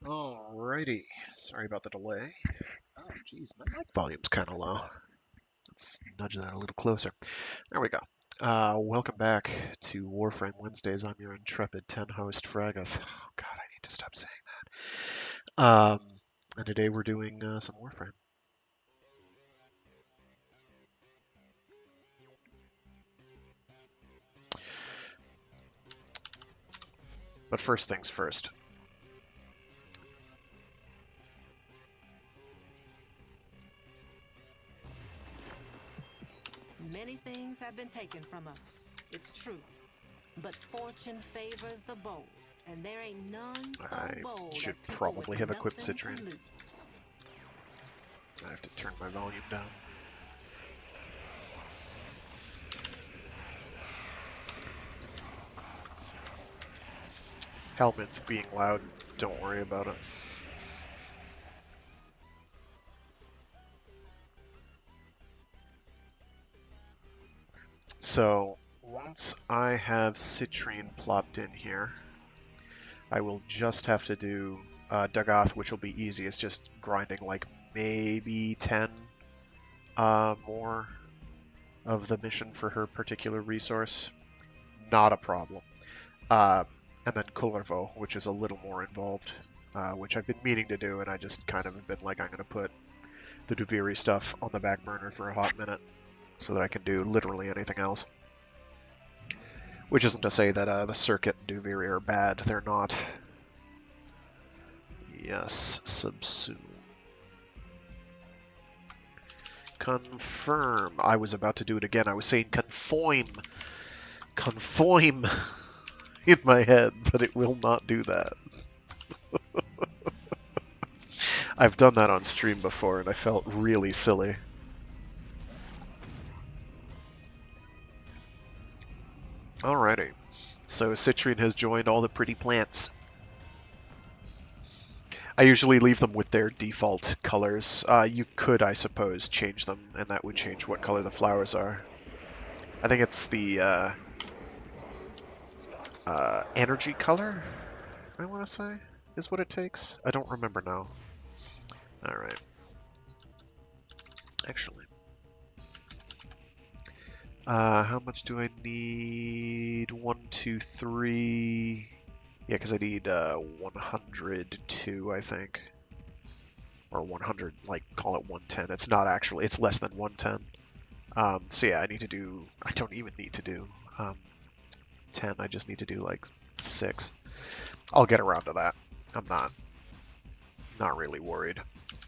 Alrighty, sorry about the delay. Oh, geez, my mic volume's kind of low. Let's nudge that a little closer. There we go. Welcome back to Warframe Wednesdays. I'm your intrepid 10 host Fraggoth. Oh, God, I need to stop saying that. And today we're doing some Warframe. But first things first. Many things have been taken from us, it's true. But fortune favors the bold, and there ain't none so I bold should as people probably with have equipped nothing to Citrine. lose. I have to turn my volume down. Helminth being loud, don't worry about it. So once I have Citrine plopped in here, I will just have to do Dagath, which will be easy. It's just grinding like maybe 10 more of the mission for her particular resource. Not a problem. And then Kullervo, which is a little more involved, which I've been meaning to do, and I just kind of have been like, I'm going to put the Duviri stuff on the back burner for a hot minute so that I can do literally anything else. Which isn't to say that the Circuit and Duviri are bad. They're not. Yes, subsume. Confirm. I was about to do it again. I was saying confoim. Confoim in my head, but it will not do that. I've done that on stream before, and I felt really silly. Alrighty. So Citrine has joined all the pretty plants. I usually leave them with their default colors. You could, I suppose, change them, and that would change what color the flowers are. I think it's the energy color, I want to say, is what it takes. I don't remember now. Alright. Actually. How much do I need? 1, 2, 3... Yeah, because I need 102, I think. Or 100, like, call it 110. It's not actually, it's less than 110. So yeah, I need to do, I don't even need to do 10, I just need to do like 6. I'll get around to that. I'm not really worried.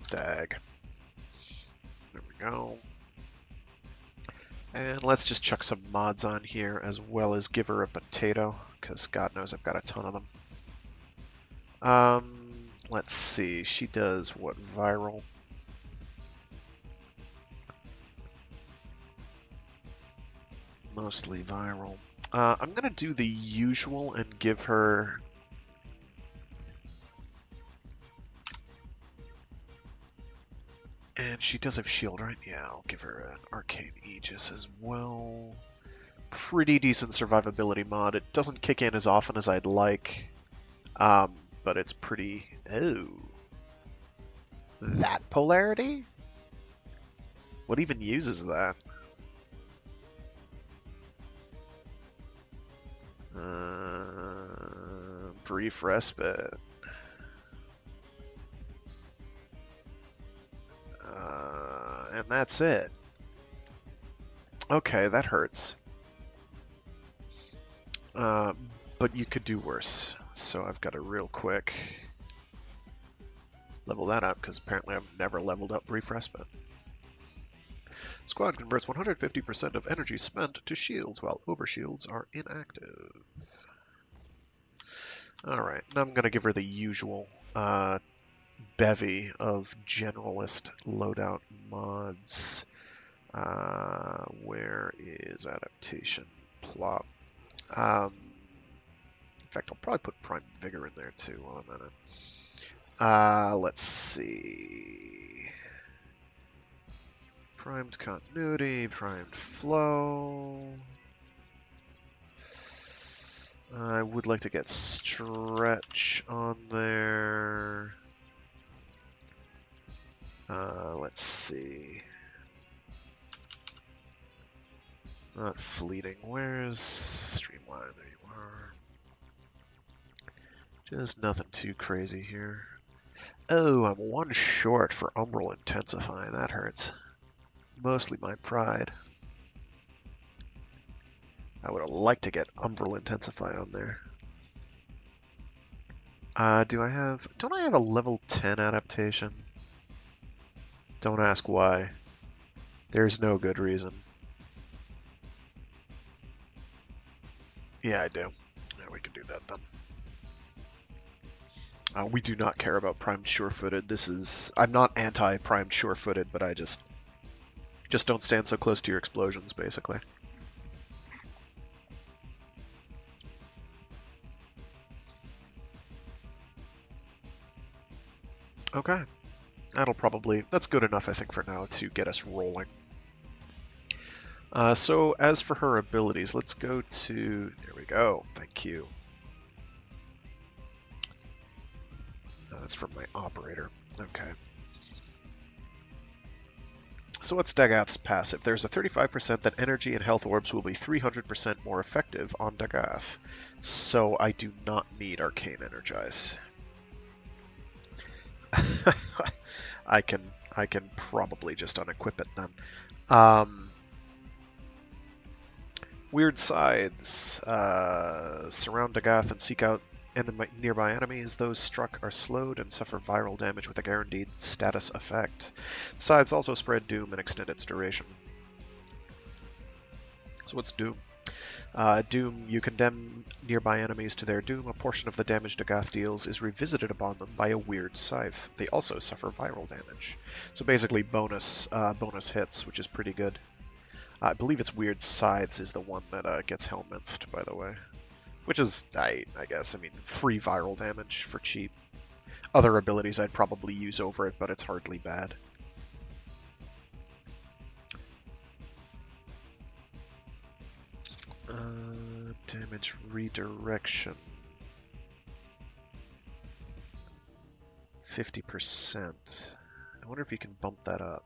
Dag. There we go. And let's just chuck some mods on here as well as give her a potato, because God knows I've got a ton of them. Let's see. She does what? Viral? Mostly viral. I'm going to do the usual and give her... And she does have shield, right? Yeah, I'll give her an Arcane Aegis as well. Pretty decent survivability mod. It doesn't kick in as often as I'd like, but it's pretty... Oh. That polarity? What even uses that? Brief respite. And that's it. Okay, that hurts. But you could do worse. So I've got to real quick level that up, because apparently I've never leveled up Brief Respite. Squad converts 150% of energy spent to shields, while overshields are inactive. Alright, now I'm going to give her the usual bevy of generalist loadout mods. Where is adaptation? Plop. In fact, I'll probably put Prime Vigor in there too while I'm at it. Let's see. Primed Continuity, Primed Flow. I would like to get stretch on there. Let's see. Not fleeting. Where's Streamline? There you are. Just nothing too crazy here. Oh, I'm one short for Umbral Intensify. That hurts. Mostly my pride. I would have liked to get Umbral Intensify on there. Don't I have a level 10 adaptation? Don't ask why. There's no good reason. Yeah, I do. Yeah, we can do that then. We do not care about primed sure-footed. I'm not anti-primed sure-footed, but I just don't stand so close to your explosions, basically. Okay. That's good enough, I think, for now to get us rolling. So as for her abilities, let's go to... There we go. Thank you. That's from my operator. Okay. So what's Dagath's passive? There's a 35% that energy and health orbs will be 300% more effective on Dagath. So I do not need Arcane Energize. I can probably just unequip it then. Weird Scythes. Surround Dagath and seek out nearby enemies. Those struck are slowed and suffer viral damage with a guaranteed status effect. Scythes also spread doom and extend its duration. So what's doom? Doom, you condemn nearby enemies to their doom. A portion of the damage Dagath deals is revisited upon them by a weird scythe. They also suffer viral damage. So basically bonus hits, which is pretty good. I believe it's Weird Scythes is the one that gets Helminthed, by the way. Which is, I guess, free viral damage for cheap. Other abilities I'd probably use over it, but it's hardly bad. Damage redirection. 50%. I wonder if you can bump that up.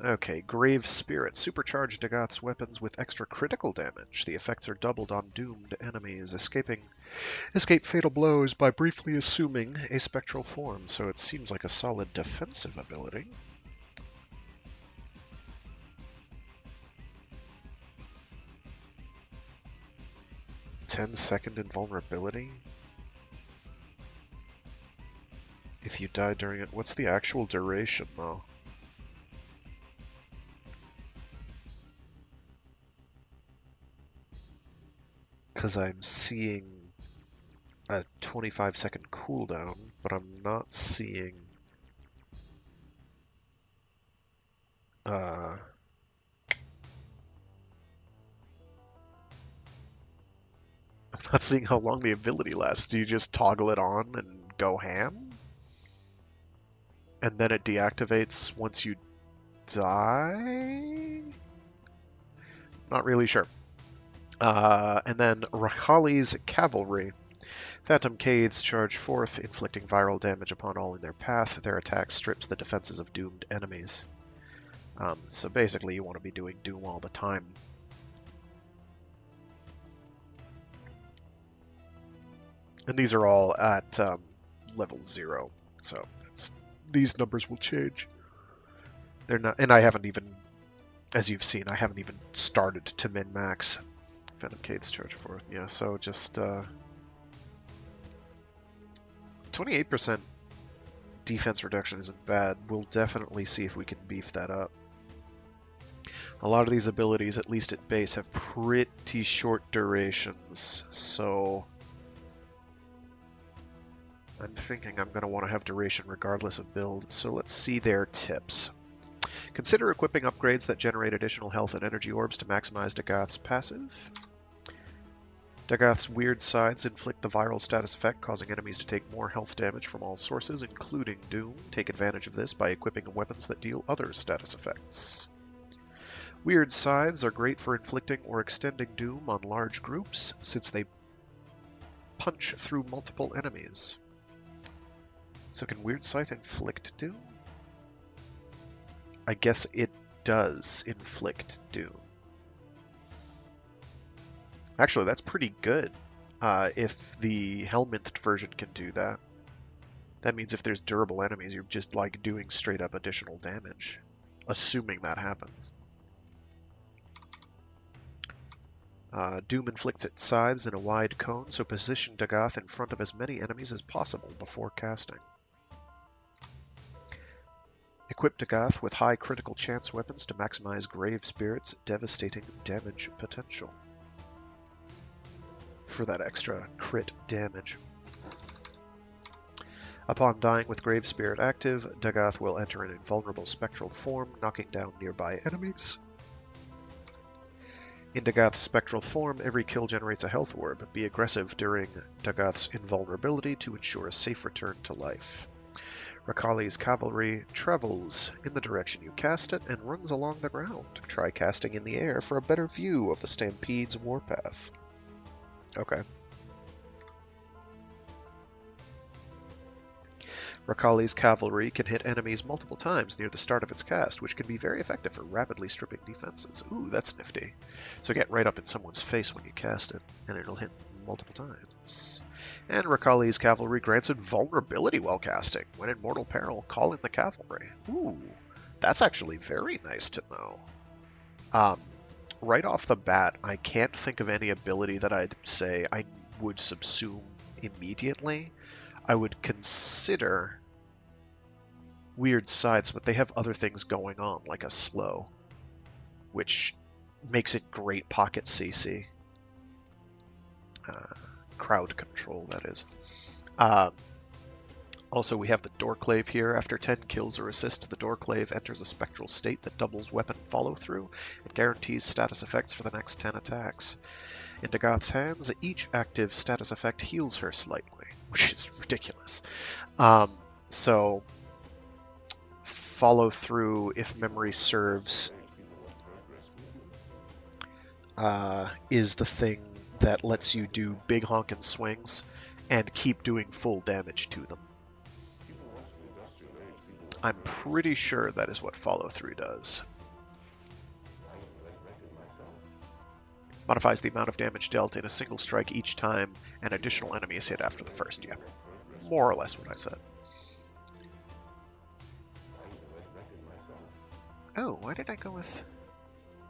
Okay, Grave Spirit. Supercharge Dagath's weapons with extra critical damage. The effects are doubled on doomed enemies. Escape fatal blows by briefly assuming a spectral form, so it seems like a solid defensive ability. "10-second invulnerability? If you die during it..." What's the actual duration, though? Because I'm seeing a 25-second cooldown, but I'm not seeing... I'm not seeing how long the ability lasts. Do you just toggle it on and go ham? And then it deactivates once you die? Not really sure. And then Rahali's Cavalry. Phantom Caiths charge forth, inflicting viral damage upon all in their path. Their attack strips the defenses of doomed enemies. So basically you want to be doing Doom all the time. And these are all at level 0, so these numbers will change. They're not, and I haven't even, as you've seen, I haven't even started to min-max. Phantom Caiths charge forth, yeah, so just 28% defense reduction isn't bad. We'll definitely see if we can beef that up. A lot of these abilities, at least at base, have pretty short durations, so I'm thinking I'm going to want to have duration regardless of build. So let's see their tips. Consider equipping upgrades that generate additional health and energy orbs to maximize Dagath's passive. Dagath's Weird Scythes inflict the viral status effect, causing enemies to take more health damage from all sources, including Doom. Take advantage of this by equipping weapons that deal other status effects. Weird scythes are great for inflicting or extending doom on large groups, since they punch through multiple enemies. So can Weird Scythe inflict doom? I guess it does inflict doom. Actually, that's pretty good. If the Helminth version can do that. That means if there's durable enemies, you're just like doing straight up additional damage. Assuming that happens. Doom inflicts its scythes in a wide cone, so position Dagath in front of as many enemies as possible before casting. Equip Dagath with high critical chance weapons to maximize Grave Spirit's devastating damage potential. For that extra crit damage. Upon dying with Grave Spirit active, Dagath will enter an invulnerable spectral form, knocking down nearby enemies. In Dagath's spectral form, every kill generates a health orb. Be aggressive during Dagath's invulnerability to ensure a safe return to life. Rakali's cavalry travels in the direction you cast it and runs along the ground. Try casting in the air for a better view of the Stampede's warpath. Okay. Rakali's cavalry can hit enemies multiple times near the start of its cast, which can be very effective for rapidly stripping defenses. Ooh, that's nifty. So get right up in someone's face when you cast it, and it'll hit multiple times. And Rakali's cavalry grants invulnerability while casting. When in mortal peril, call in the cavalry. Ooh, that's actually very nice to know. Right off the bat, I can't think of any ability that I'd say I would subsume immediately. I would consider Weird Scythes, but they have other things going on, like a slow, which makes it great pocket CC. Crowd control, that is. Also, we have the Doorclave here. After 10 kills or assists, the Doorclave enters a spectral state that doubles weapon follow-through and guarantees status effects for the next 10 attacks. In Dagath's hands, each active status effect heals her slightly, which is ridiculous. So, follow-through, if memory serves, is the thing that lets you do big honkin' swings and keep doing full damage to them. I'm pretty sure that is what follow-through does. Modifies the amount of damage dealt in a single strike each time an additional enemy is hit after the first. Yeah, more or less what I said. Oh, why did I go with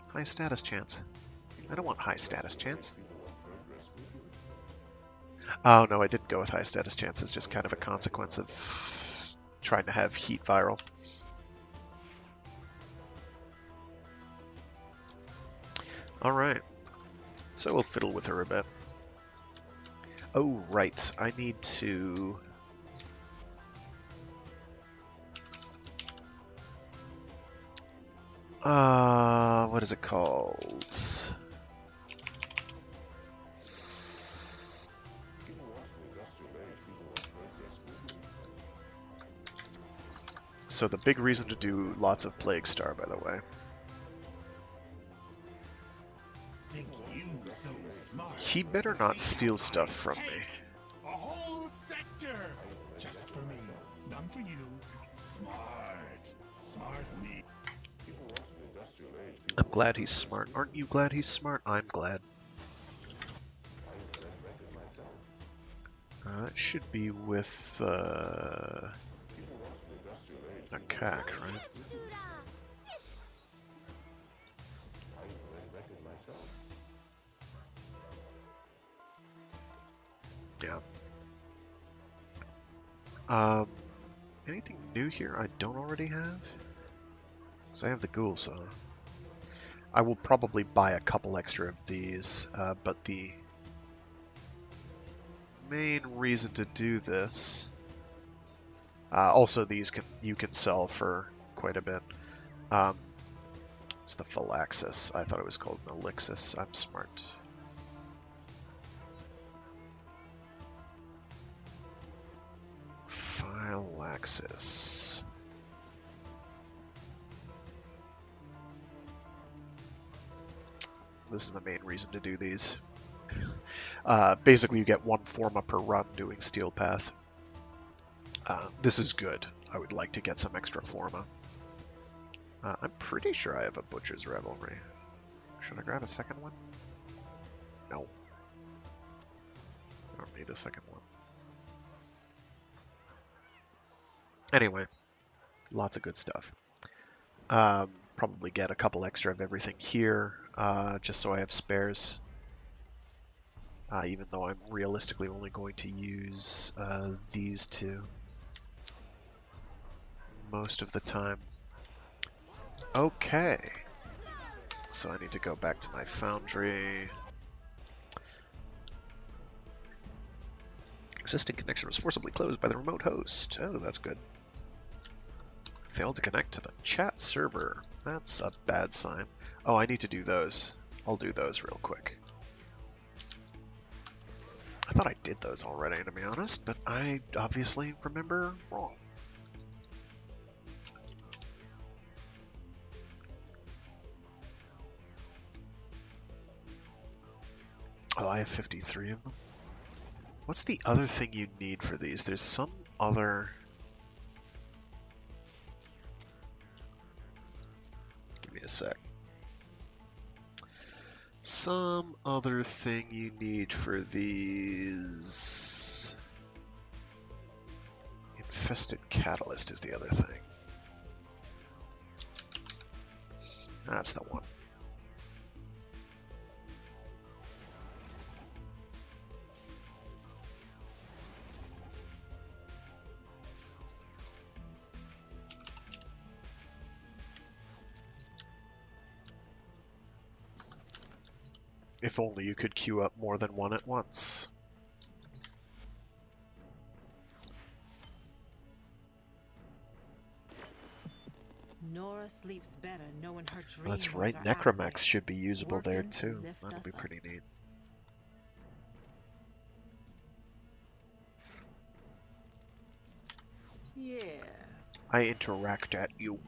high status chance? I don't want high status chance. Oh no, I didn't go with high status chance. It's just kind of a consequence of trying to have heat viral. Alright, so we'll fiddle with her a bit. Oh, right, I need to... what is it called? So the big reason to do lots of Plague Star, by the way. He better not steal stuff from me. A whole sector just for me, none for you. Smart me. I'm glad he's smart. Aren't you glad he's smart? I'm glad. It should be with a cack, right? Yeah. Anything new here I don't already have? Because I have the ghoul saw. I will probably buy a couple extra of these, but the main reason to do this... also, these you can sell for quite a bit. It's the Phylaxis. I thought it was called an Elixis. I'm smart. Phylaxis. this is the main reason to do these. Basically, you get 1 forma per run doing Steel Path. This is good. I would like to get some extra forma. I'm pretty sure I have a Butcher's Revelry. Should I grab a second one? No. I don't need a second one. Anyway, lots of good stuff. Probably get a couple extra of everything here, just so I have spares. Even though I'm realistically only going to use these two most of the time. Okay. So I need to go back to my foundry. Existing connection was forcibly closed by the remote host. Oh, that's good. Failed to connect to the chat server. That's a bad sign. Oh, I need to do those. I'll do those real quick. I thought I did those already, to be honest, but I obviously remember wrong. Oh, I have 53 of them. What's the other thing you need for these? There's some other... Give me a sec. Some other thing you need for these... Infested Catalyst is the other thing. That's the one. If only you could queue up more than one at once. Nora sleeps better knowing her dreams. That's right, Necromex should be usable there too. That'll be pretty neat. Yeah. I interact at you.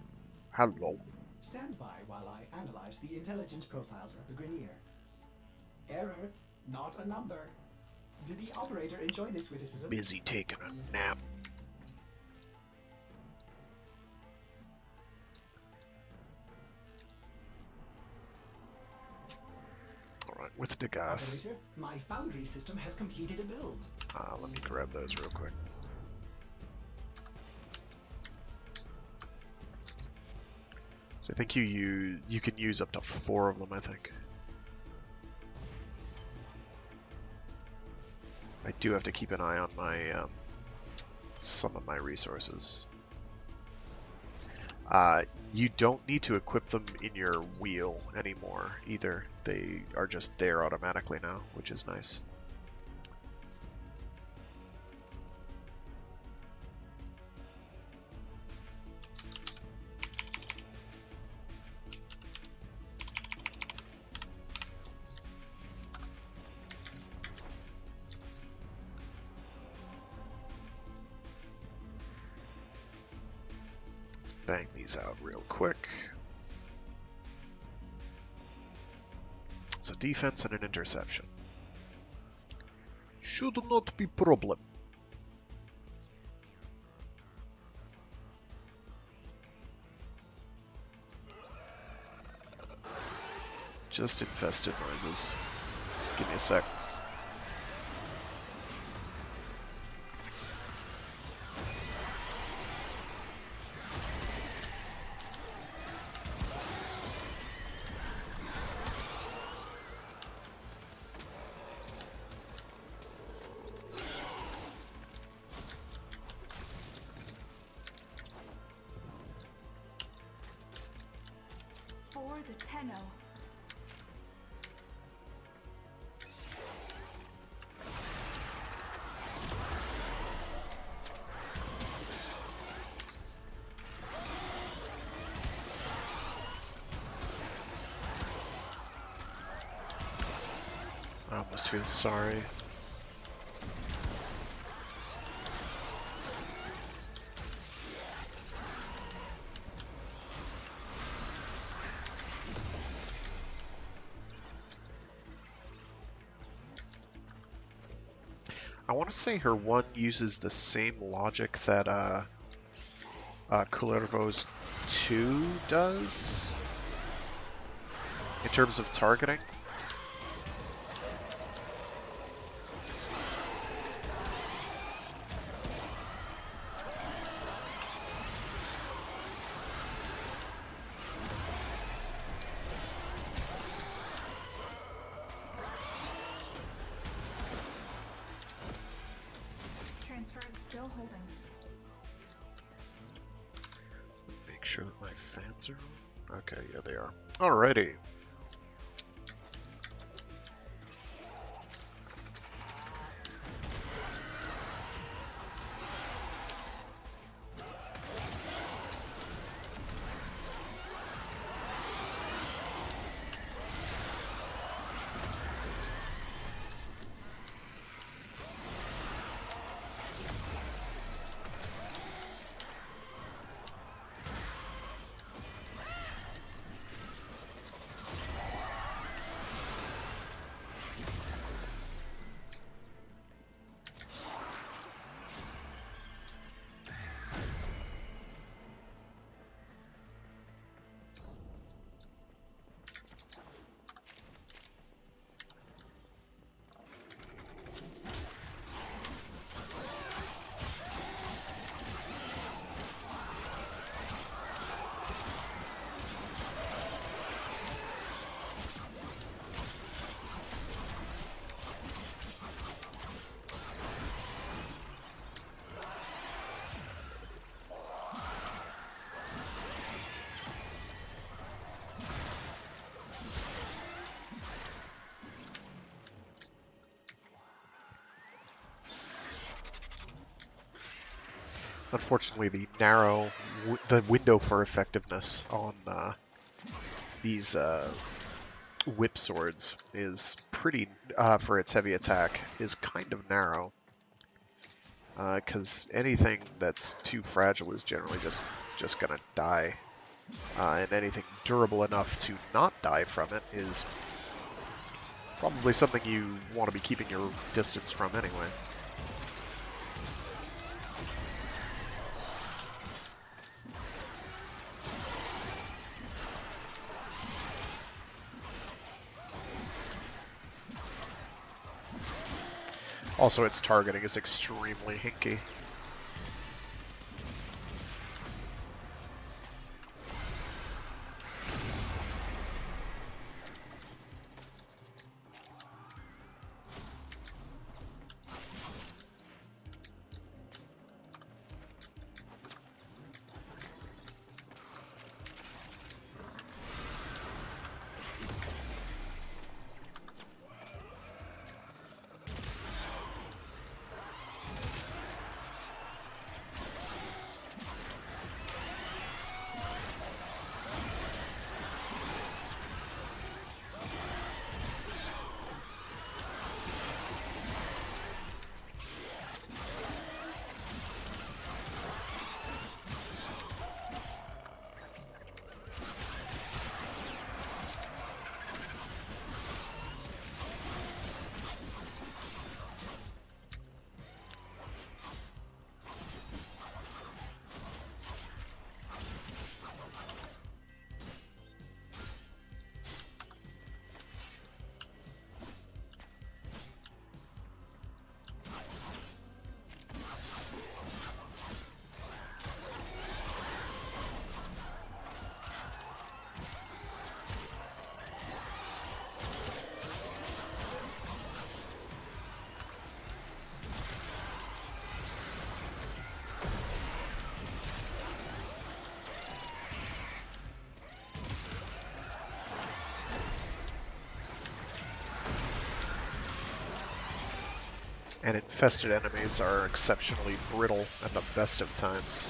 Hello. Stand by while I analyze the intelligence profiles of the Grenier. Error, not a number. Did the operator enjoy this witticism? Busy taking a nap. Alright, with Dagath. Operator, my foundry system has completed a build. Let me grab those real quick. So I think you can use up to 4 of them, I think. I do have to keep an eye on my some of my resources. You don't need to equip them in your wheel anymore either. They are just there automatically now, which is nice. Bang these out real quick. It's a defense and an interception. Should not be problem. Just infested noises. Give me a sec. For the Tenno. I almost feel sorry. I want to say her one uses the same logic that Kullervo's 2 does in terms of targeting. Transferred, still holding. Make sure that my fans are on. Okay, yeah, they are. Alrighty. Unfortunately, the window for effectiveness on these whip swords is pretty, for its heavy attack, is kind of narrow. Because anything that's too fragile is generally just gonna die. And anything durable enough to not die from it is probably something you want to be keeping your distance from anyway. Also, its targeting is extremely hinky. And infested enemies are exceptionally brittle at the best of times.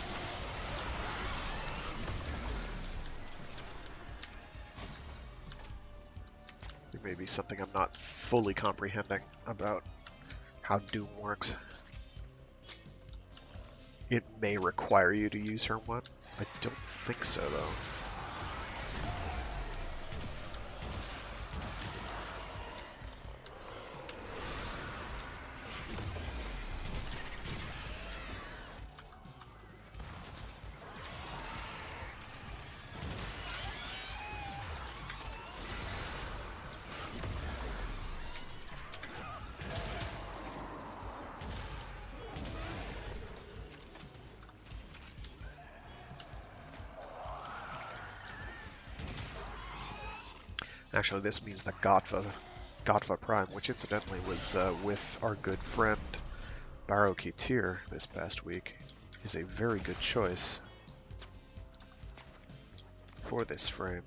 There may be something I'm not fully comprehending about how Doom works. It may require you to use her one. I don't think so, though. Actually, this means that Gotva Prime, which incidentally was with our good friend Barrow Ketir this past week, is a very good choice for this frame.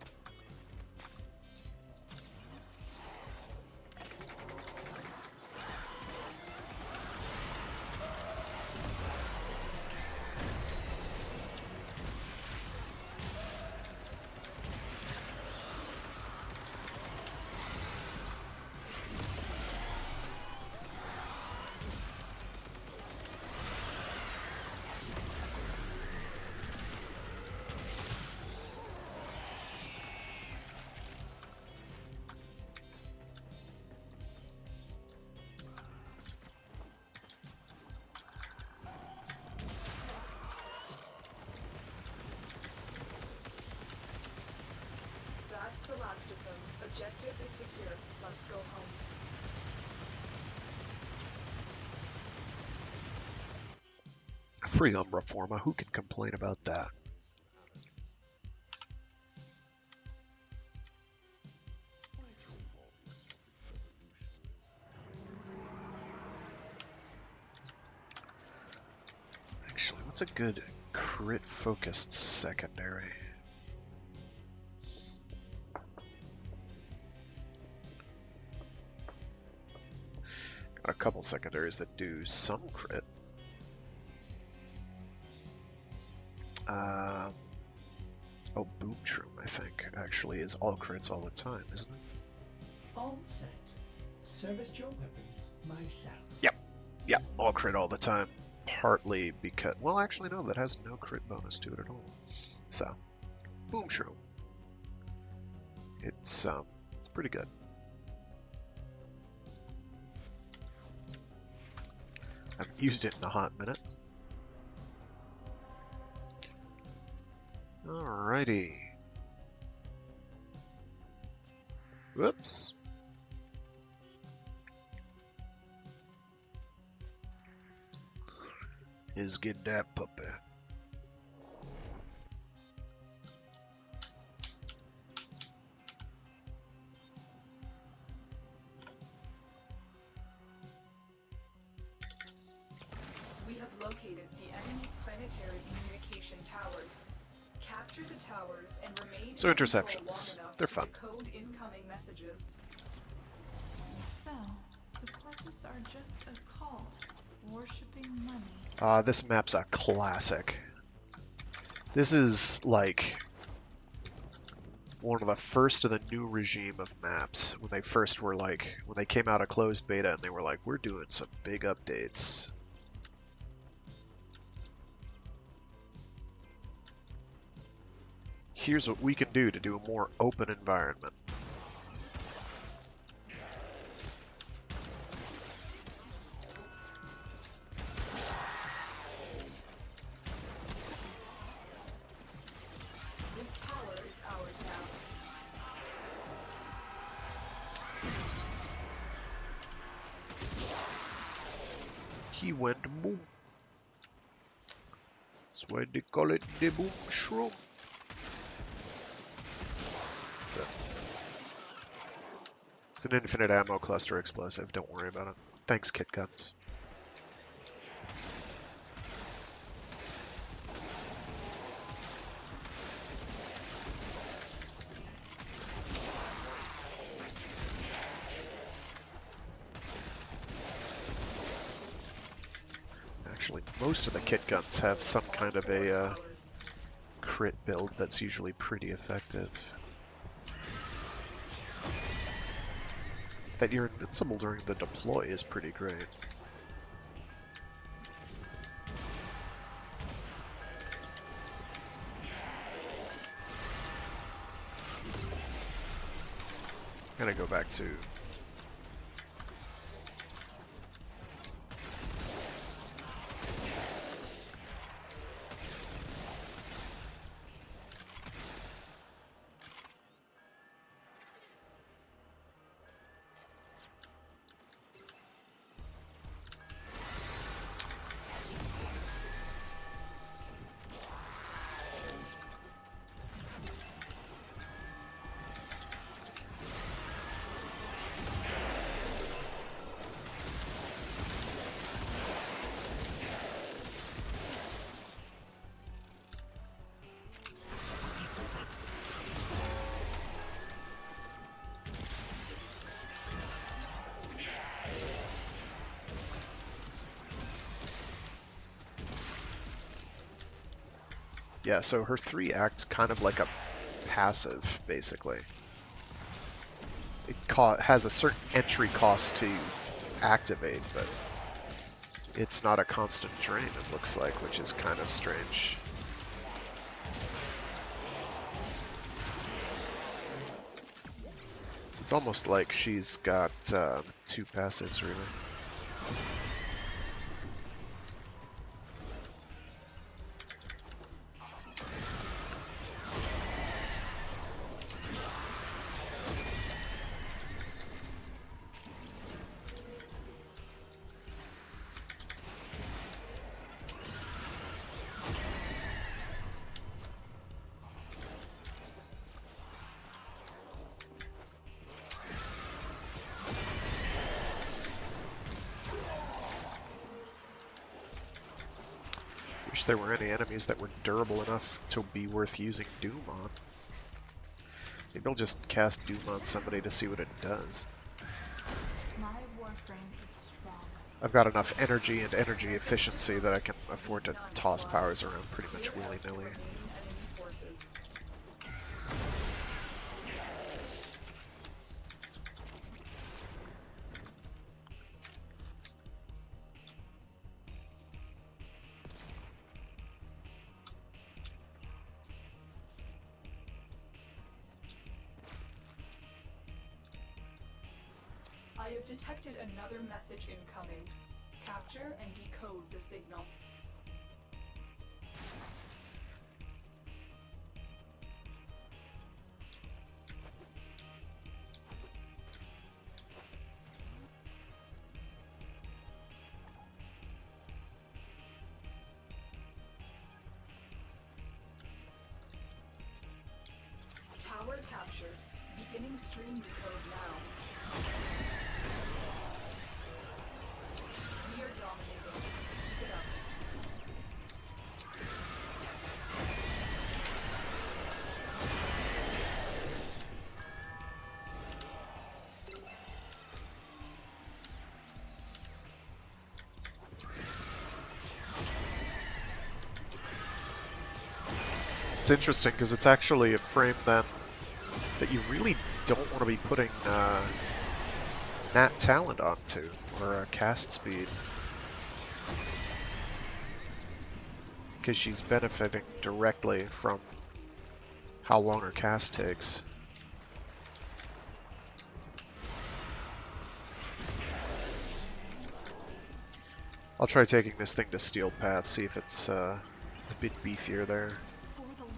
That's the last of them. Objective is secure. Let's go home. Free Umbra Forma, who can complain about that? Actually, what's a good crit-focused secondary? Got a couple secondaries that do some crit. Oh, Boom Shroom, I think, actually is all crits all the time, isn't it? All set. Serviced your weapons myself. Yep, all crit all the time. Partly because, well, actually no, that has no crit bonus to it at all. So, Boom Shroom. It's pretty good. I haven't used it in a hot minute. Alrighty. Whoops. Let's get that puppy. We have located the enemy's planetary communication towers. Capture the towers and remain So in control interceptions. long enough They're to fun. decode incoming messages. So, the Corpus are just a cult, worshipping money. This map's a classic. This is like one of the first of the new regime of maps when they first were like, when they came out of closed beta and they were like, we're doing some big updates. Here's what we can do to do a more open environment. This tower is ours now. He went boom. That's why they call it the Boom Shroom. It's an infinite ammo cluster explosive, don't worry about it. Thanks, Kit Guns. Actually, most of the Kit Guns have some kind of a crit build that's usually pretty effective. That you're invincible during the deploy is pretty great. I'm gonna go back to Yeah, so her 3 acts kind of like a passive, basically. It has a certain entry cost to activate, but it's not a constant drain, it looks like, which is kind of strange. So it's almost like she's got 2 passives, really. Wish there were any enemies that were durable enough to be worth using Doom on. Maybe I'll just cast Doom on somebody to see what it does. My Warframe is strong. I've got enough energy and energy efficiency that I can afford to toss powers around pretty much willy-nilly. Remaining enemy forces. I have detected another message incoming. Capture and decode the signal. Tower captured. Beginning stream decode now. We are dominating. Keep it up. It's interesting because it's actually a frame then that you really don't want to be putting Nat Talent onto, or cast speed. Because she's benefiting directly from how long her cast takes. I'll try taking this thing to Steel Path, see if it's a bit beefier there. For the Lotus.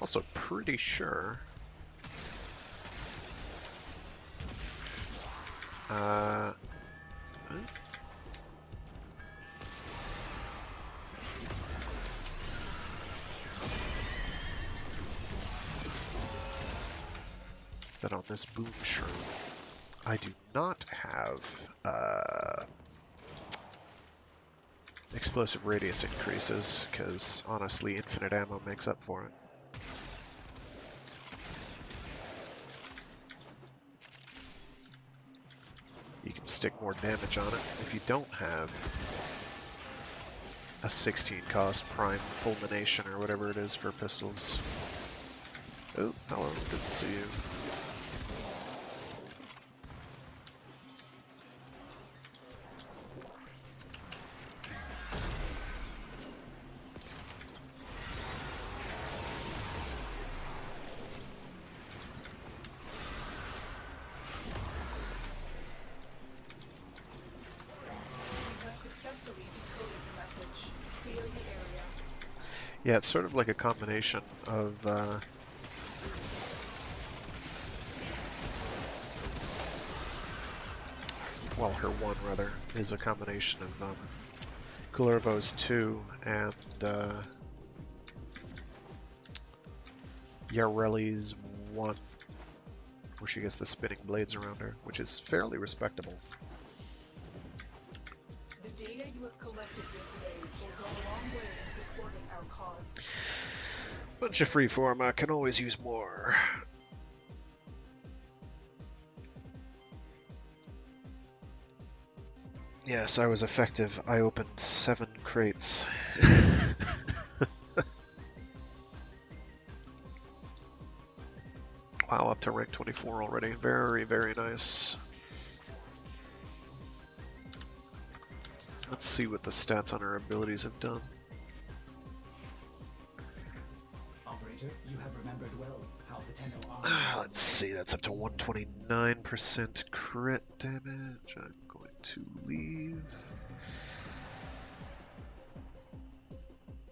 Also pretty sure that on this boom shroom I do not have explosive radius increases, because honestly infinite ammo makes up for it. You can stick more damage on it if you don't have a 16 cost prime fulmination or whatever it is for pistols. Oh, hello, didn't see you. Yeah, it's sort of like a combination of well, her one rather is a combination of Kullervo's 2 and Yareli's 1, where she gets the spinning blades around her, which is fairly respectable. The data you have collected here today will go a long way in supporting our cause. Bunch of freeform, I can always use more. Yes, I was effective. I opened 7 crates. Wow, up to rank 24 already. Very, very nice. Let's see what the stats on her abilities have done. Operator, you have remembered well how the Tenno Let's see, that's up to 129% crit damage. I'm going to leave.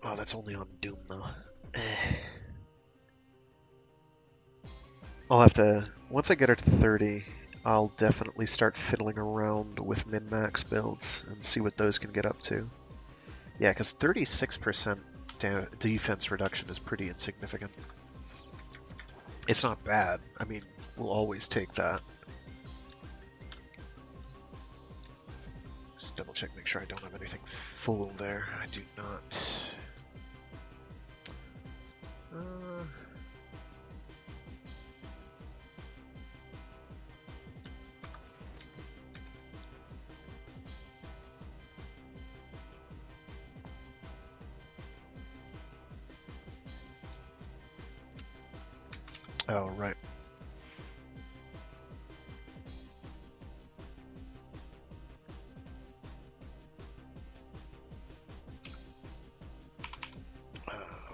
Oh, that's only on Doom though. I'll have to, once I get her to 30, I'll definitely start fiddling around with min-max builds and see what those can get up to. Yeah, because 36% defense reduction is pretty insignificant. It's not bad. I mean, we'll always take that. Just double check, make sure I don't have anything full there. I do not. Oh, right.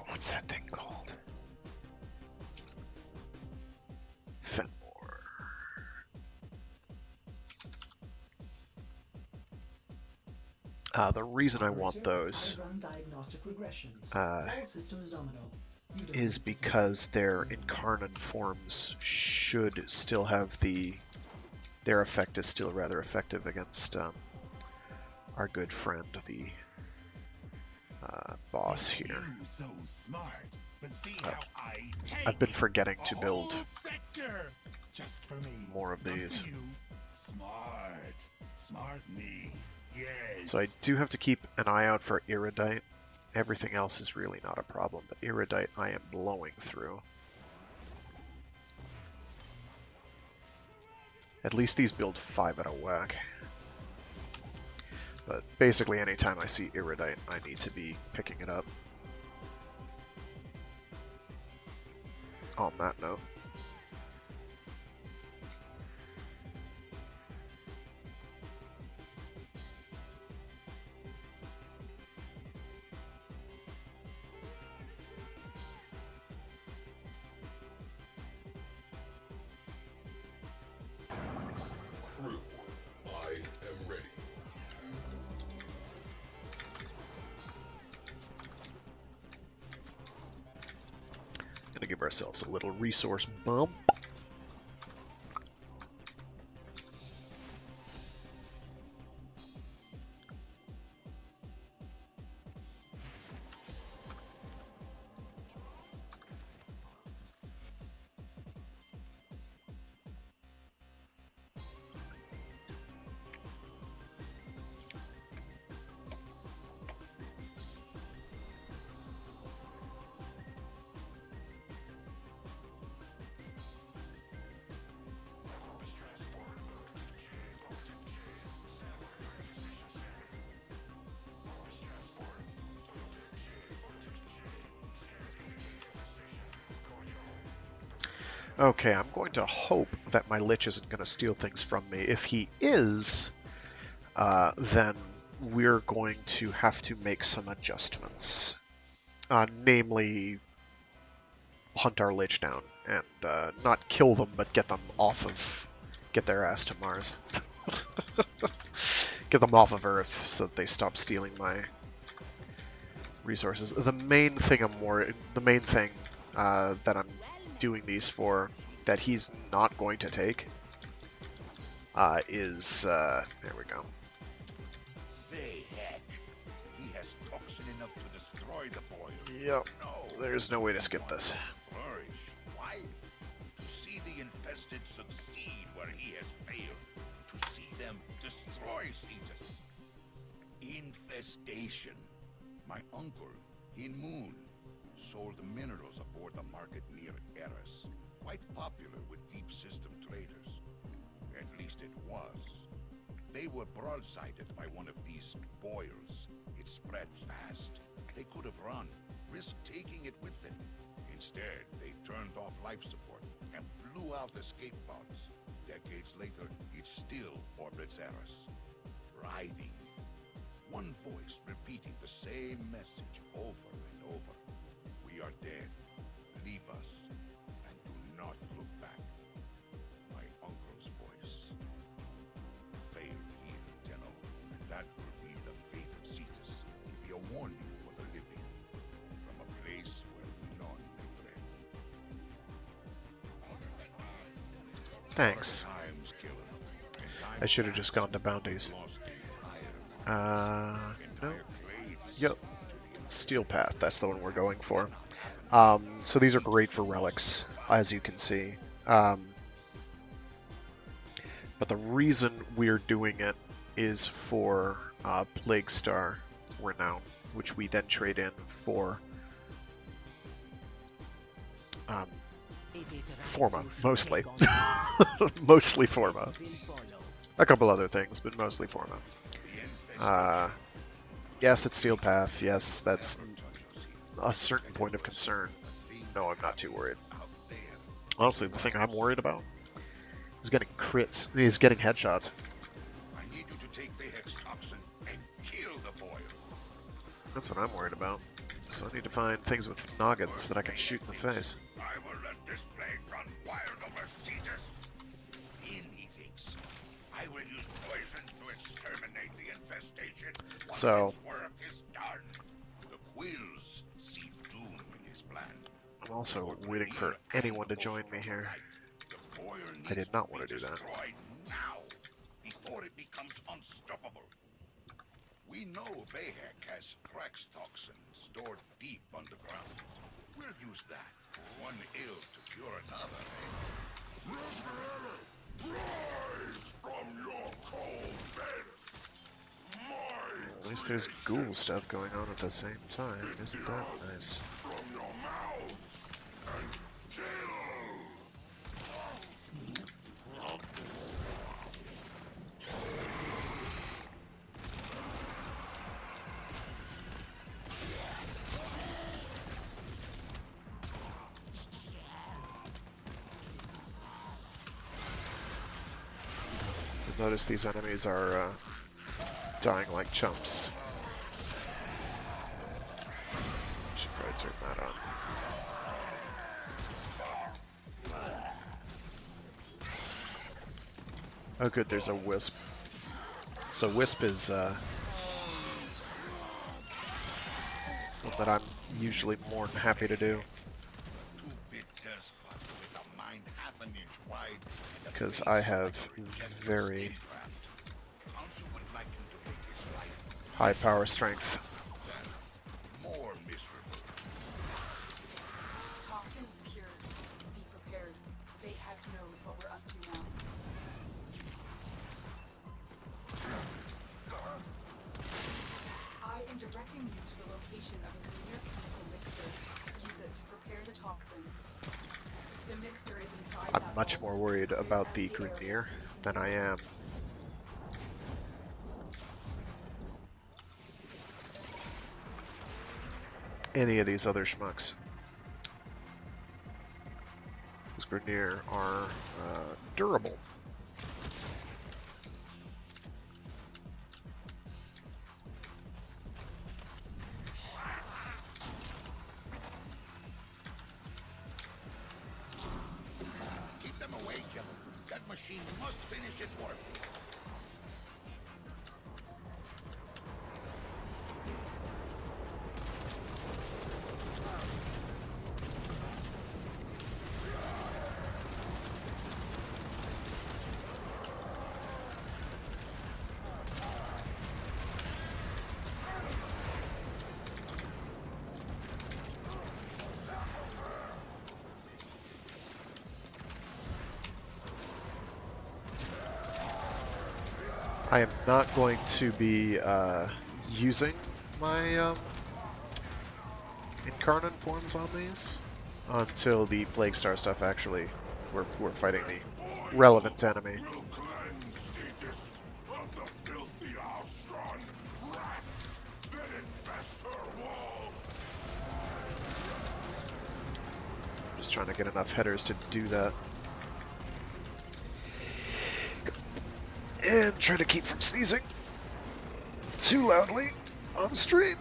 What's that thing called? Fenmore. The reason I want those is because their incarnate forms should still have their effect is still rather effective against our good friend, the boss here. I've been forgetting to build more of these. Smart me. Yes. So I do have to keep an eye out for Iridite. Everything else is really not a problem, but Iridite I am blowing through. At least these build 5 at a whack. But basically anytime I see Iridite, I need to be picking it up. On that note. Crew, I am ready. Gonna give ourselves a little resource bump. Okay, I'm going to hope that my Lich isn't going to steal things from me. If he is, then we're going to have to make some adjustments. Namely, hunt our Lich down and not kill them, but get their ass to Mars. Get them off of Earth so that they stop stealing my resources. The main thing that I'm doing these for, that he's not going to take, is there we go. Say heck, he has toxin enough to destroy the boil. Yep. No, There's no way to skip this. flourish. Why? To see the infested succeed where he has failed. To see them destroy Cetus. Infestation. My uncle, in Moon, sold minerals aboard the market near Eris. Quite popular with deep system traders. At least it was. They were broadsided by one of these boils. It spread fast. They could have run, risked taking it with them. Instead, they turned off life support and blew out escape pods. Decades later, it still orbits Eris, writhing. One voice repeating the same message over and over. We are dead. Leave us, and do not look back. My uncle's voice. Failed here, Tenno, and that will be the fate of Cetus. Be a warning for the living, from a place where none may tread. Thanks. Times killer. I should have just gone to bounties. Lost the No. glades. Yep. Steel Path, that's the one we're going for. So these are great for relics, as you can see. But the reason we're doing it is for Plague Star Renown, which we then trade in for Forma, mostly. Mostly Forma. A couple other things, but mostly Forma. Yes, it's Steel Path. Yes, that's a certain point of concern. No, I'm not too worried. Honestly, the thing I'm worried about is getting crits. Is getting headshots. I need you to take the hex toxin and kill the boil. That's what I'm worried about. So I need to find things with noggins that I can shoot in the face. I will let this plague run wild over Cetus. In, he thinks. I will use poison to exterminate the infestation. Once So- its work is done, the quills see doom in his plan. I'm also waiting for anyone to join me here. The boil I did needs not to want be to do that. destroyed now, before it becomes unstoppable. We know Vahek has Thrax toxin stored deep underground. We'll use that. One ill to cure another, eh? Rise from your cold beds. At least there's ghoul stuff going on at the same time. Isn't that nice? From your mouth and kill. You'll notice these enemies are dying like chumps. Should probably turn that on. Oh good, there's a wisp. So wisp is one that I'm usually more than happy to do. Two-bit despot with a mind half an inch wide and a Because face I have like a rejected very statecraft. Council would like you to make his life high power strength. more miserable. Toxin secured. Be prepared. Vahek knows what we're up to now. I am directing you to the location of a Grineer chemical mixer. Use it to prepare the toxin. The mixer is inside I'm that much vault. more worried about the And the air Grineer is than I am any of these other schmucks. These Grineer are durable. Keep them away, killer. That machine must finish its work. I am not going to be using my incarnate forms on these until the Plague Star stuff actually we're fighting the relevant enemy. Just trying to get enough headers to do that. And try to keep from sneezing too loudly on stream.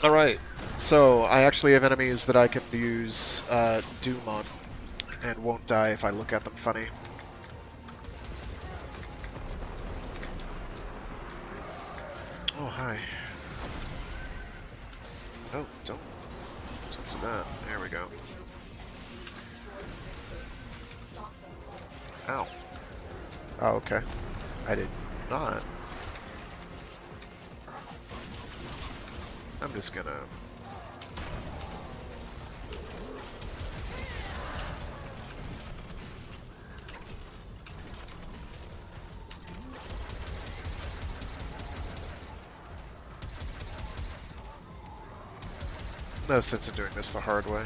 Alright, so I actually have enemies that I can use Doom on and won't die if I look at them funny. Oh, hi. No, don't do that. There we go. Ow. Oh, okay. I did not. I'm just gonna... No sense in doing this the hard way.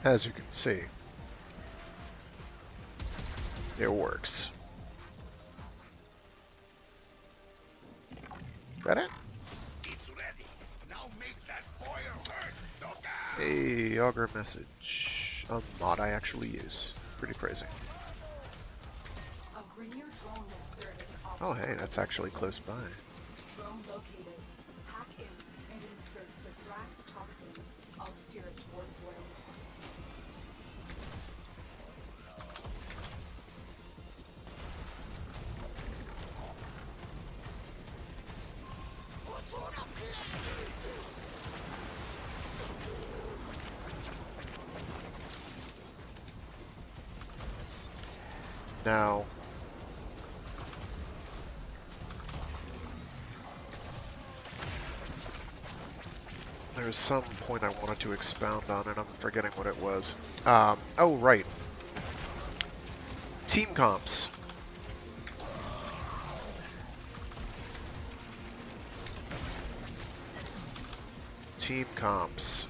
As you can see, it works. That it? It's ready. Now make that boil hurt, Dagath. Hey, augur message. A mod I actually use. Pretty crazy. Oh, hey, that's actually close by. Drone located. Hack in and insert the Thrax toxin. I'll steer it toward boil. Now, there's some point I wanted to expound on, and I'm forgetting what it was. Oh, right. Team comps. Team comps.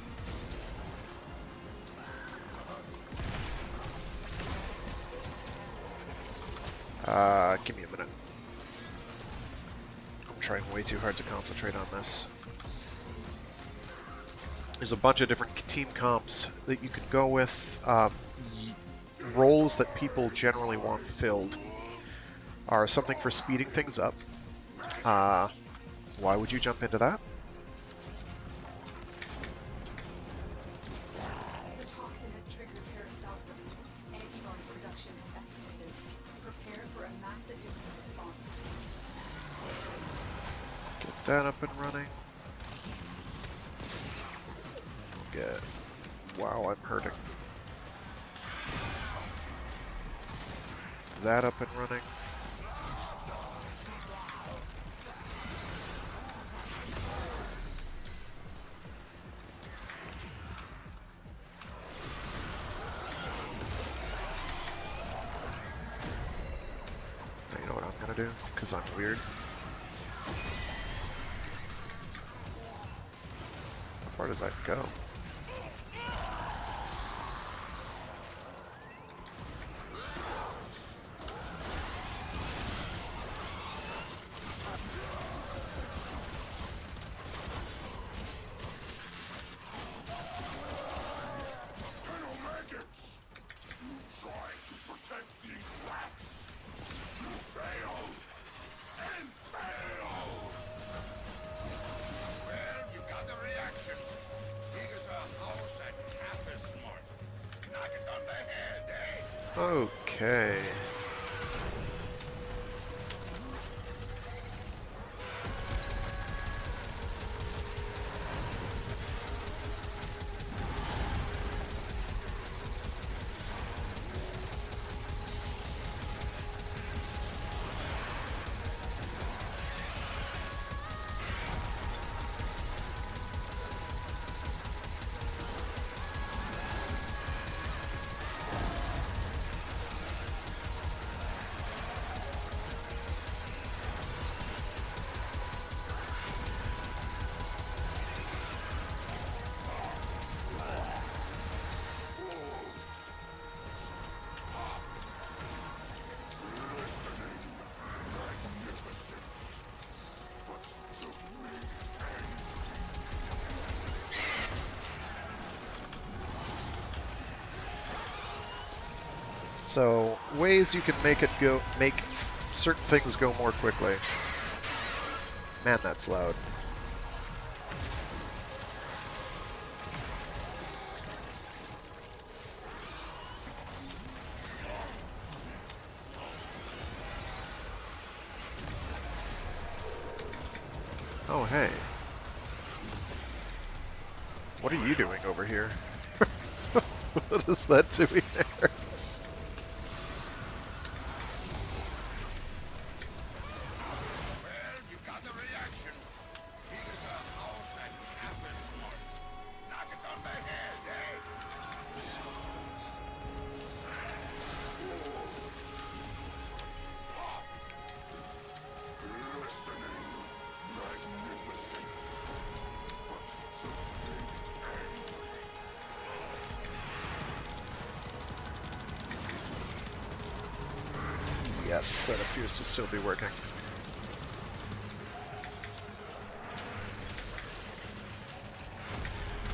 Give me a minute. I'm trying way too hard to concentrate on this. There's a bunch of different team comps that you can go with. Roles that people generally want filled are something for speeding things up. Why would you jump into that? The toxin has triggered peristalsis. Antibody production is estimated. Prepare for a massive immune response. Get that up and running. Get... Wow, I'm hurting. That up and running. You know what I'm gonna do? Because I'm weird. far does that go? Okay. So, ways you can make certain things go more quickly. Man, that's loud. Oh, hey. What are you doing over here? What is that doing there? Yes, that appears to still be working.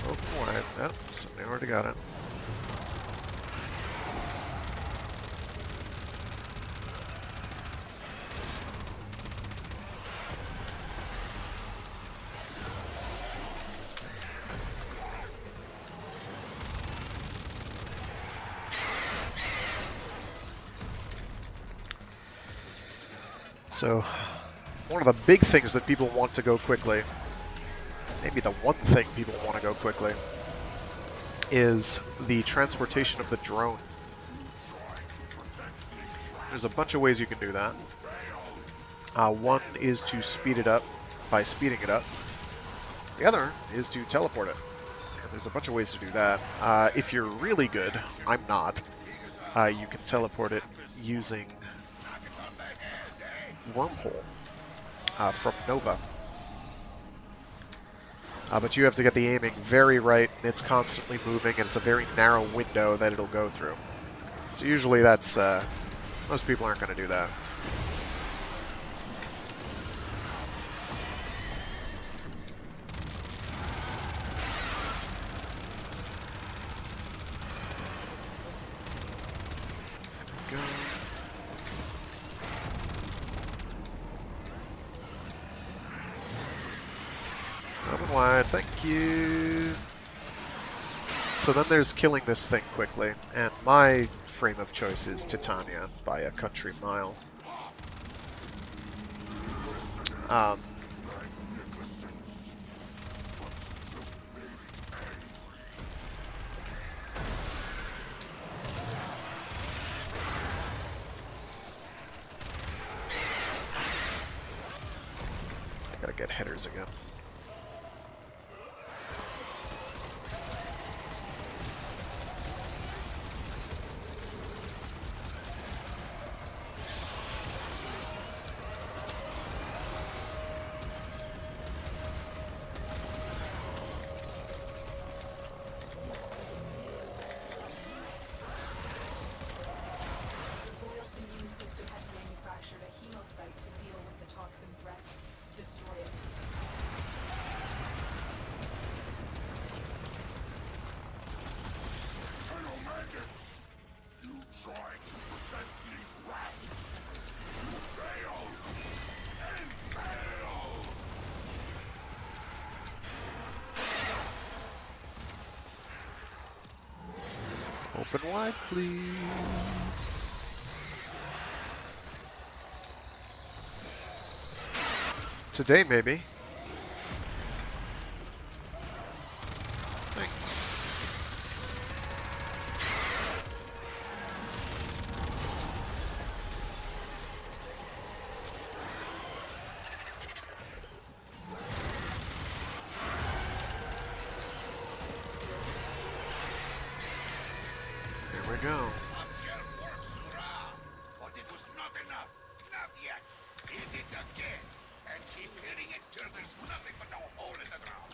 Oh boy, nope, somebody already got it. So, one of the big things that people want to go quickly, maybe the one thing people want to go quickly, is the transportation of the drone. There's a bunch of ways you can do that. One is to speed it up by speeding it up. The other is to teleport it. And there's a bunch of ways to do that. If you're really good, I'm not, you can teleport it using wormhole from Nova. But you have to get the aiming very right, and it's constantly moving, and it's a very narrow window that it'll go through. So usually that's, most people aren't going to do that. Wide, thank you. So then there's killing this thing quickly, and my frame of choice is Titania by a country mile. I gotta get headers again. Open wide, please. Today, maybe. Thanks. Here we go. Shall work, Surah, but it was not enough. Not yet. Hit it again, and keep hitting it till there's nothing but a hole in the ground.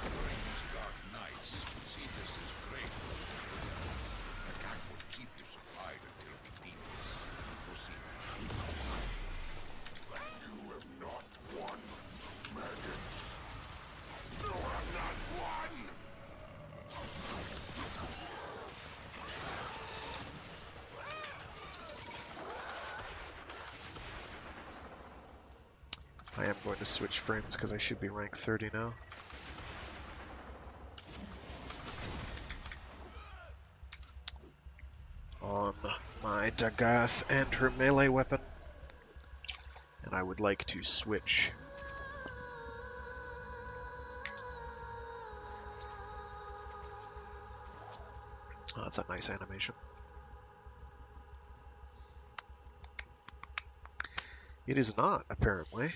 During these dark nights, Cetus is great. The cat will keep you supplied until we beat this. Proceed. You have not won, maggots. You have not won! I am going to switch frames because I should be rank 30 now. On my Dagath and her melee weapon. And I would like to switch. Oh, that's a nice animation. It is not, apparently.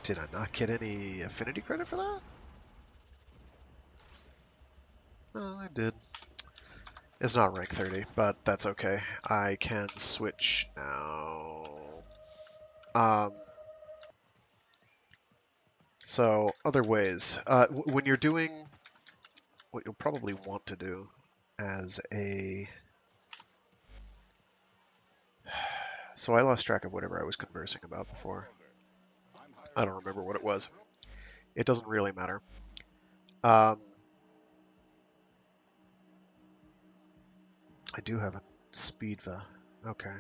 Did I not get any affinity credit for that? No, I did. It's not rank 30, but that's okay. I can switch now. So, other ways. When you're doing what you'll probably want to do as a... So I lost track of whatever I was conversing about before. I don't remember what it was. It doesn't really matter. I do have a Speedva. Okay.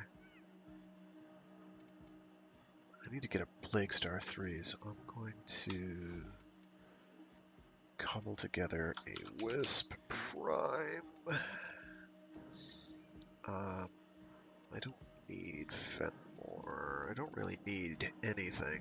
I need to get a Plague Star 3, so I'm going to cobble together a Wisp Prime. I don't need Fenmore. I don't really need anything.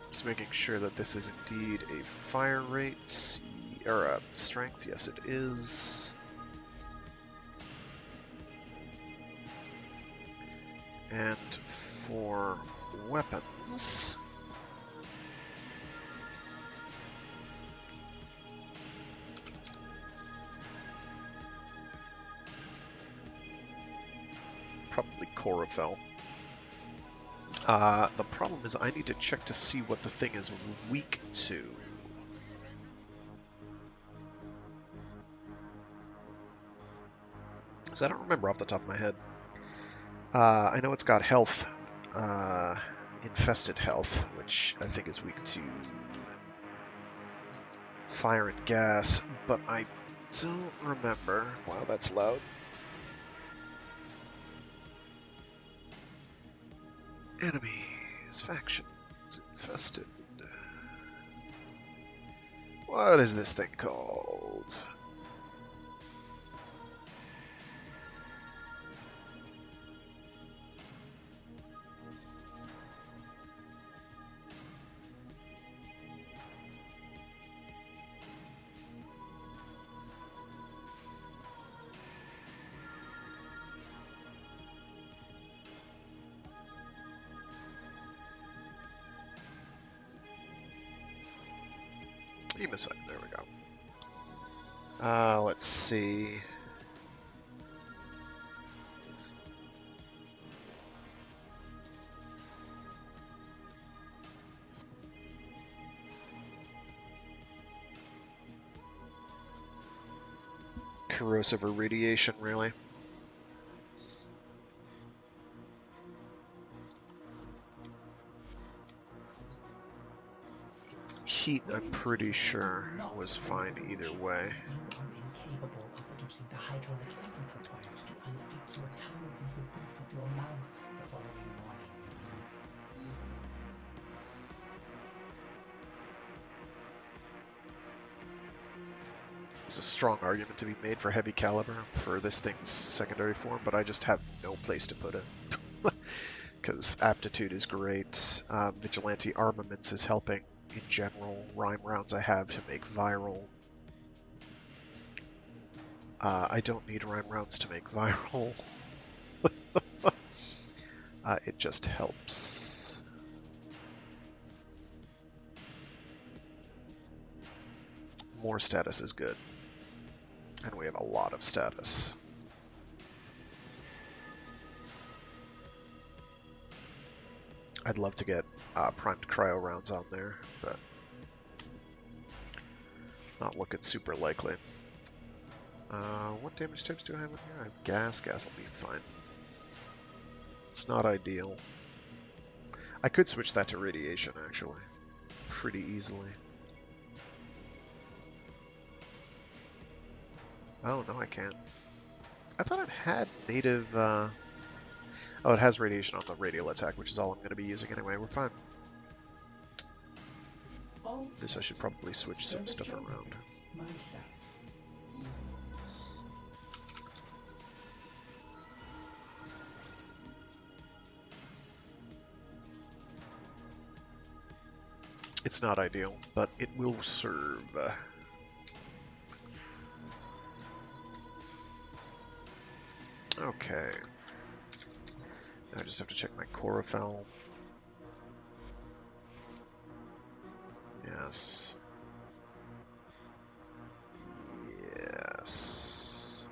Just making sure that this is indeed a fire rate, or a strength. Yes, it is. And for weapons, probably Chlorophyll. The problem is I need to check to see what the thing is weak to. So I don't remember off the top of my head. I know it's got health, infested health, which I think is weak to fire and gas, but I don't remember. Wow, that's loud. Enemies, factions, infested. What is this thing called? Emicide, there we go. Let's see. corrosive or radiation, really. Heat, I'm pretty sure, was fine either way. You are incapable of producing the hydraulic effort required to unstick your tongue from the roof of your mouth the following morning. There's a strong argument to be made for heavy caliber for this thing's secondary form, but I just have no place to put it. Because aptitude is great, vigilante armaments is helping in general, rhyme rounds I have to make viral. I don't need rhyme rounds to make viral. It just helps. More status is good. And we have a lot of status. I'd love to get primed cryo rounds on there, but not looking super likely. What damage types do I have in here? I have gas. Gas will be fine. It's not ideal. I could switch that to radiation, actually. Pretty easily. Oh, no, I can't. I thought it had native... Oh, it has radiation on the radial attack, which is all I'm going to be using anyway. We're fine. This I should probably switch some stuff around. Myself. It's not ideal, but it will serve. Okay. Now I just have to check my chlorophyll. Yes. Yes.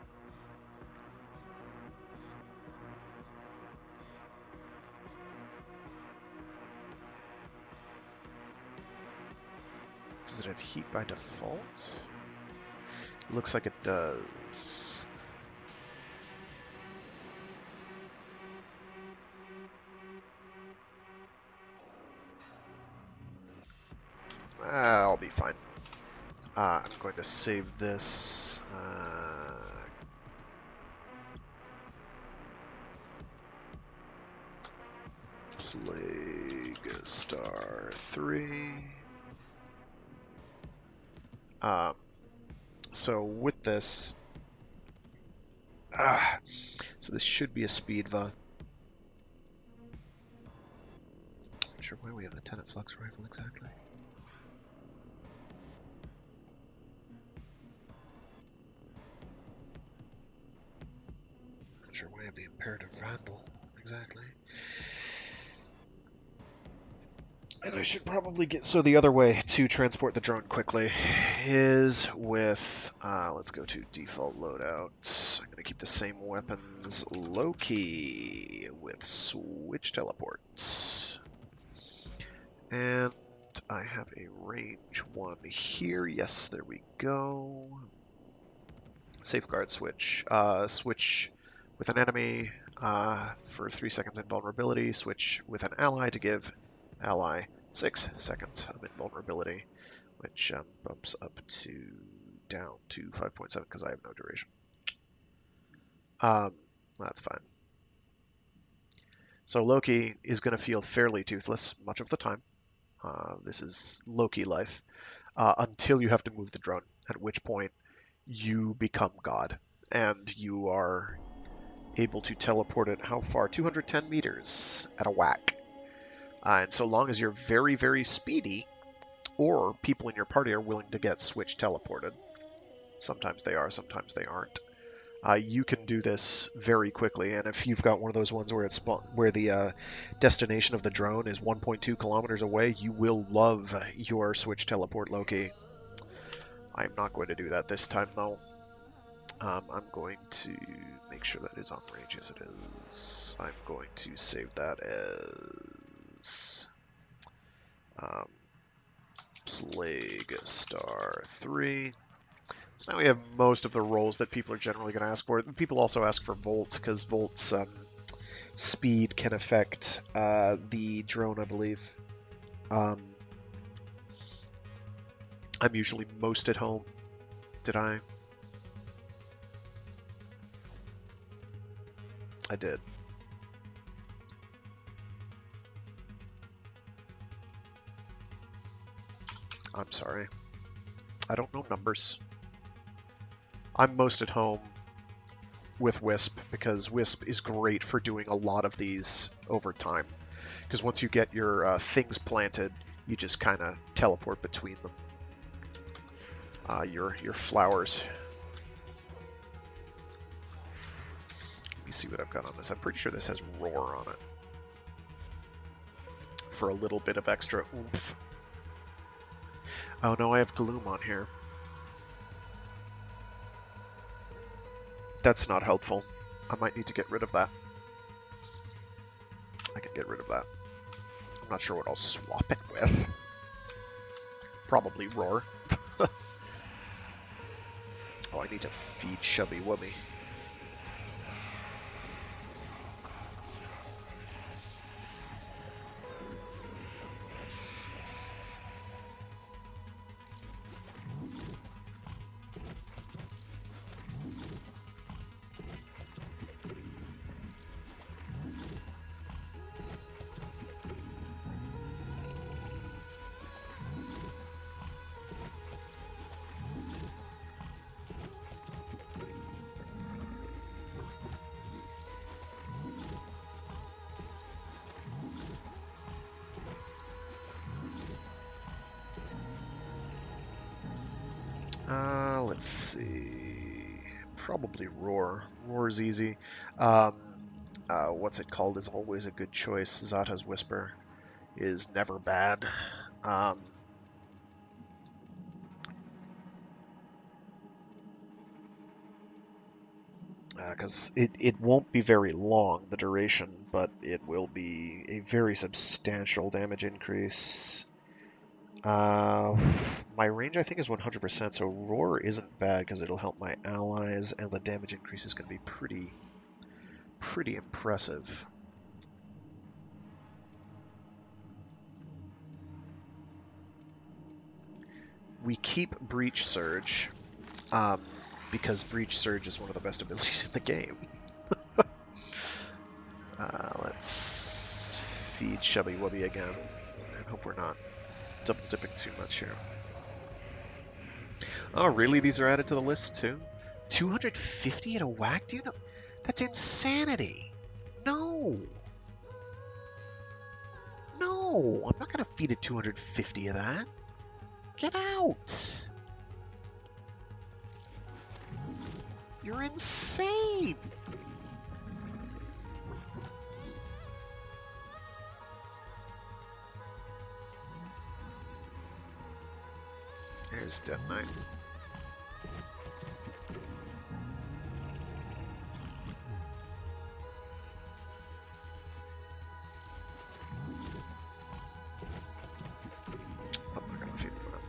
Does it have heat by default? It looks like it does. I'll be fine. I'm going to save this. Plague Star 3. So with this, so this should be a speedva. Not sure why we have the Tenet Flux rifle exactly. Not sure why I have the Imperative Vandal exactly. And I should probably get... So the other way to transport the drone quickly is with... let's go to default loadouts. I'm going to keep the same weapons low-key with switch teleports. And I have a range 1 here. Yes, there we go. Safeguard switch. Switch with an enemy for 3 seconds invulnerability. Switch with an ally to give ally 6 seconds of invulnerability, which bumps up to down to 5.7 because I have no duration. That's fine. So Loki is going to feel fairly toothless much of the time. This is Loki life until you have to move the drone, at which point you become God and you are able to teleport it how far? 210 meters at a whack. And so long as you're very, very speedy, or people in your party are willing to get switch teleported, sometimes they are, sometimes they aren't, you can do this very quickly. And if you've got one of those ones where where the destination of the drone is 1.2 kilometers away, you will love your switch teleport Loki. I'm not going to do that this time, though. I'm going to make sure that is on range. Yes, it is. I'm going to save that as Plague Star 3. So now we have most of the roles that people are generally going to ask for. People also ask for Volt, because Volt's speed can affect the drone, I believe. I'm usually most at home. Did I? I did. I'm sorry. I don't know numbers. I'm most at home with Wisp because Wisp is great for doing a lot of these over time. Because once you get your things planted, you just kind of teleport between them. Your flowers. Let me see what I've got on this. I'm pretty sure this has Roar on it. For a little bit of extra oomph. Oh no, I have Gloom on here. That's not helpful. I might need to get rid of that. I can get rid of that. I'm not sure what I'll swap it with. Probably Roar. Oh, I need to feed Chubby Wubby. Let's see. Probably Roar. Roar is easy. What's it called is always a good choice. Zata's Whisper is never bad. Because it won't be very long, the duration, but it will be a very substantial damage increase. My range, I think, is 100%, so Roar isn't bad because it'll help my allies, and the damage increase is going to be pretty impressive. We keep Breach Surge, because Breach Surge is one of the best abilities in the game. Let's feed Chubby Wubby again, and hope we're not double dipping too much here. Oh, really? These are added to the list too? 250 at a whack? Do you know? That's insanity. No. No, I'm not going to feed it 250 of that. Get out. You're insane. There's Dead Knight. I'm not gonna feed him that.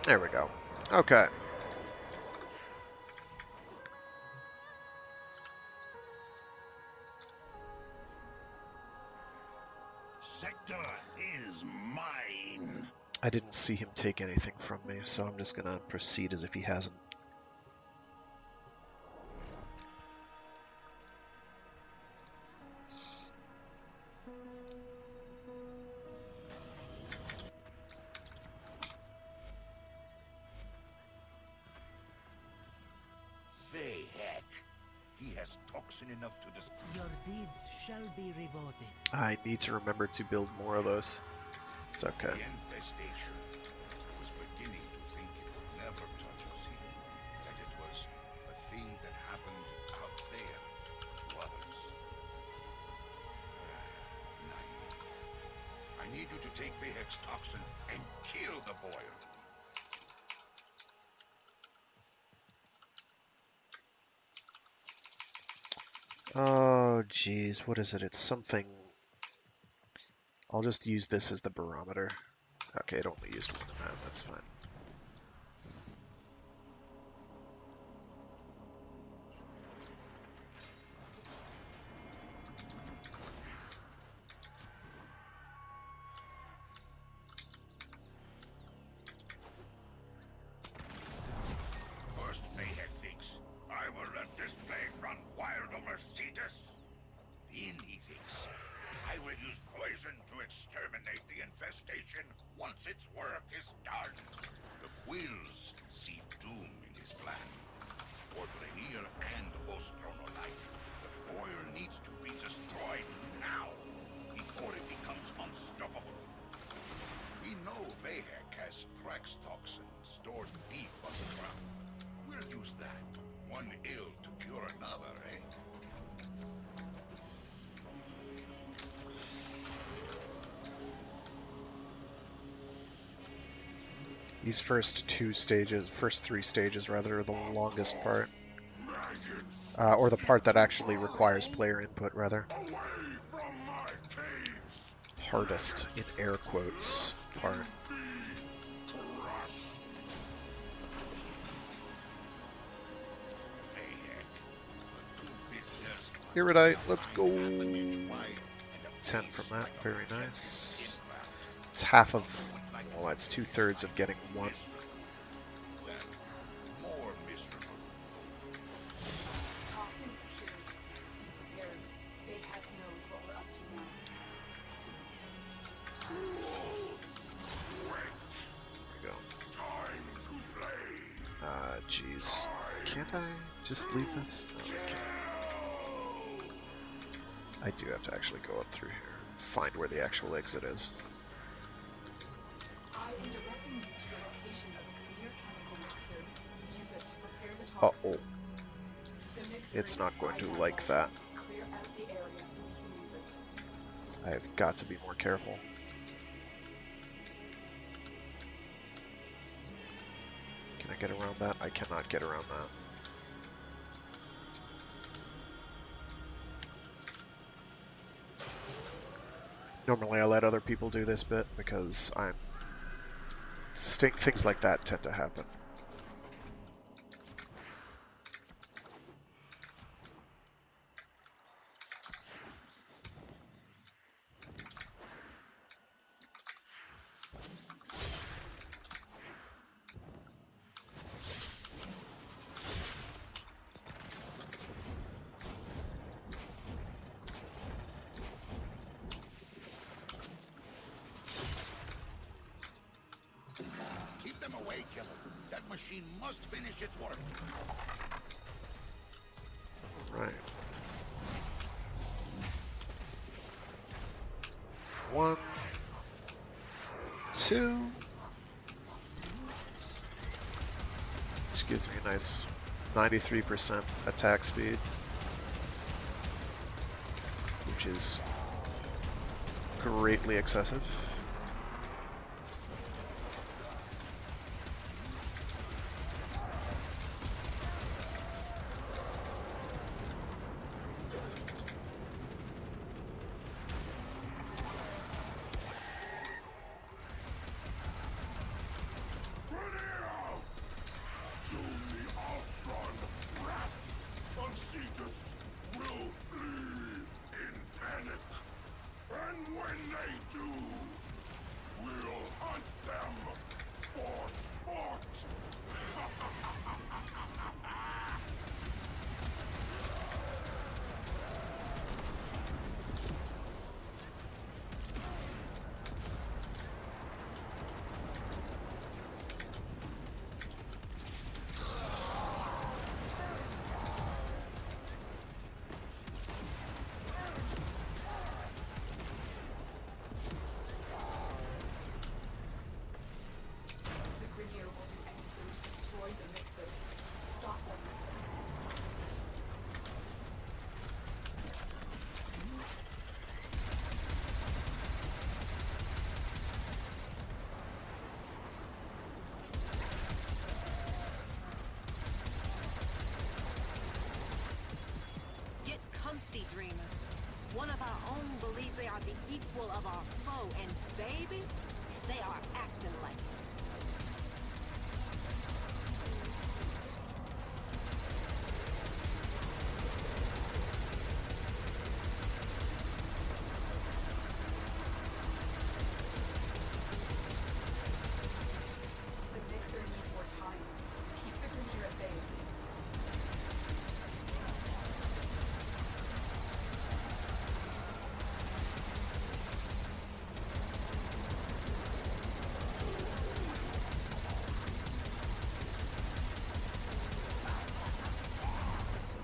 There we go. Okay. Sector is mine. I didn't see him take anything from me, so I'm just gonna proceed as if he hasn't. Fey heck. He has toxin enough to destroy. Your deeds shall be rewarded. I need to remember to build more of those. It's okay. The infestation. I was beginning to think it would never touch us here. That it was a thing that happened out there to others. Naive. I need you to take Vahek's toxin and kill the boil. Oh, geez, what is it? It's something... I'll just use this as the barometer. Okay, it only used one of that, that's fine. First, Vahek thinks, I will let this plague run wild over Cetus. Then he thinks, I will use poison to exterminate the infestation once its work is done. The Quills see doom in his plan. For Grenier and Ostron alike, the boil needs to be destroyed now, before it becomes unstoppable. We know Vahek has Thrax toxin stored deep underground. We'll use that. One ill to cure another, eh? These first three stages rather, are the longest part. Or the part that actually requires player input, rather. Hardest, in air quotes, part. Iridite, let's go! 10 from that, very nice. It's half of, well, that's 2/3 of getting one. More miserable. Toxin security. Prepare. Dagath knows what we're up to now. There we go. Time to play. Jeez. Can't I just leave this? No, I can't. I do have to actually go up through here and find where the actual exit is. I am directing you to the location of a clear chemical mixer. Use it to prepare the Uh-oh. toxin. The mixer It's is not going to inside like that. Clear out the area so we can use it. I've got to be more careful. Can I get around that? I cannot get around that. Normally I let other people do this bit because things like that tend to happen. Keep them away, killer. That machine must finish its work. Right. 1, 2. Which gives me a nice 93% attack speed, which is greatly excessive. Soon the Ostron rats of Cetus will flee in panic. And when they do, we'll hunt them for sport. The Grenier will do anything to destroy the mixer. One of our own believes they are the equal of our foe, and baby, they are acting like it. The Mixer needs more time. Keep the Grineer at bay.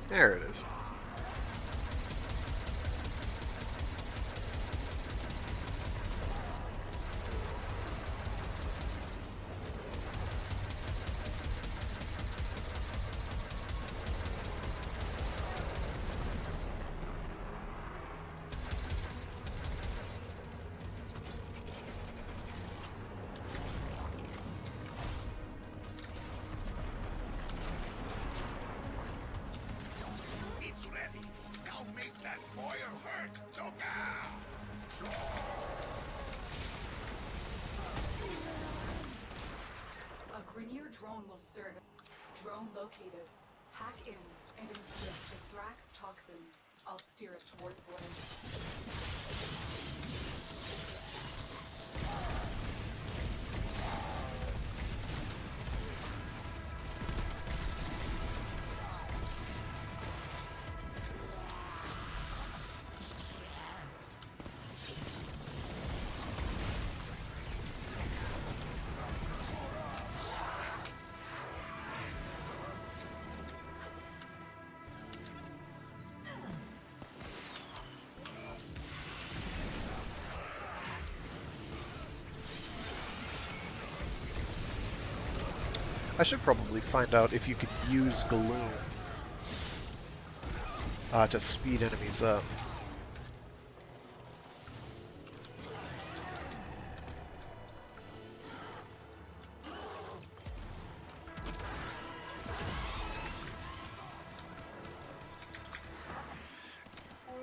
There it is. It's ready. Now make that boil hurt, Dagath! A Grineer drone will serve. Drone located. Hack in and insert the Thrax toxin. I'll steer it toward the border. I should probably find out if you can use Gloom to speed enemies up.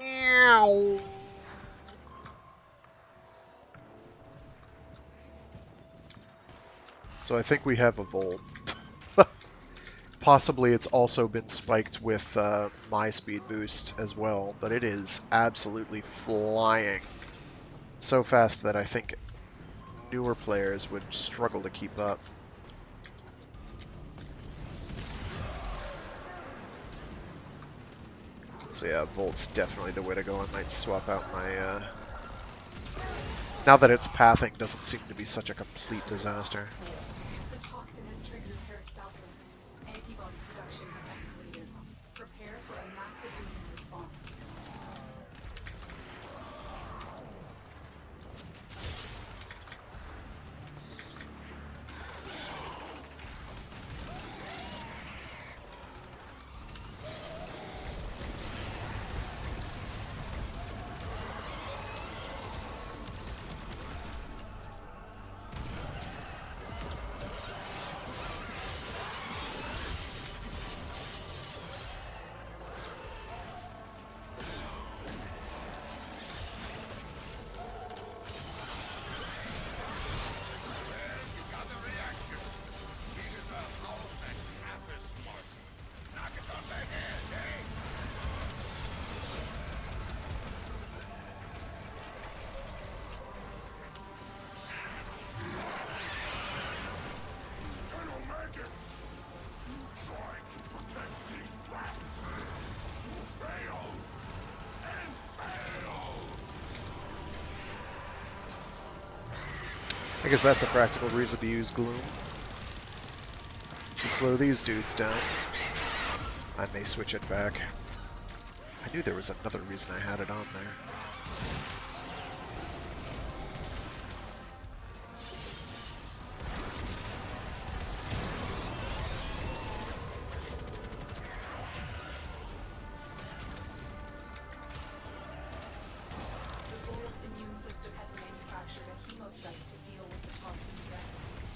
Meow. So I think we have a Volt. Possibly it's also been spiked with my speed boost as well, but it is absolutely flying. So fast that I think newer players would struggle to keep up. So yeah, Volt's definitely the way to go. I might swap out my... Now that its pathing doesn't seem to be such a complete disaster. The toxin has triggered peristalsis. Antibody production has escalated. Prepare for a massive immune response. I guess that's a practical reason to use Gloom. To slow these dudes down. I may switch it back. I knew there was another reason I had it on there. The Boreal's immune system has manufactured a hemocyte to deal with the toxin threat.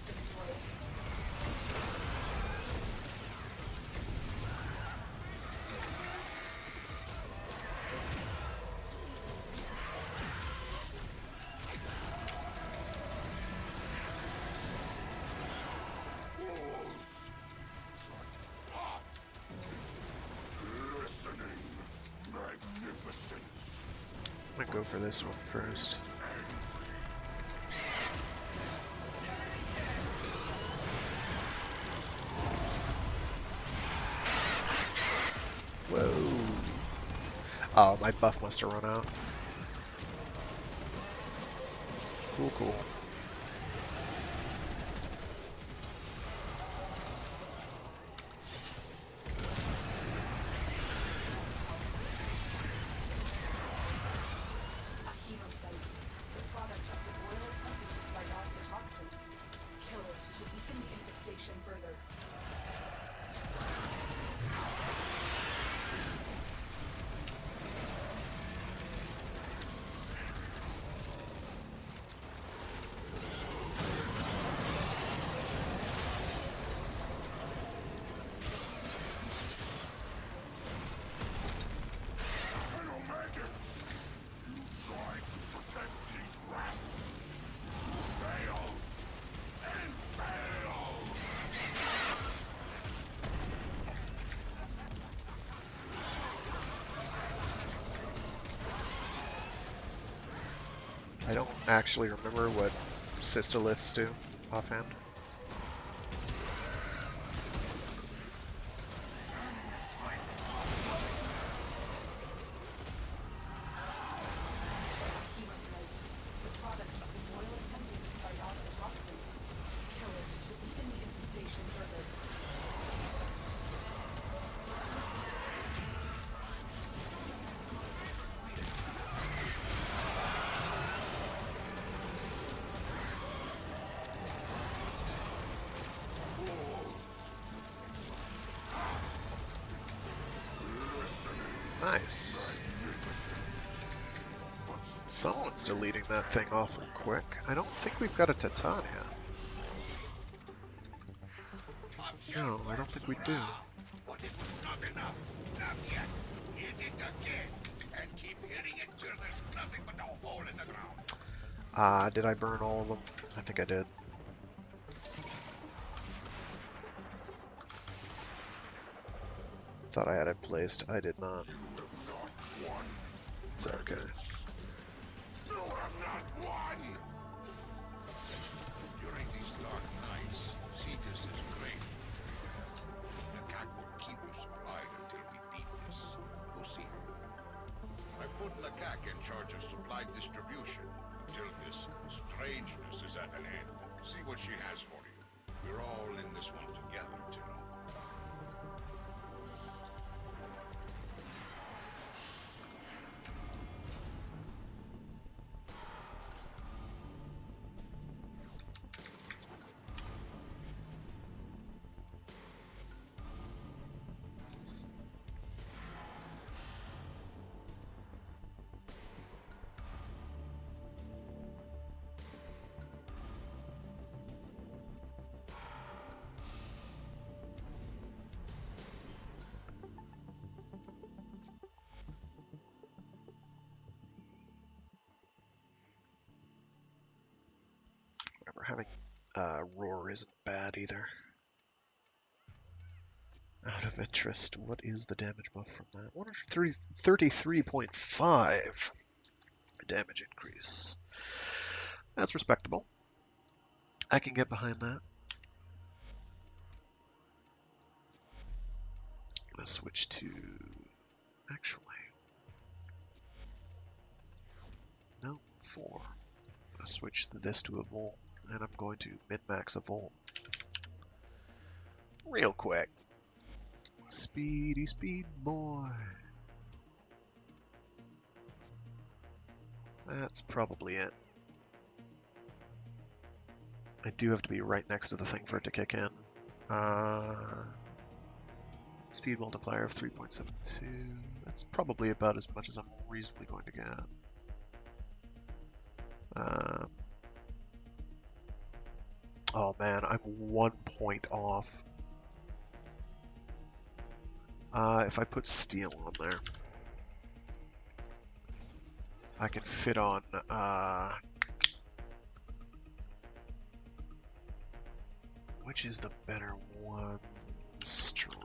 Destroy it. magnificence. I'm gonna go for this one first. Whoa. Oh, my buff must have run out. Cool, cool. Hello, maggots! You tried to protect these rats. Fail! And fail! I don't actually remember what cystoliths do offhand. Nice. Someone's deleting that thing awful quick. I don't think we've got a Titania. No, I don't think we do. But it was not enough. Not yet. Hit it again. And keep hitting it till there's nothing but a hole in the ground. Did I burn all of them? I think I did. Thought I had it placed. I did not. It's okay. You have not won! During these dark nights, Cetus is great. The cat will keep you supplied until we beat this. We'll see. I've put the cat in charge of supply distribution until this strangeness is at an end. See what she has for you. We're all in this one together, Tino. Whatever, having roar isn't bad either. Out of interest, what is the damage buff from that? 133.5 damage increase. That's respectable. I can get behind that. I'm gonna switch to... Actually... No, 4. I'm gonna switch this to a volt, and I'm going to min-max a volt. Real quick. Speedy speed boy. That's probably it. I do have to be right next to the thing for it to kick in. Speed multiplier of 3.72. That's probably about as much as I'm reasonably going to get. Oh man, I'm 1 point off. If I put steel on there, I can fit on, which is the better one? Strength.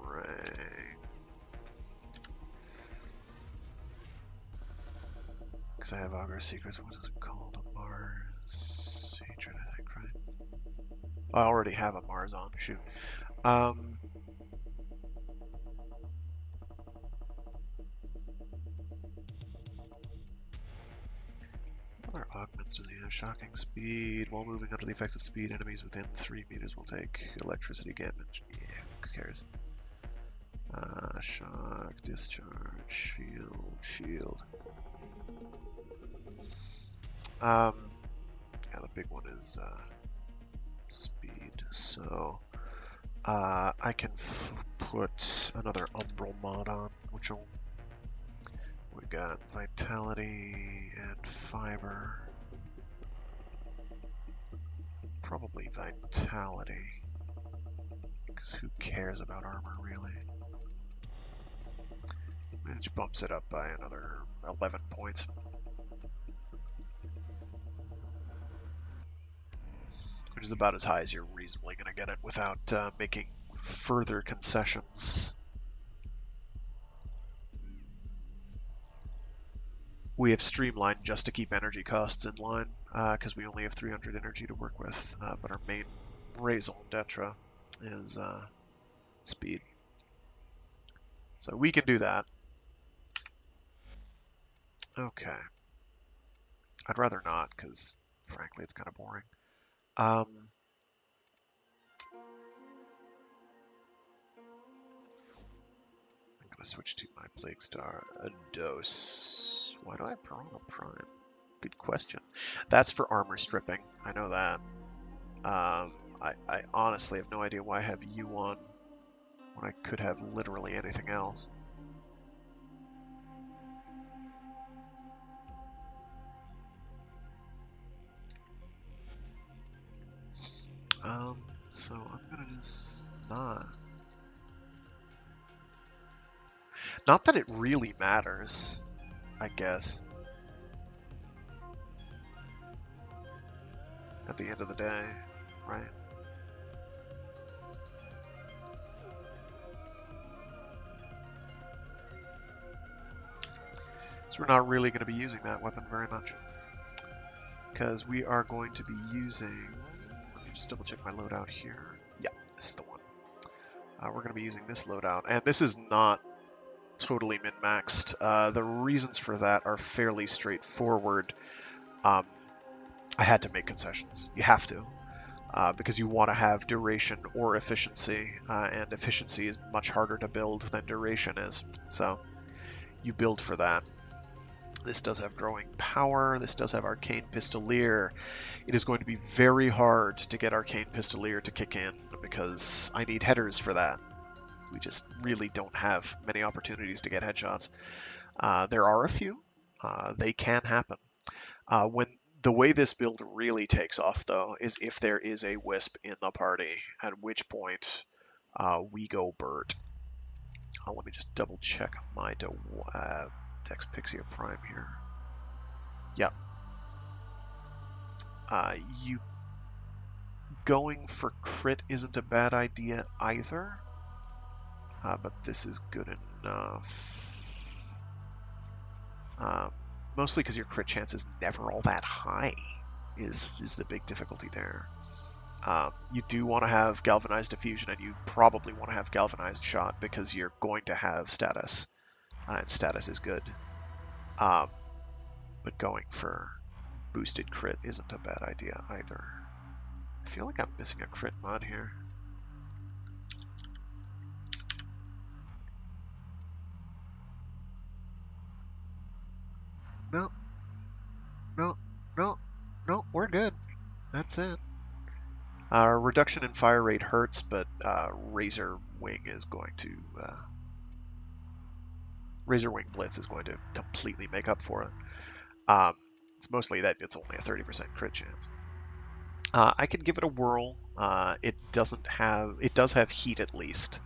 Because I have Augur Secrets. What is it called? A Mars Hatred, I think, right? I already have a Mars on. Shoot. What other augments does he have? Shocking speed. While moving under the effects of speed, enemies within 3 meters will take electricity damage. Yeah, who cares? Shock, discharge, shield. Yeah, the big one is speed. So I can put another Umbral mod on, which will. We got vitality and fiber. Probably vitality, because who cares about armor really? Which bumps it up by another 11 points. Which is about as high as you're reasonably going to get it without making further concessions. We have streamlined just to keep energy costs in line, because we only have 300 energy to work with, but our main raison d'etre is speed. So we can do that. Okay. I'd rather not, because frankly it's kind of boring. I'm going to switch to my Plague Star, a dose. Why do I have Piranha Prime? Good question. That's for armor stripping. I know that. I honestly have no idea why I have you on when I could have literally anything else. So I'm gonna just not. Not that it really matters, I guess. At the end of the day, right? So we're not really going to be using that weapon very much. Because we are going to be using... Let me just double check my loadout here. Yeah, this is the one. We're going to be using this loadout. And this is not totally min-maxed. The reasons for that are fairly straightforward. I had to make concessions. You have to. Because you want to have duration or efficiency. And efficiency is much harder to build than duration is. So you build for that. This does have growing power. This does have Arcane Pistolier. It is going to be very hard to get Arcane Pistolier to kick in because I need headers for that. We just really don't have many opportunities to get headshots. There are a few. They can happen. When the way this build really takes off, though, is if there is a Wisp in the party, at which point we go Bert. Let me just double check my Dex Pixia Prime here. Yep. You going for crit isn't a bad idea either, but this is good enough. Mostly because your crit chance is never all that high, is the big difficulty there. You do want to have Galvanized Diffusion, and you probably want to have Galvanized Shot because you're going to have status. And status is good. But going for boosted crit isn't a bad idea either. I feel like I'm missing a crit mod here. No, we're good. That's it. Reduction in fire rate hurts, but Razor Wing is going to... Razor Wing Blitz is going to completely make up for it. It's mostly that it's only a 30% crit chance. I could give it a whirl. It does have heat at least.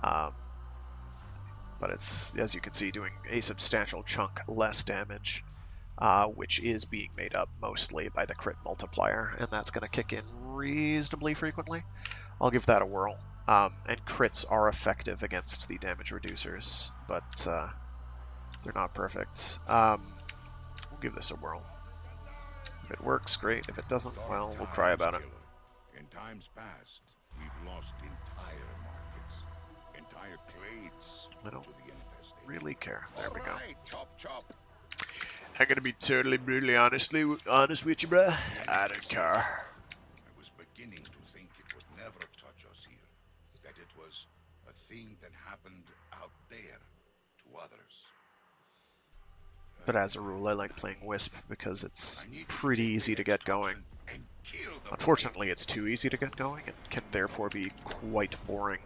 But it's, as you can see, doing a substantial chunk less damage, which is being made up mostly by the crit multiplier, and that's going to kick in reasonably frequently. I'll give that a whirl. And crits are effective against the damage reducers, but they're not perfect. give this a whirl. If it works, great. If it doesn't, Dark well, we'll cry times, about it. killer. In times past, we've lost entire markets, entire clades I don't to the infestation. really care. There we go. Alright, chop chop. I'm gonna be totally brutally honest with you, bruh. I don't care. I was beginning to think it would never touch us here. That it was a thing that happened out there to others. But as a rule, I like playing Wisp because it's pretty easy to get going. And kill the Unfortunately, it's too easy to get going and can therefore be quite boring.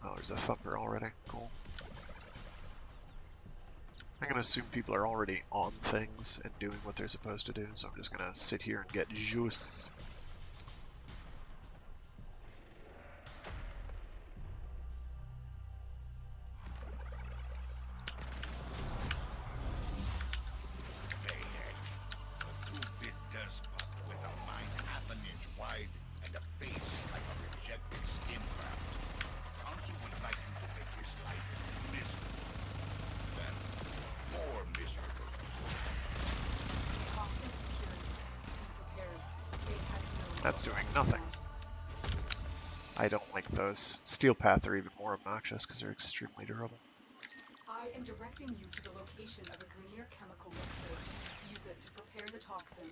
Oh, there's a thumper already. Cool. I'm gonna assume people are already on things and doing what they're supposed to do, so I'm just gonna sit here and get juice. A two-bit despot with a mind half an inch wide and a face like a rejected skin graft. Council would like you to make his life miserable. Then, more miserable. Toxin secured. Be prepared. They had no That's doing nothing. I don't like those. Steel Path are even more obnoxious because they're extremely durable. I am directing you to the location of a Grenier chemical mixer. Use it to prepare the toxin.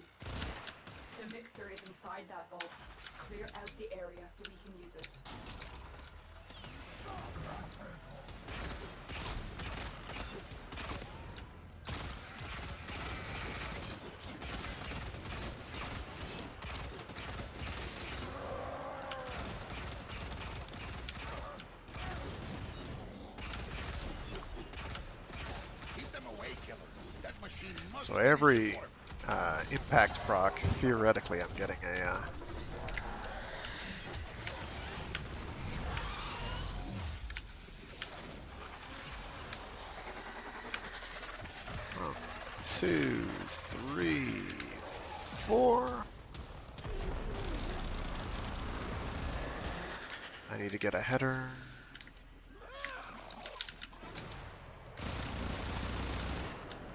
The mixer is inside that vault. Clear out the area so we can use it. Keep them away, killer. That machine must So every work. impact proc, theoretically, I'm getting a 2, 3, 4. I need to get a header.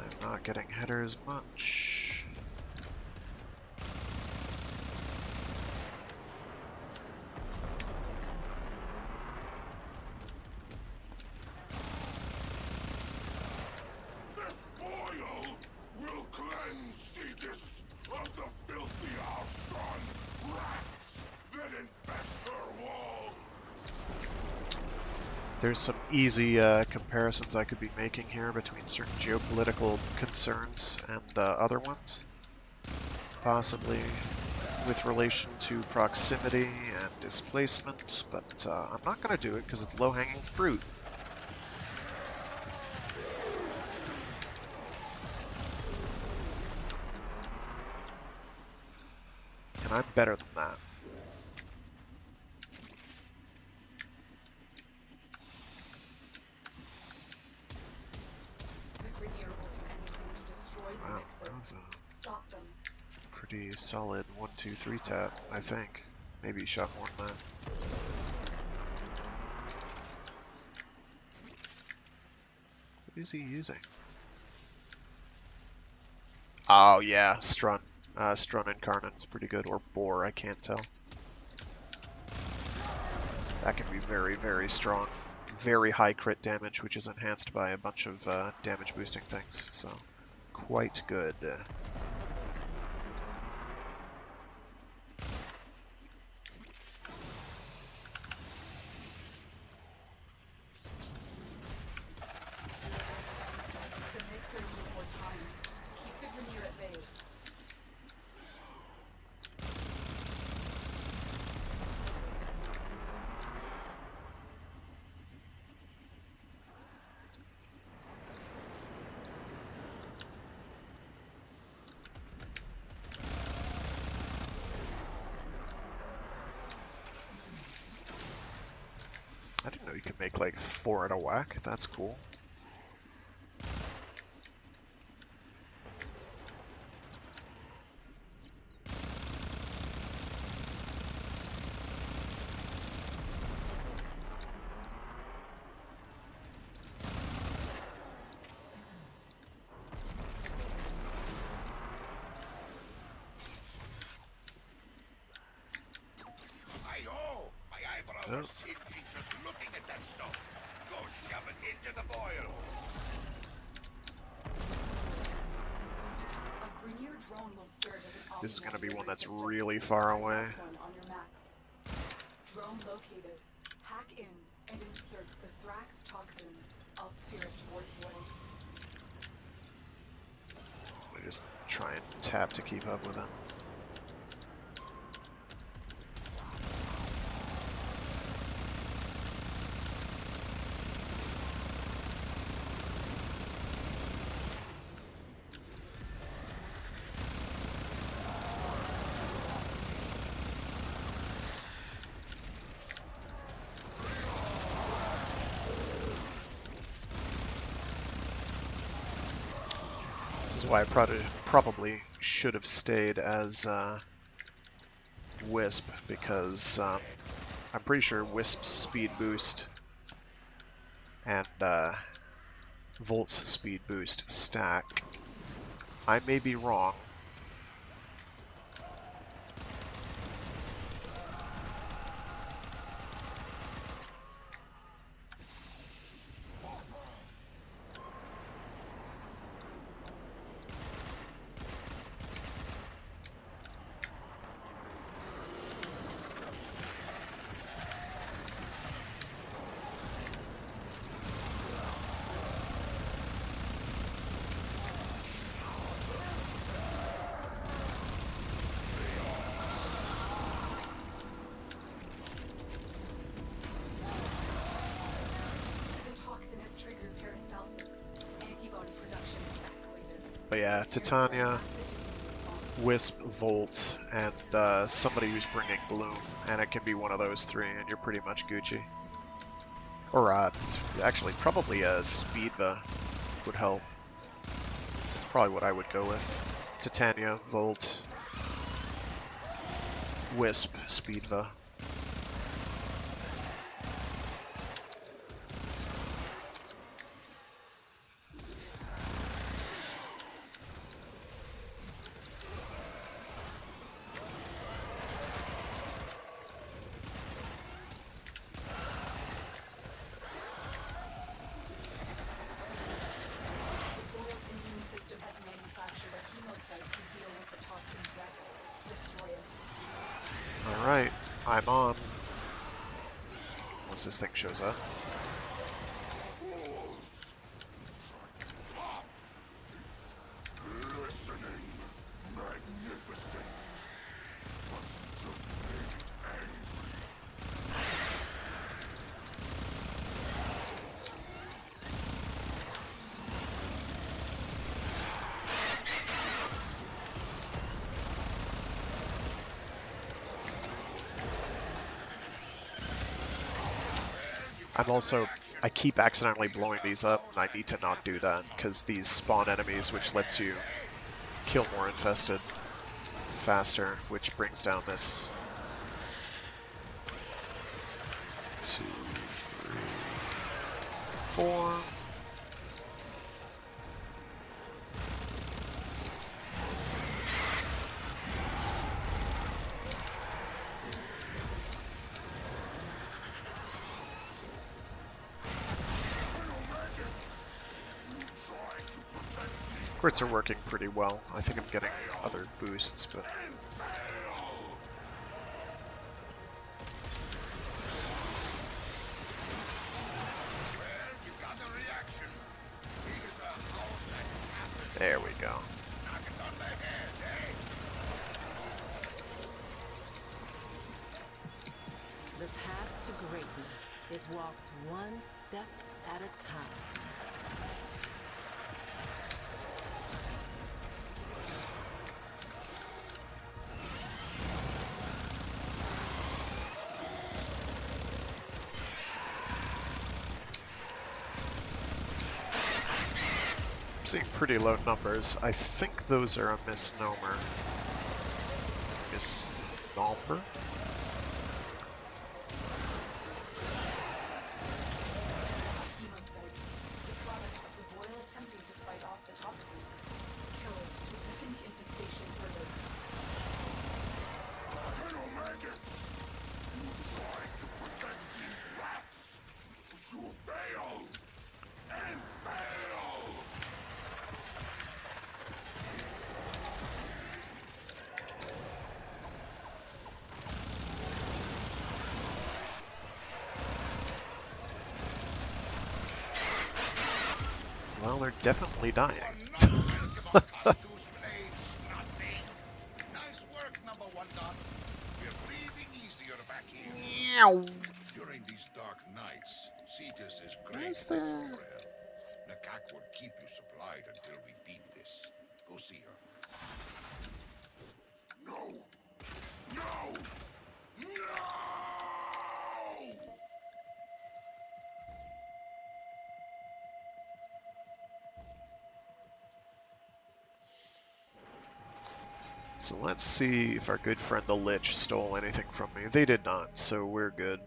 I'm not getting headers much. This boil will cleanse Cetus of the filthy Alstron rats that infest her walls. There's some easy comparisons I could be making here between certain geopolitical concerns and other ones. Possibly with relation to proximity and displacement, but I'm not going to do it because it's low-hanging fruit. And I'm better than that. The Grenier will do anything to destroy the Wow, mixer. that was a Stop them. pretty solid 1, 2, 3 tap, I think. Maybe he shot more than that. What is he using? Oh yeah, Strun. Strun Incarnate's pretty good, or Boar, I can't tell. That can be very, very strong. Very high crit damage, which is enhanced by a bunch of damage boosting things, so quite good. The mixer needs more time. Keep the Grenier at bay. I didn't know you could make like 4 at a whack. That's cool. are singeing just looking at that stuff. Go shove it into the boil. A Grenier drone will serve as an This is going to be optimal one that's system. really far I away. marked one on your map. Drone located. Hack in and insert the Thrax toxin. I'll steer it toward boil. We just try and tap to keep up with it. This is why I probably should have stayed as Wisp, because I'm pretty sure Wisp's speed boost and Volt's speed boost stack. I may be wrong. But yeah, Titania, Wisp, Volt, and somebody who's bringing Bloom, and it can be one of those three, and you're pretty much Gucci. Or actually, probably Speedva would help. That's probably what I would go with. Titania, Volt, Wisp, Speedva. Alright, I'm on. Once this thing shows up. Listening, magnificence. But you just made it angry. I keep accidentally blowing these up, and I need to not do that, because these spawn enemies, which lets you kill more infested faster, which brings down this 2, 3, 4. Crits are working pretty well. I think I'm getting other boosts, but... There we go. The path to greatness is walked one step at a time. Seeing pretty low numbers. I think those are a misnomer. Misnomer? Well, they're definitely dying. Nice work, number one dot. We're breathing easier back here. During these dark nights, Cetus is great Where's for the... morale. Nakak will keep you supplied until we beat this. Go see her. No! No! No! So let's see if our good friend the Lich stole anything from me. They did not, so we're good.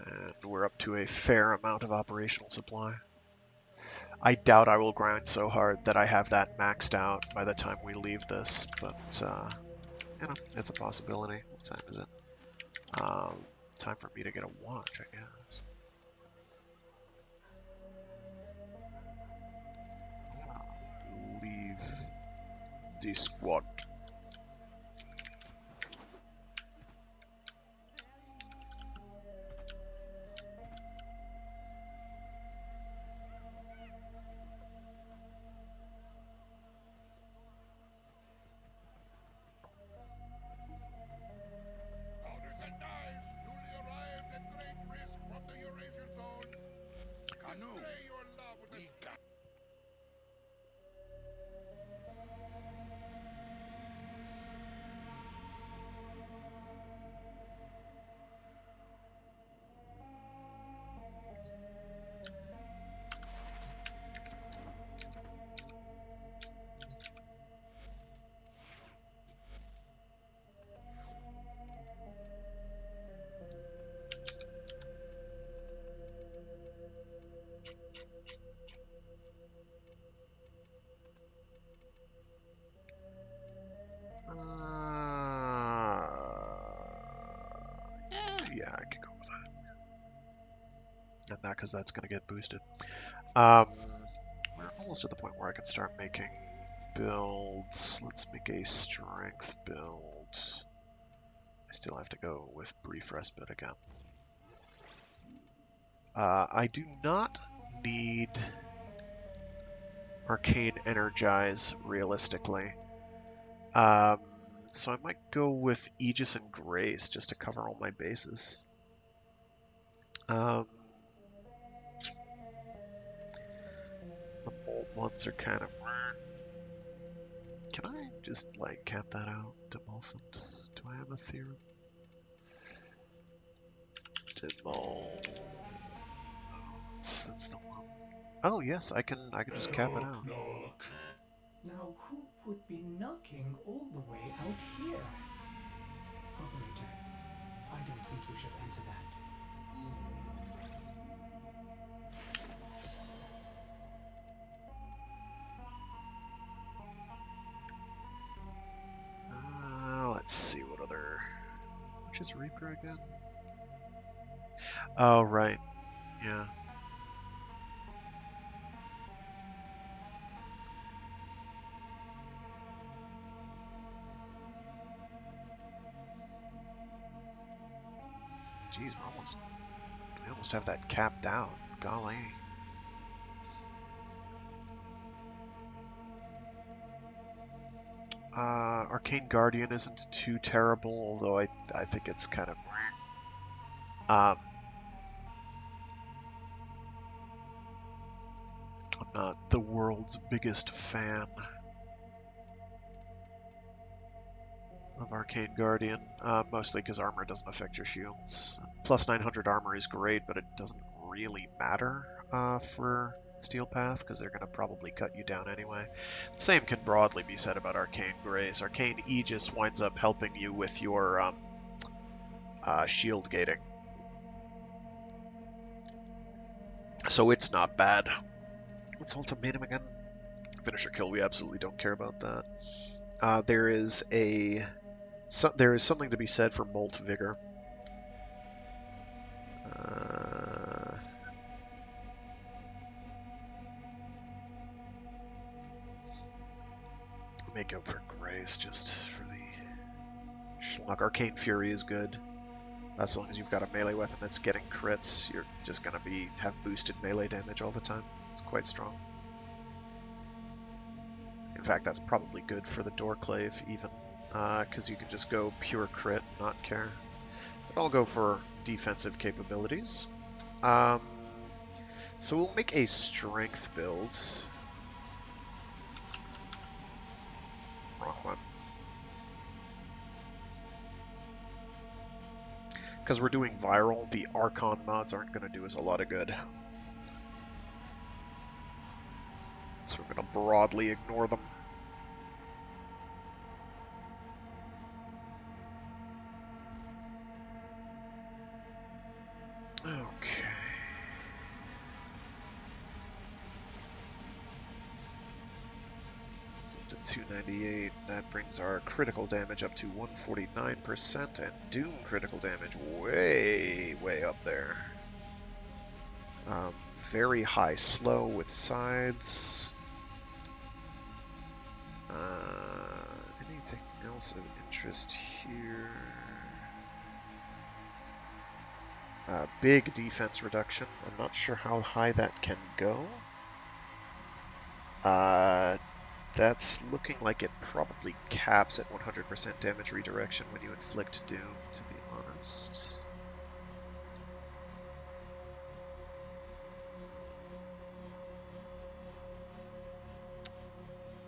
And we're up to a fair amount of operational supply. I doubt I will grind so hard that I have that maxed out by the time we leave this, but, you know, it's a possibility. What time is it? Time for me to get a watch, I guess. Leave the squad. Powders and knives, newly arrived at great risk from the Eurasian zone. Display your love with the Yeah, I could go with that. And that because that's going to get boosted. We're almost at the point where I can start making builds. Let's make a strength build. I still have to go with brief respite again. I do not need arcane energize realistically. So I might go with Aegis and Grace just to cover all my bases. The bolt ones are kind of... Can I just, like, cap that out? Demulcent. Do I have a theorem? Demol... That's the one. Oh, yes, I can just cap it out. Knock. Now, who would be knocking all the way out here? Operator, I don't think you should answer that. Let's see what other... Which is Reaper again? Oh, right. Yeah. Jeez, we almost have that capped out. Golly. Arcane Guardian isn't too terrible, although I think it's kind of... I'm not the world's biggest fan of Arcane Guardian, mostly because armor doesn't affect your shields. Plus 900 armor is great, but it doesn't really matter for Steel Path, because they're going to probably cut you down anyway. The same can broadly be said about Arcane Grace. Arcane Aegis winds up helping you with your shield gating. So it's not bad. What's ultimatum again? Finisher kill, we absolutely don't care about that. There is something to be said for Molt Vigor. Make up for Grace just for the schluck. Arcane Fury is good. As long as you've got a melee weapon that's getting crits, you're just going to have boosted melee damage all the time. It's quite strong. In fact, that's probably good for the Doorclave even, because you can just go pure crit and not care. But I'll go for defensive capabilities. So we'll make a strength build. Wrong one. Because we're doing viral, the Archon mods aren't going to do us a lot of good. So we're going to broadly ignore them. Okay. It's up to 298. That brings our critical damage up to 149%, and Doom critical damage way, way up there. Very high slow with sides. Anything else of interest here? Big defense reduction. I'm not sure how high that can go. That's looking like it probably caps at 100% damage redirection when you inflict Doom, to be honest.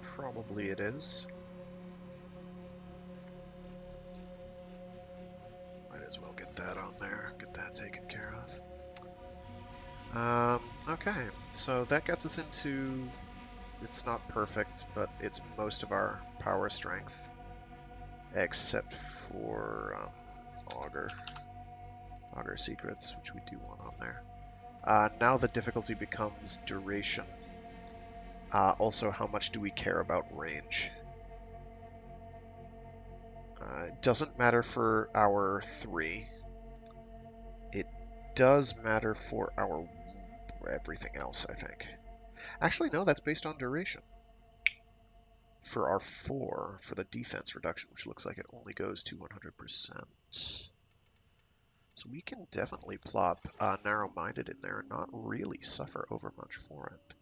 Probably it is. Might as well get that on there, get that taken care of. Okay, so that gets us into... It's not perfect, but it's most of our power strength, except for Augur Secrets, which we do want on there. Now the difficulty becomes duration. Also, how much do we care about range? It doesn't matter for our 3. It does matter for our everything else, I think. Actually, no, that's based on duration. For our 4, for the defense reduction, which looks like it only goes to 100%. So we can definitely plop narrow-minded in there and not really suffer over much for it.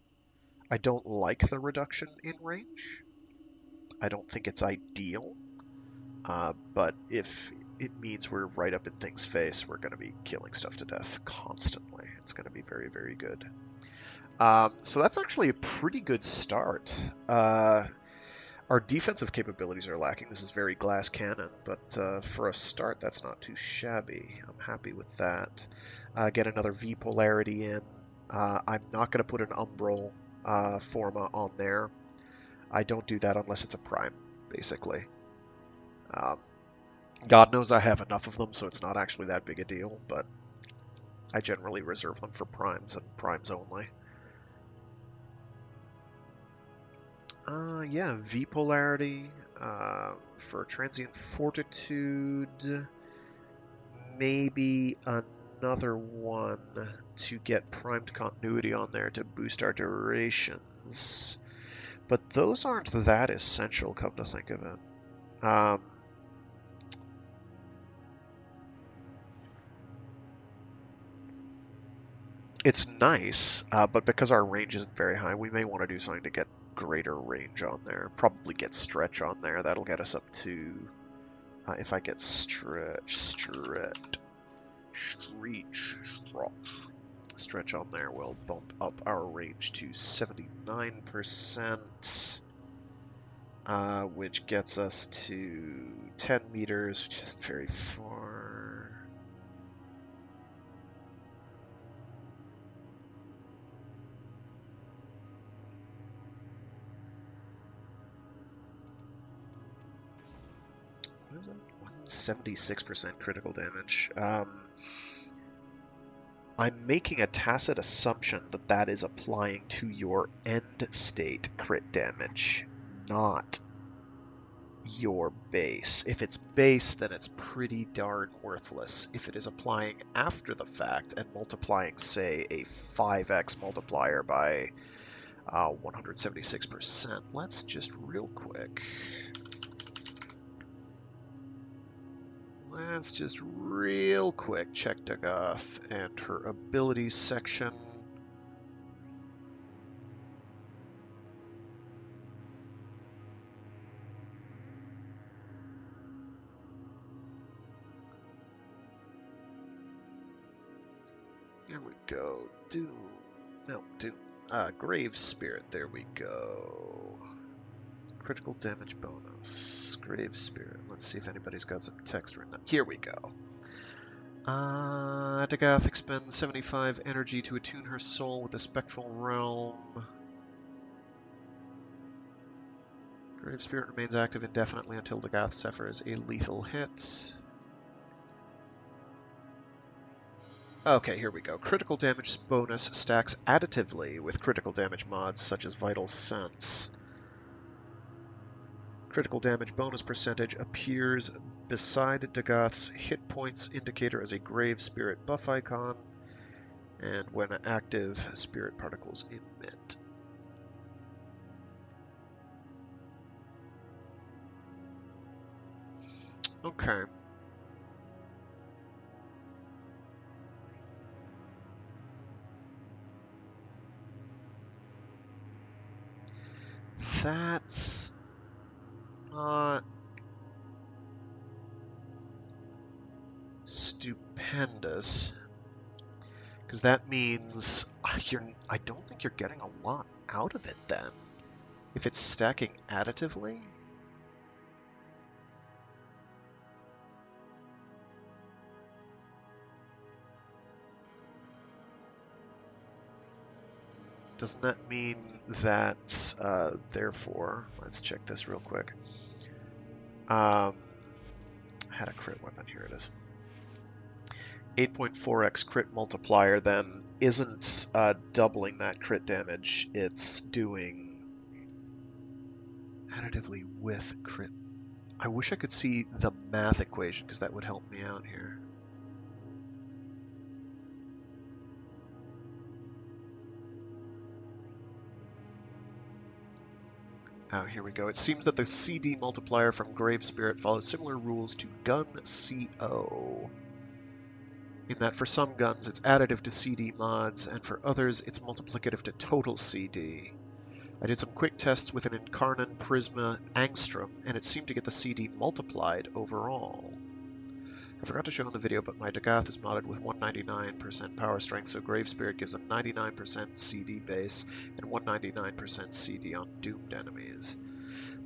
I don't like the reduction in range. I don't think it's ideal. But if it means we're right up in things' face, we're going to be killing stuff to death constantly. It's going to be very, very good. So that's actually a pretty good start. Our defensive capabilities are lacking. This is very glass cannon, but for a start, that's not too shabby. I'm happy with that. Get another V polarity in. I'm not going to put an Umbral Forma on there. I don't do that unless it's a Prime, basically. God knows I have enough of them, so it's not actually that big a deal, but I generally reserve them for Primes and Primes only. Yeah, V polarity for transient fortitude, maybe another one to get primed continuity on there to boost our durations, but those aren't that essential, come to think of it. It's nice, but because our range isn't very high, we may want to do something to get greater range on there. Probably get stretch on there. That'll get us up to, if I get stretch on there will bump up our range to 79%, which gets us to 10 meters, which isn't very far. What is it? 176% critical damage. I'm making a tacit assumption that that is applying to your end state crit damage, not your base. If it's base, then it's pretty darn worthless. If it is applying after the fact and multiplying, say, a 5x multiplier by 176%, let's just real quick. let's just real quick check Dagath and her abilities section. There we go. Doom. No, Doom. Grave Spirit. There we go. Critical damage bonus. Grave Spirit. Let's see if anybody's got some text written up. Here we go. Dagath expends 75 energy to attune her soul with the Spectral Realm. Grave Spirit remains active indefinitely until Dagath suffers a lethal hit. Okay, here we go. Critical damage bonus stacks additively with critical damage mods such as Vital Sense. Critical damage bonus percentage appears beside Dagath's hit points indicator as a Grave Spirit buff icon, and when active, spirit particles emit. Okay. That's not stupendous, because that means I don't think you're getting a lot out of it then. If it's stacking additively? Doesn't that mean that, therefore, let's check this real quick. I had a crit weapon, here it is. 8.4x crit multiplier then isn't doubling that crit damage, it's doing additively with crit. I wish I could see the math equation, because that would help me out here. Oh, here we go. It seems that the CD multiplier from Grave Spirit follows similar rules to Gun CO, in that for some guns it's additive to CD mods, and for others it's multiplicative to total CD. I did some quick tests with an Incarnon Prisma Angstrom, and it seemed to get the CD multiplied overall. I forgot to show in the video, but my Dagath is modded with 199% power strength, so Grave Spirit gives a 99% CD base and 199% CD on doomed enemies.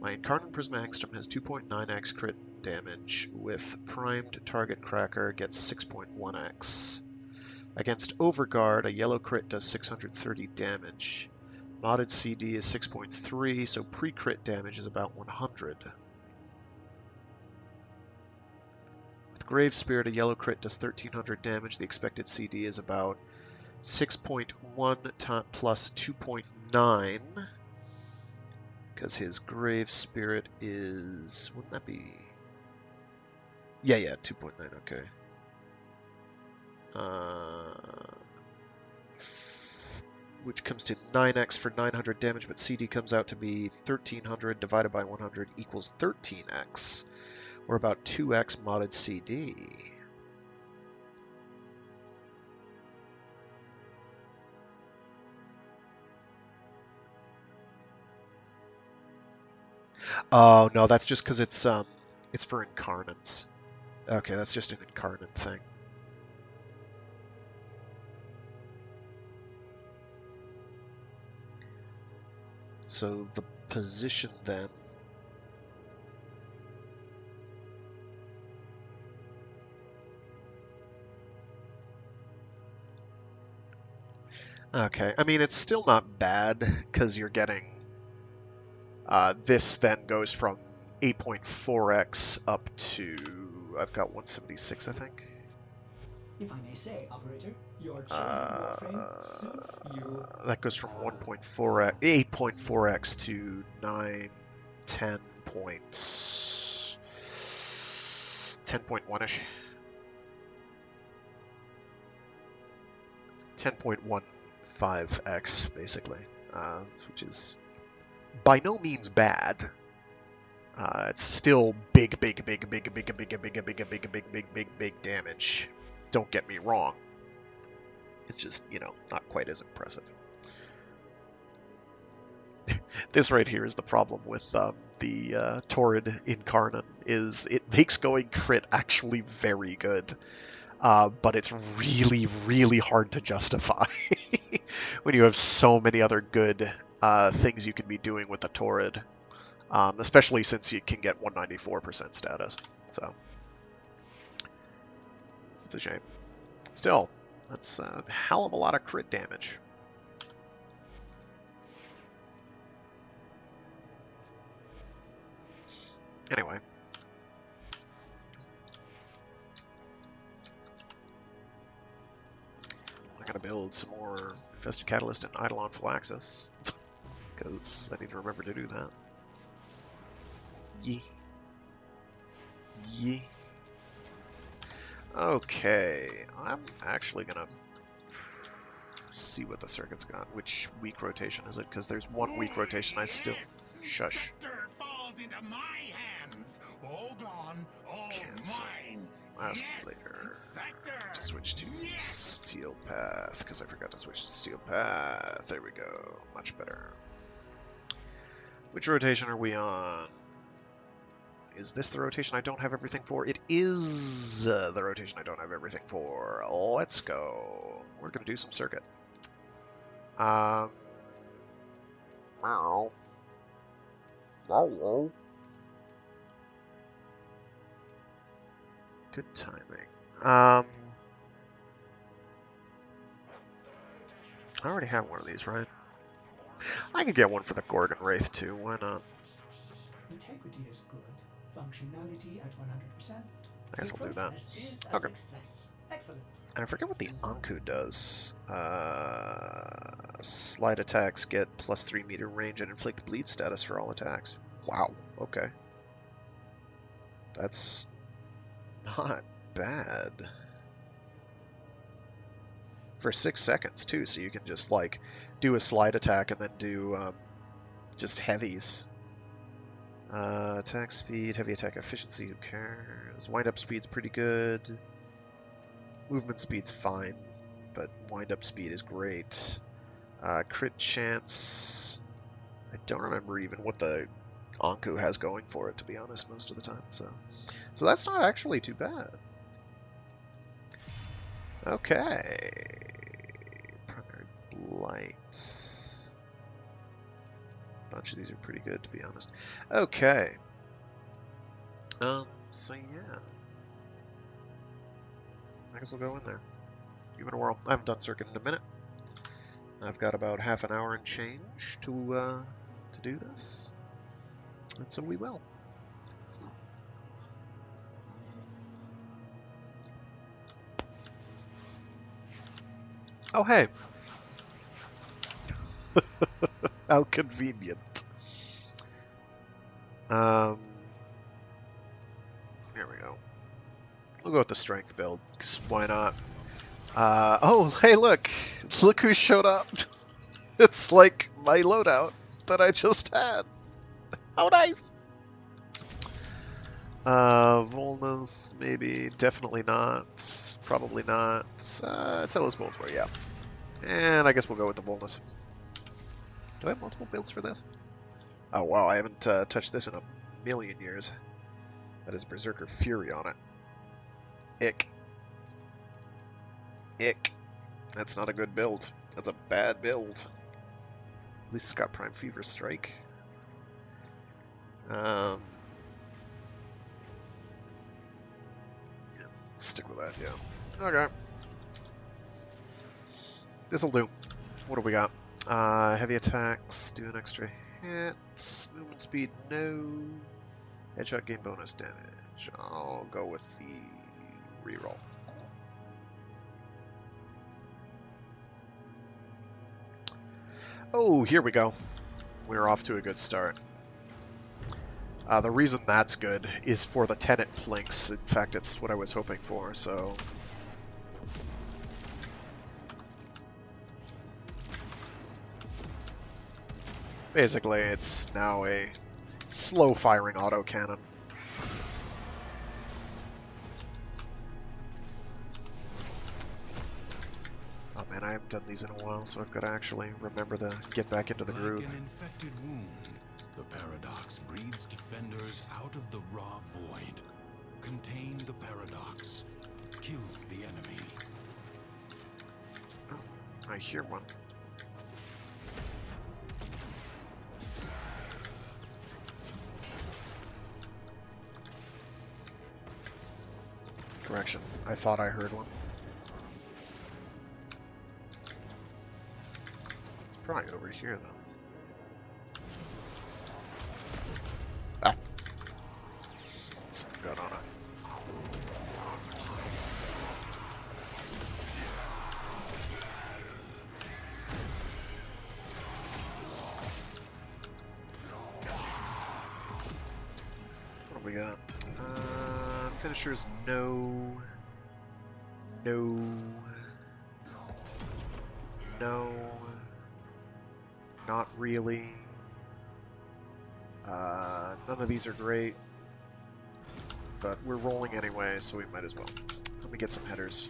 My Incarnon Prisma Angstrom has 2.9x crit damage, with Primed Target Cracker gets 6.1x. Against Overguard, a yellow crit does 630 damage. Modded CD is 6.3, so pre-crit damage is about 100. With Grave Spirit, a yellow crit does 1300 damage. The expected CD is about 6.1 plus 2.9, because his Grave Spirit is... wouldn't that be... Yeah, 2.9, okay. Which comes to 9x for 900 damage, but CD comes out to be 1300 divided by 100 equals 13x, or about 2x modded CD. Oh, no, that's just because it's for incarnates. Okay, that's just an incarnate thing. So the position then... Okay, I mean, it's still not bad, because you're getting... this then goes from 8.4x up to... I've got 176, I think. If I may say, operator, your chosen warframe suits you. That goes from 1.4x, 8.4x to 10.1-ish. 10.15x, basically, which is by no means bad. It's still big damage. Don't get me wrong. It's just, you know, not quite as impressive. This right here is the problem with the Torrid Incarnon, is it makes going crit actually very good. But it's really, really hard to justify when you have so many other good things you can be doing with the Torrid. Especially since you can get 194% status. So, it's a shame. Still, that's a hell of a lot of crit damage. Anyway. I gotta build some more Infested Catalyst and Eidolon Phylaxis. Because I need to remember to do that. Yee. Yee. Okay, I'm actually gonna see what the circuit's got. Which weak rotation is it? Because there's one weak rotation I still... Shush. Scepter falls into my hands. All gone, all Cancel. mine. Last Yes, player. Sector. To switch to Yes. Steel Path, because I forgot to switch to Steel Path. There we go. Much better. Which rotation are we on? Is this the rotation I don't have everything for? It is the rotation I don't have everything for. Let's go. We're going to do some circuit. Meow. Wow. Good timing. I already have one of these, right? I could get one for the Gorgon Wraith too. Why not? Integrity is good. Functionality at 100%. I guess I'll do that. Process is a Okay. success. Excellent. And I forget what the Anku does. Slide attacks get +3 meter range and inflict bleed status for all attacks. Wow. Okay. That's not bad. For 6 seconds too, so you can just like do a slide attack and then do just heavies. Attack speed, heavy attack efficiency, who cares? Wind up speed's pretty good. Movement speed's fine, but wind up speed is great. Crit chance, I don't remember even what the Anku has going for it, to be honest, most of the time. So that's not actually too bad. Okay. Primary Blight. A bunch of these are pretty good, to be honest. Okay. So yeah. I guess we'll go in there. Give it a whirl. I haven't done circuit in a minute. I've got about half an hour and change to do this. And so we will. Oh, hey. How convenient. Here we go. We'll go with the strength build, 'cause why not? Oh, hey, look! Look who showed up! It's like my loadout that I just had. How nice! Volnas, maybe, definitely not, probably not. Tell us bolts where, yeah. And I guess we'll go with the Volnas. Do I have multiple builds for this? Oh wow, I haven't touched this in a million years. That is Berserker Fury on it. Ick. Ick. That's not a good build. That's a bad build. At least it's got Prime Fever Strike. Yeah, stick with that, yeah. Okay. This'll do. What do we got? Heavy attacks, do an extra hit. Movement speed, no. Headshot gain bonus damage. I'll go with the reroll. Oh, here we go. We're off to a good start. The reason that's good is for the Tenet Plinks. In fact, it's what I was hoping for, so... Basically, it's now a slow firing autocannon. Oh man, I haven't done these in a while, so I've got to actually remember to get back into the groove. Like an infected wound, the paradox breeds defenders out of the raw void. Contain the paradox. Kill the enemy. Oh, I hear one. Correction, I thought I heard one. It's probably over here, though. Ah. Something got on it. What do we got? Finishers, no. No. No. Not really. None of these are great. But we're rolling anyway, so we might as well. Let me get some headers.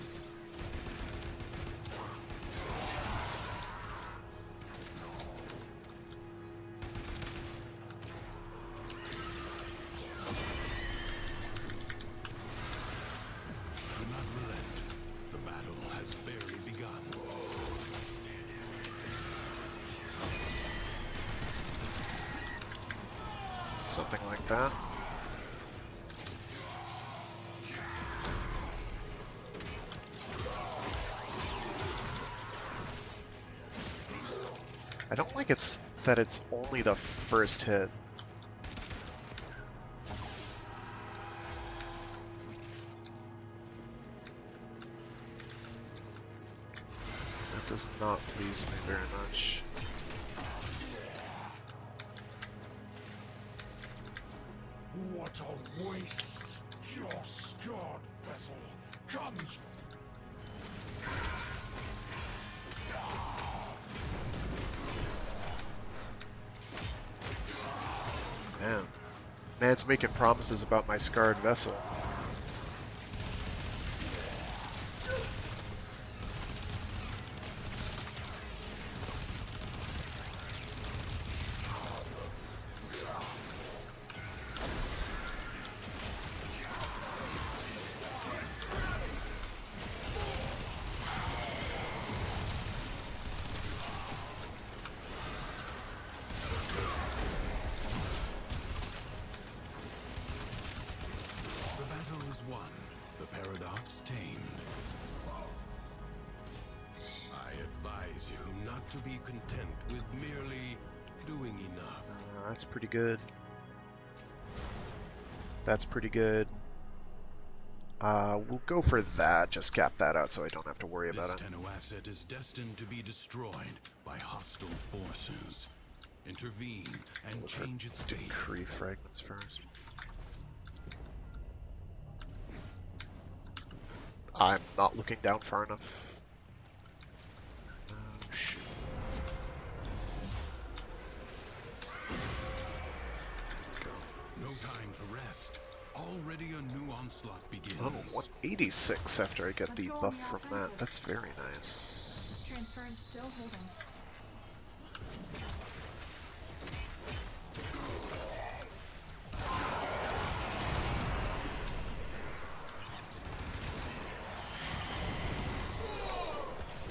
Something like that. I don't like it's only the first hit. That does not please me very much. What a waste! Your scarred vessel comes. Man. Man's making promises about my scarred vessel. To be content with merely doing enough. That's pretty good. That's pretty good. We'll go for that. Just cap that out so I don't have to worry about it. This Tenno asset is destined to be destroyed by hostile forces. Intervene and change its fate. Decree fragments first. I'm not looking down far enough. No time to rest. Already a new onslaught begins. Oh, 186 after I get the buff from that. That's very nice. Transference still holding.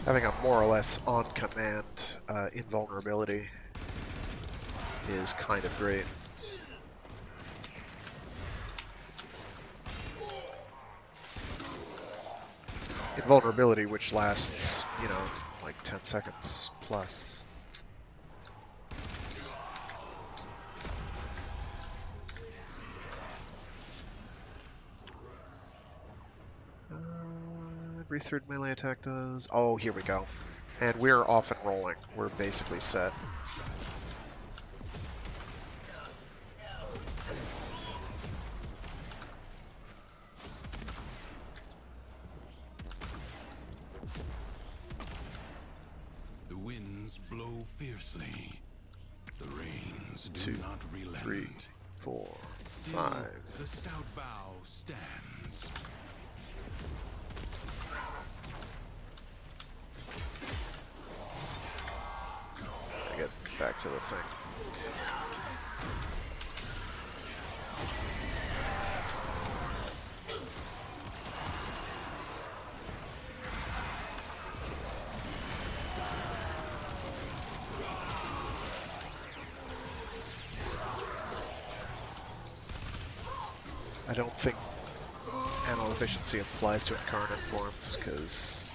Having a more or less on-command invulnerability is kind of great. Invulnerability which lasts, you know, like 10 seconds plus. Every third melee attack does... Oh, here we go. And we're off and rolling. We're basically set. The winds blow fiercely. The rains do 2, not relent. 3, 4, Still, 5. the stout bow stands. I get back to the thing. I don't think ammo efficiency applies to incarnate forms, because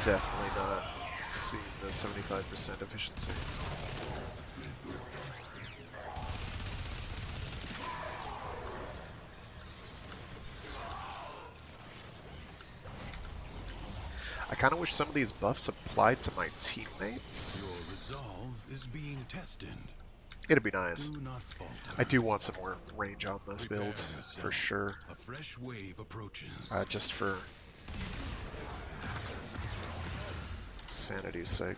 definitely not seeing the 75% efficiency. I kind of wish some of these buffs applied to my Your teammates. resolve is being tested. It'd be nice. Do not falter. I do want some more range on this Prepare build, for yourself. sure. A fresh wave approaches. Just for sanity's sake.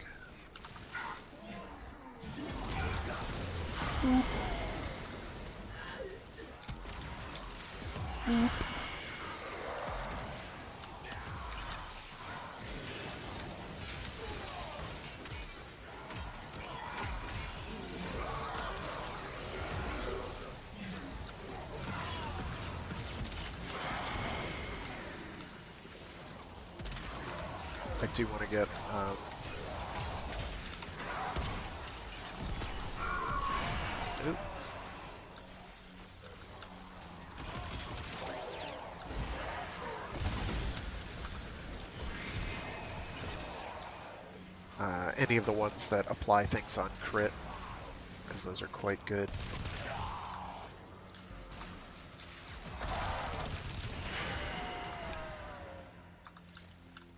I do want to get oop. Any of the ones that apply things on crit, because those are quite good.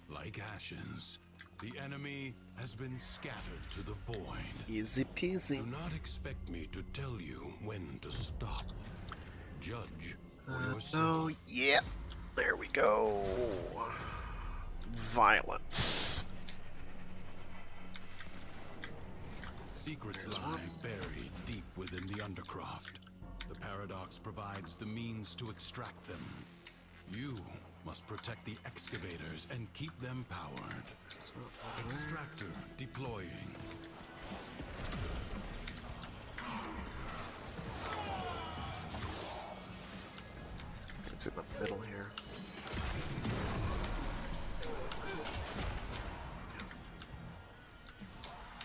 Like ashes, the enemy has been scattered to the void. Easy peasy. Do not expect me to tell you when to stop. Judge for yourself. No, yep. There we go. Violence. Secrets lie buried deep within the undercroft. The paradox provides the means to extract them. You must protect the excavators and keep them powered. Extractor deploying. It's in the middle here.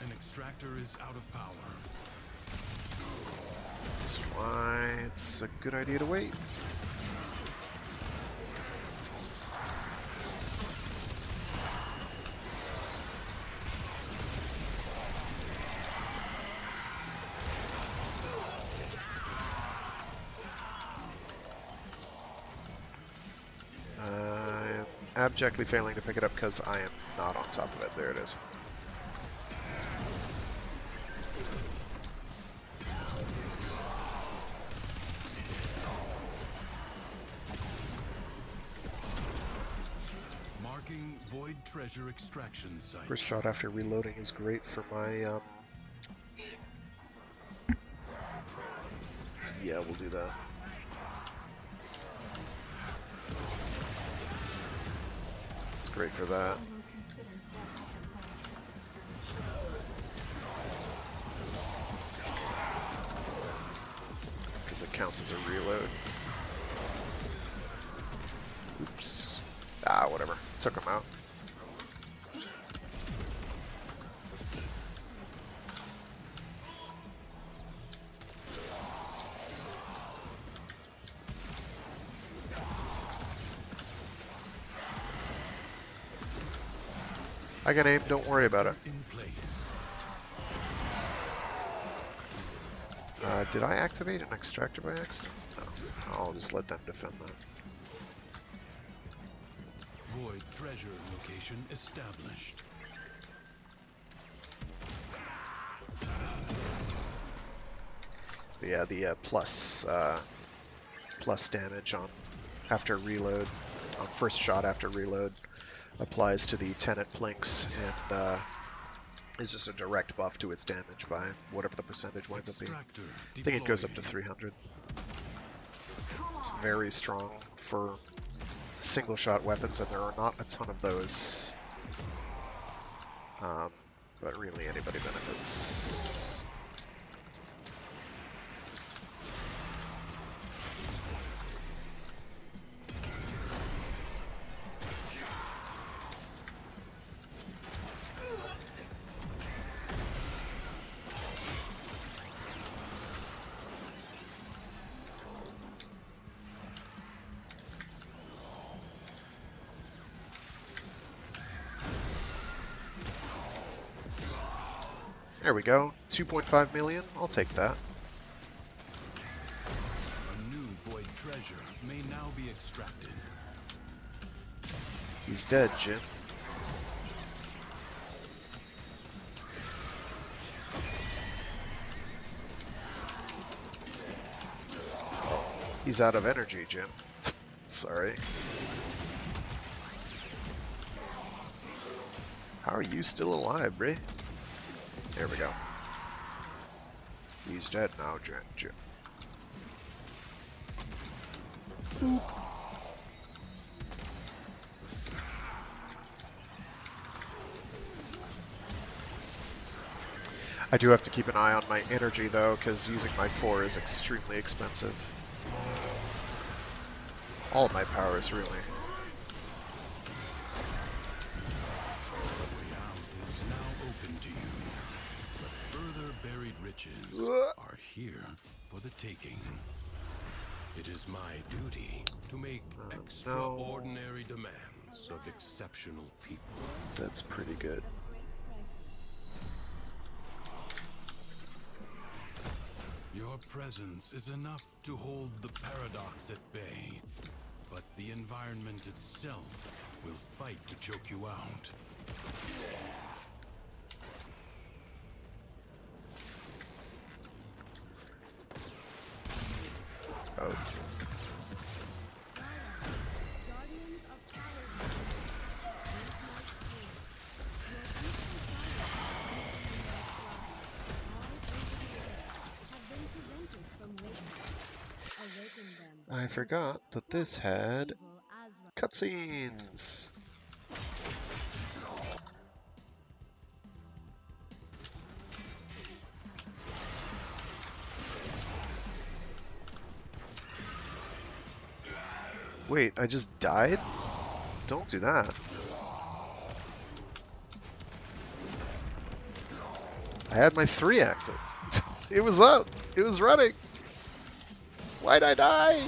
An extractor is out of power. That's why it's a good idea to wait. I'm abjectly failing to pick it up because I am not on top of it. There it is. Marking void treasure extraction site. First shot after reloading is great for my, yeah, we'll do that. It's great for that. Because it counts as a reload. Oops. Ah, whatever. Took him out. I can aim, don't worry about it. In place. Did I activate an extractor by accident? No. I'll just let them defend that. Void treasure location established. But yeah, the plus damage on after reload, on first shot after reload, applies to the tenant plinks and is just a direct buff to its damage by whatever the percentage winds up being. Extractor I think it goes up to deployed. 300. It's very strong for single-shot weapons, and there are not a ton of those. But really, anybody benefits. There we go. 2.5 million. I'll take that. A new void treasure may now be extracted. He's dead, Jim. He's out of energy, Jim. Sorry. How are you still alive, Bray? There we go. He's dead now, Jim. I do have to keep an eye on my energy, though, because using my 4 is extremely expensive. All my powers, really. Are here for the taking. It is my duty to make extraordinary demands of exceptional people. That's pretty good. Your presence is enough to hold the paradox at bay, but the environment itself will fight to choke you out. Oh. I forgot that this had cutscenes. Wait, I just died? Don't do that. I had my 3 active. It was up. It was running. Why'd I die?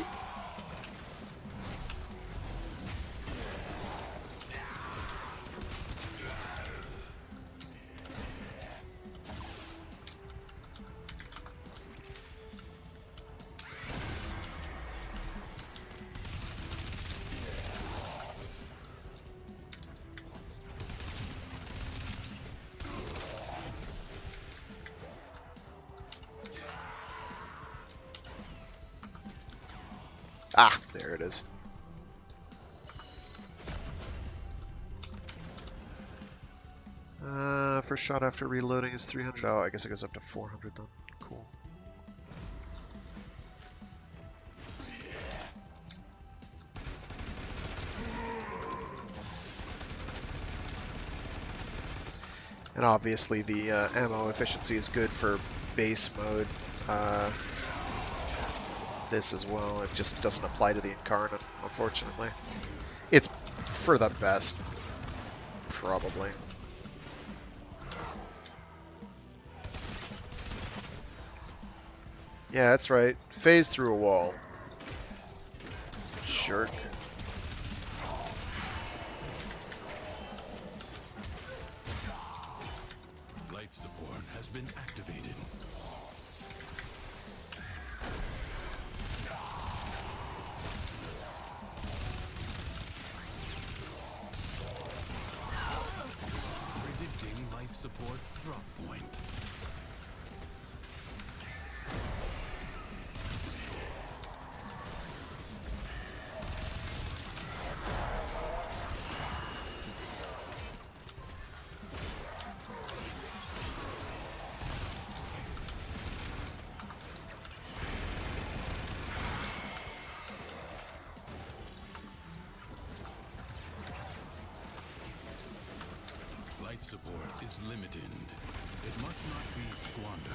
Ah, there it is. First shot after reloading is 300. Oh, I guess it goes up to 400 then. Cool. And obviously the ammo efficiency is good for base mode. This as well. It just doesn't apply to the Incarnate, unfortunately. It's for the best, probably. Yeah, that's right. Phase through a wall. Jerk. Life support has been activated. Predicting life support drop point. support is limited. It must not be squandered.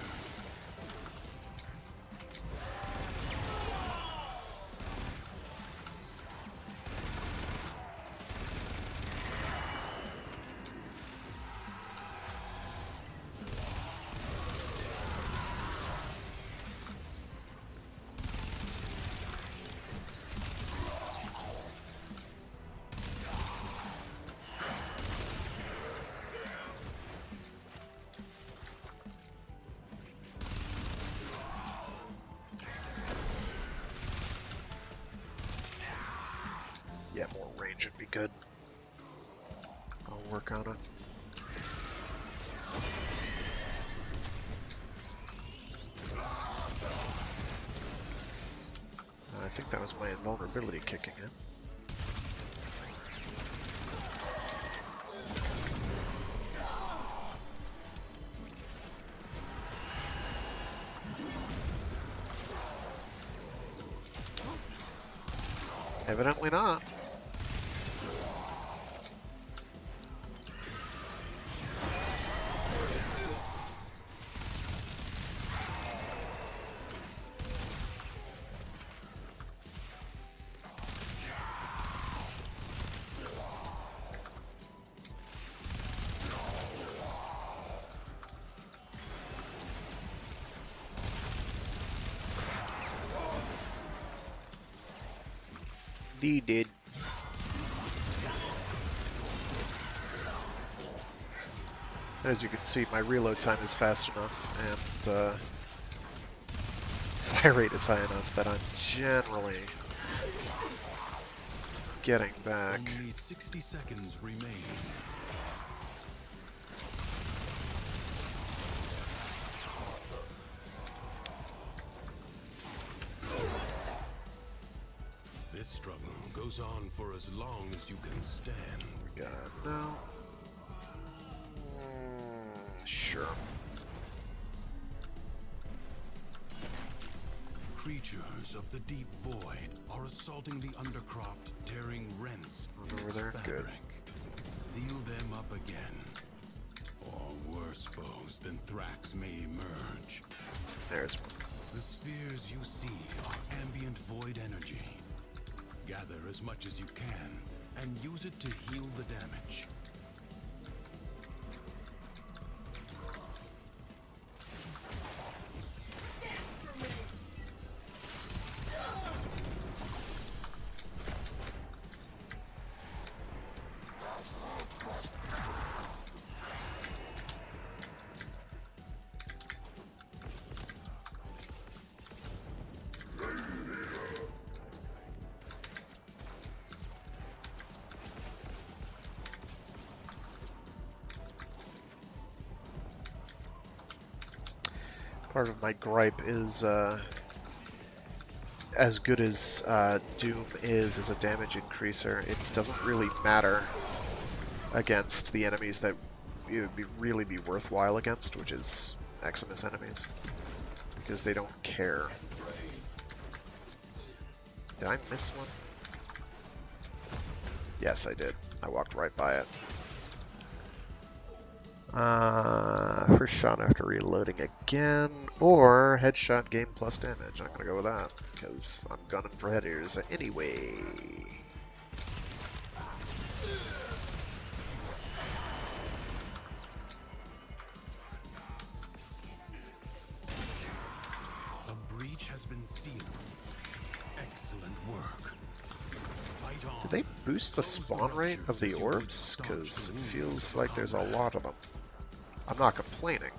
Yeah, more range would be good. I'll work on it. I think that was my invulnerability kicking in. Evidently not. He did. As you can see, my reload time is fast enough, and fire rate is high enough that I'm generally getting back. Only 60 seconds remain. This struggle goes on for as long as you can stand. We got now. Sure. Creatures of the deep void are assaulting the undercroft, tearing rents in Over its there? fabric. Good. Seal them up again, or worse foes than Thrax may emerge. There's one. The spheres you see are ambient void energy. Gather as much as you can and use it to heal the damage. Part of my gripe is, as good as Doom is as a damage increaser, it doesn't really matter against the enemies that it would really be worthwhile against, which is Eximus enemies, because they don't care. Did I miss one? Yes, I did. I walked right by it. First shot after reloading again, or headshot game plus damage. I'm gonna go with that, because I'm gunning for head ears anyway. A breach has been sealed. Excellent work. Fight on. Did they boost the spawn rate of the orbs? Because it feels like there's a lot of them. I'm not complaining.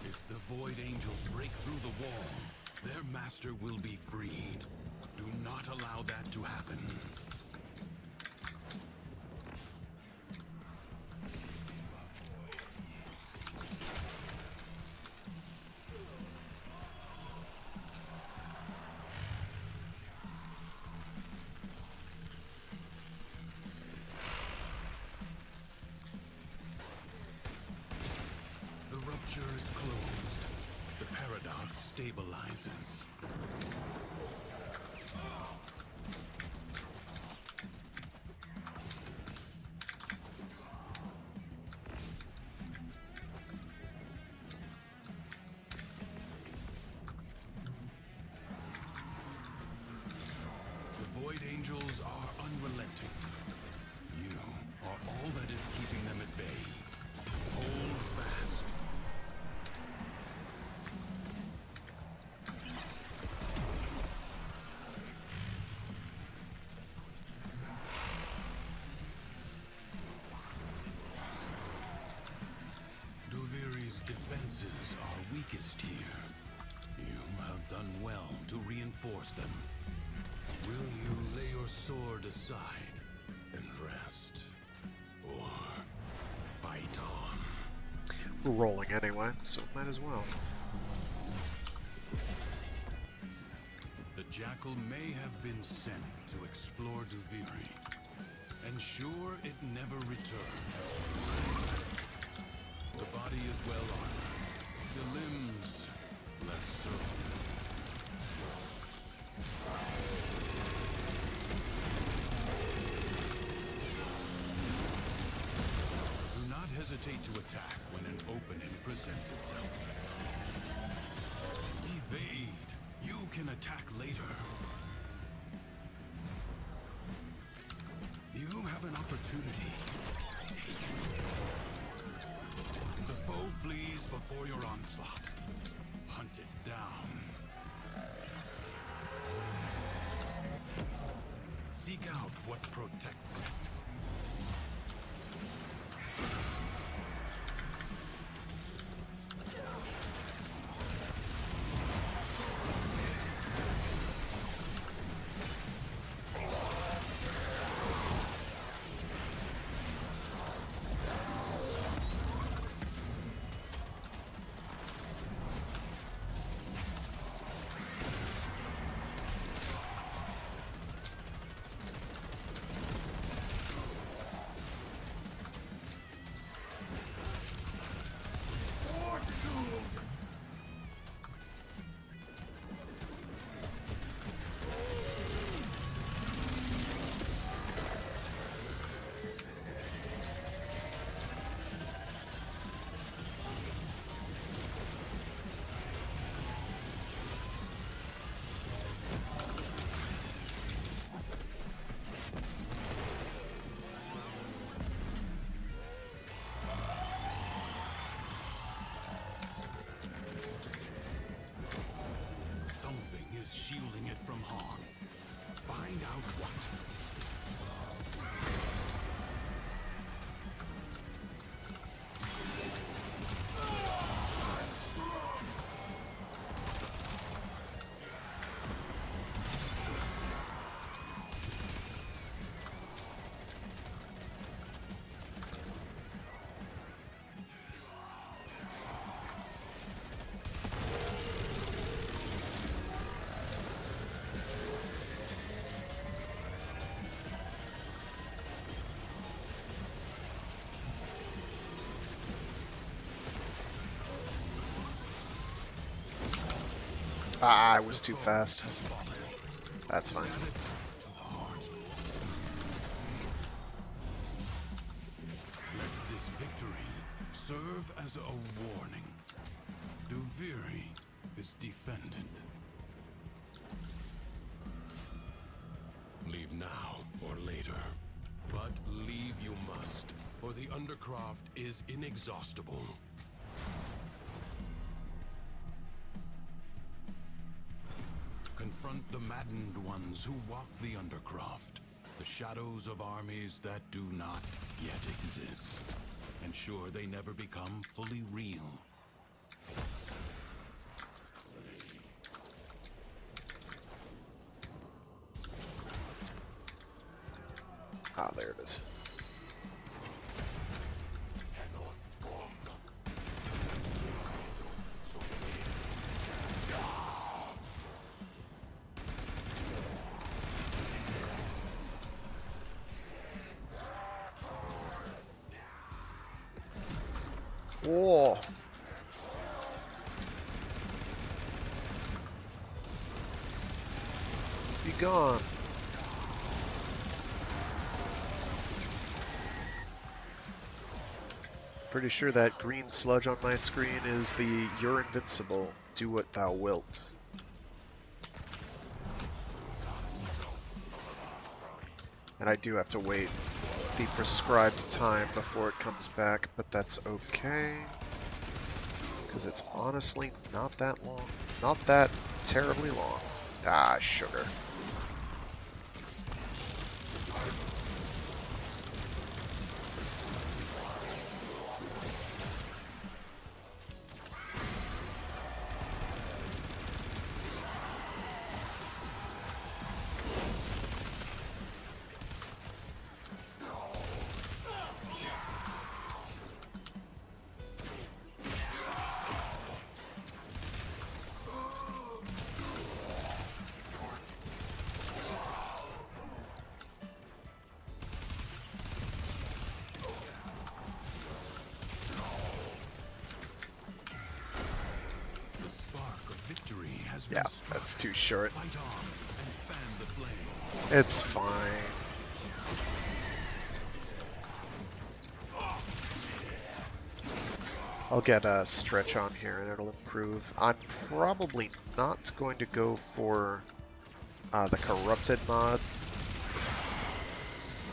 If the Void Angels break through the wall, their master will be freed. Do not allow that to happen. The rupture is closed. The paradox stabilizes. weakest here. You have done well to reinforce them. Will you lay your sword aside and rest? Or fight on? We're rolling anyway, so might as well. The Jackal may have been sent to explore Duviri, and sure it never returned. The body is well armored, the limbs less so. Do not hesitate to attack when an opening presents itself. Evade. You can attack later. You have an opportunity. Take it. The foe flees before your onslaught. Hunt it down. Seek out what protects it. Shielding it from harm. Find out what. Ah, I was too fast. That's fine. Let this victory serve as a warning. Duviri is defended. Leave now or later. But leave you must, for the Undercroft is inexhaustible. Confront the maddened ones who walk the Undercroft, the shadows of armies that do not yet exist. Ensure they never become fully real. Ah, there it is. Whoa. Be gone. Pretty sure that green sludge on my screen is the "You're invincible, do what thou wilt." And I do have to wait the prescribed time before it comes back, but that's okay. Because it's honestly not that long. Not that terribly long. Ah, sugar. has been Yeah, struck. that's too short. Fight on and fan the flame. It's fine. I'll get a stretch on here and it'll improve. I'm probably not going to go for the corrupted mod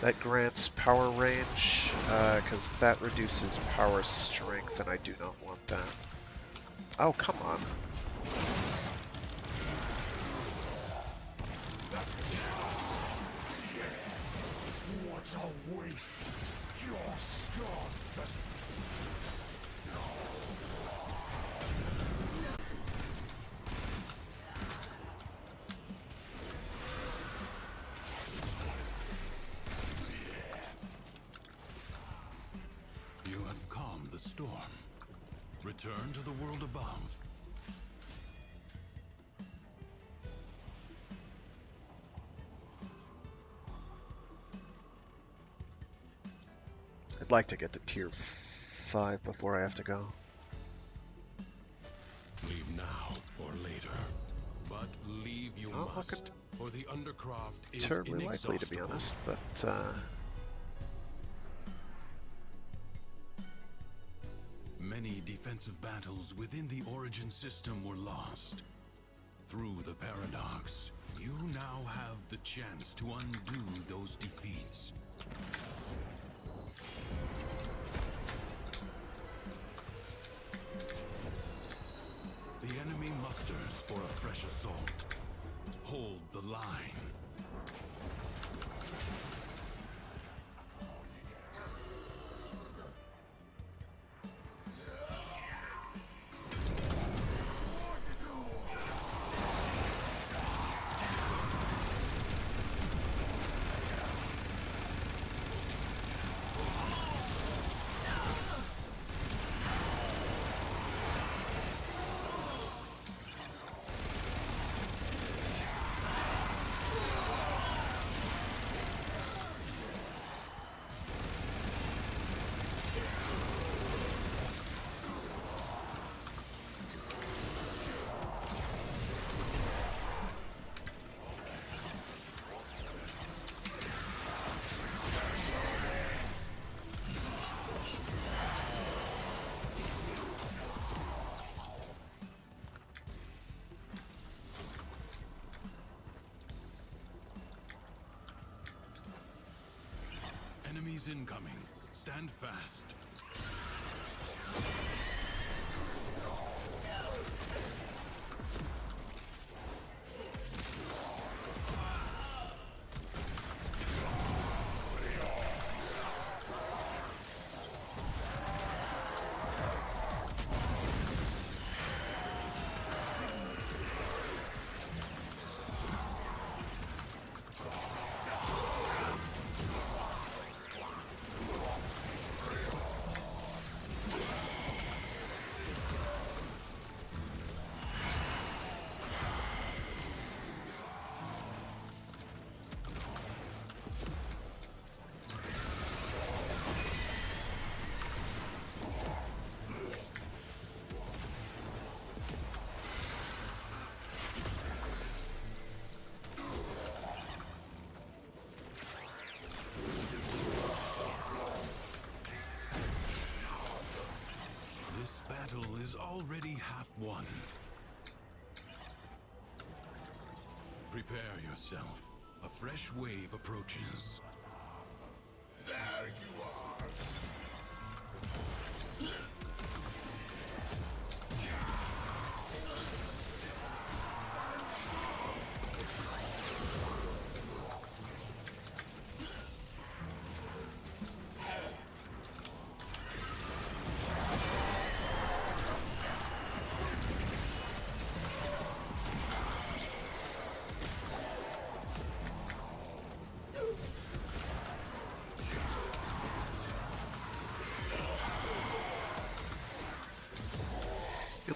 that grants power range, because that reduces power strength and I do not want that. Oh, come on. What a waste! Your scar doesn't. You have calmed the storm. Return to the world above. I'd like to get to tier 5 before I have to go. Leave now or later. But leave you Not must, looking for the Undercroft is Terribly likely, to be inexhaustible. honest, but Many defensive battles within the Origin system were lost. Through the Paradox, you now have the chance to undo those defeats. The enemy musters for a fresh assault. Hold the line. Enemies incoming. Stand fast. This battle is already half won. Prepare yourself. A fresh wave approaches. There you are.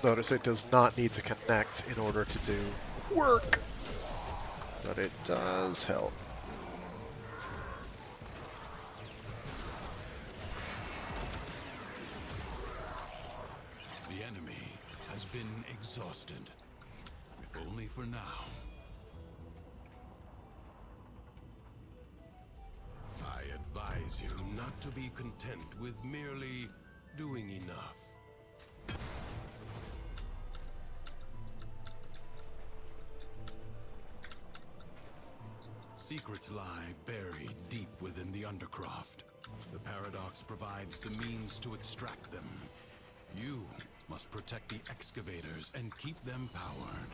you'll notice it does not need to connect in order to do work, but it does help. The enemy has been exhausted. If only for now. I advise you not to be content with merely doing enough. Secrets lie buried deep within the Undercroft. The paradox provides the means to extract them. You must protect the excavators and keep them powered.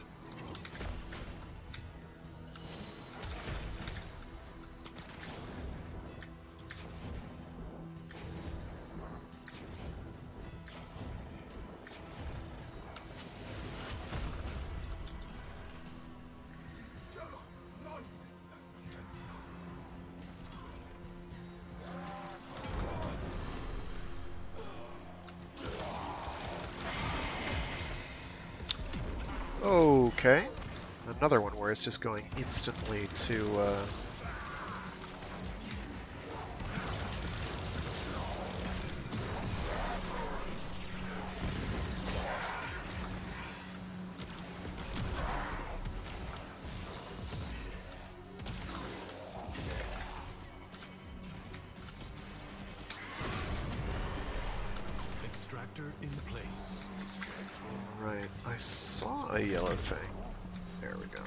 Okay. Another one where it's just going instantly to, Extractor in place. Right, I saw a yellow thing. There we go.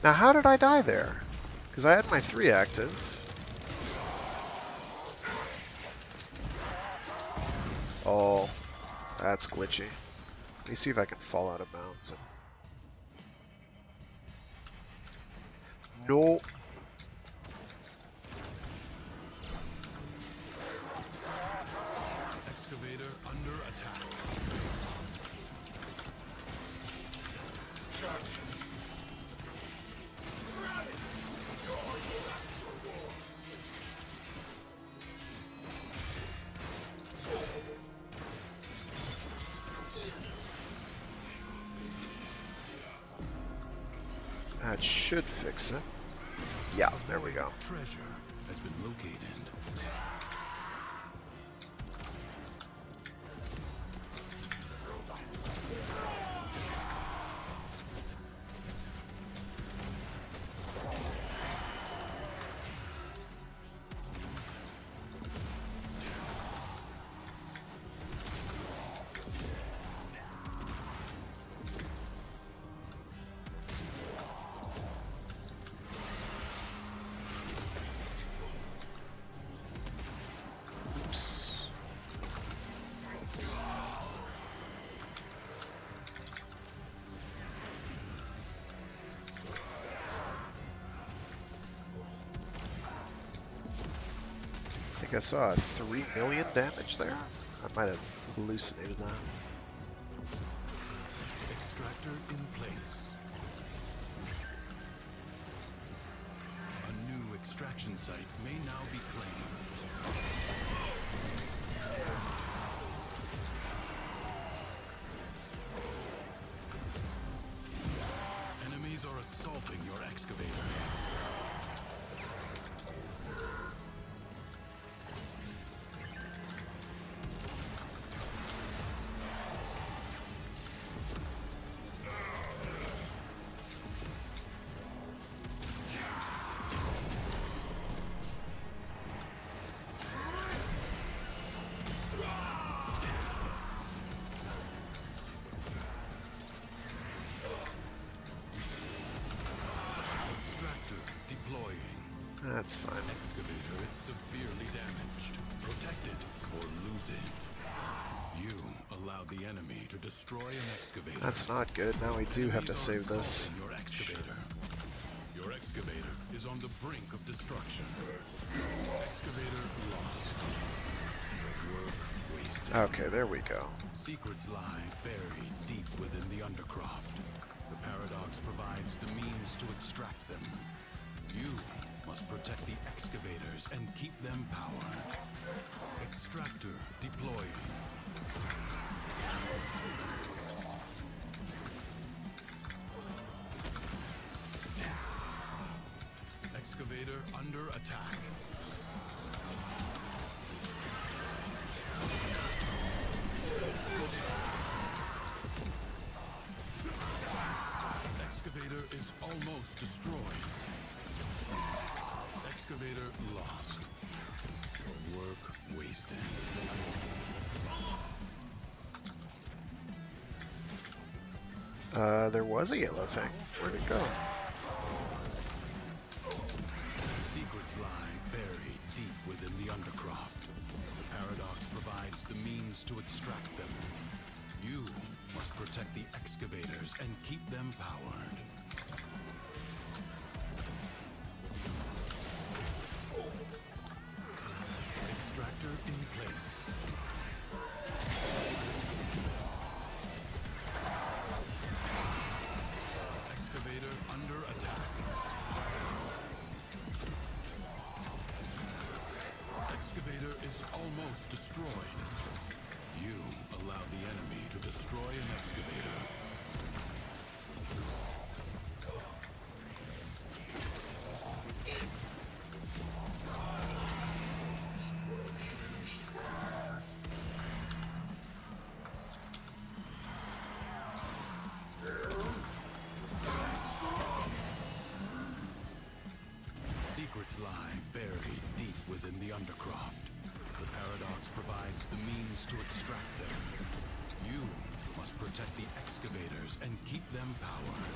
Now how did I die there? Because I had my 3 active. Oh, that's glitchy. Let me see if I can fall out of bounds. No. Excavator under attack. That should fix it. Yeah, there we go. Treasure has been located. I think I saw 3 million damage there. I might have hallucinated that. Extractor in place. A new extraction site may now be claimed. Enemies are assaulting your excavator. That's fine. Excavator is severely damaged. Protect it or lose it. You allowed the enemy to destroy an excavator. That's not good. Now we do have to save this. Your excavator. Your excavator is on the brink of destruction. Excavator lost. Work wasted. Okay, there we go. Secrets lie buried deep within the Undercroft. The paradox provides the means to extract them. You must protect the excavators and keep them powered. Extractor deploying. Excavator under attack. lost. Your work wasted. There was a yellow thing. Where'd it go? Secrets lie buried deep within the undercroft. The paradox provides the means to extract them. You must protect the excavators and keep them powered. Extractor in place. Excavator under attack. Excavator is almost destroyed. You allow the enemy to destroy an excavator. Secrets lie buried deep within the undercroft. The paradox provides the means to extract them. You must protect the excavators and keep them powered.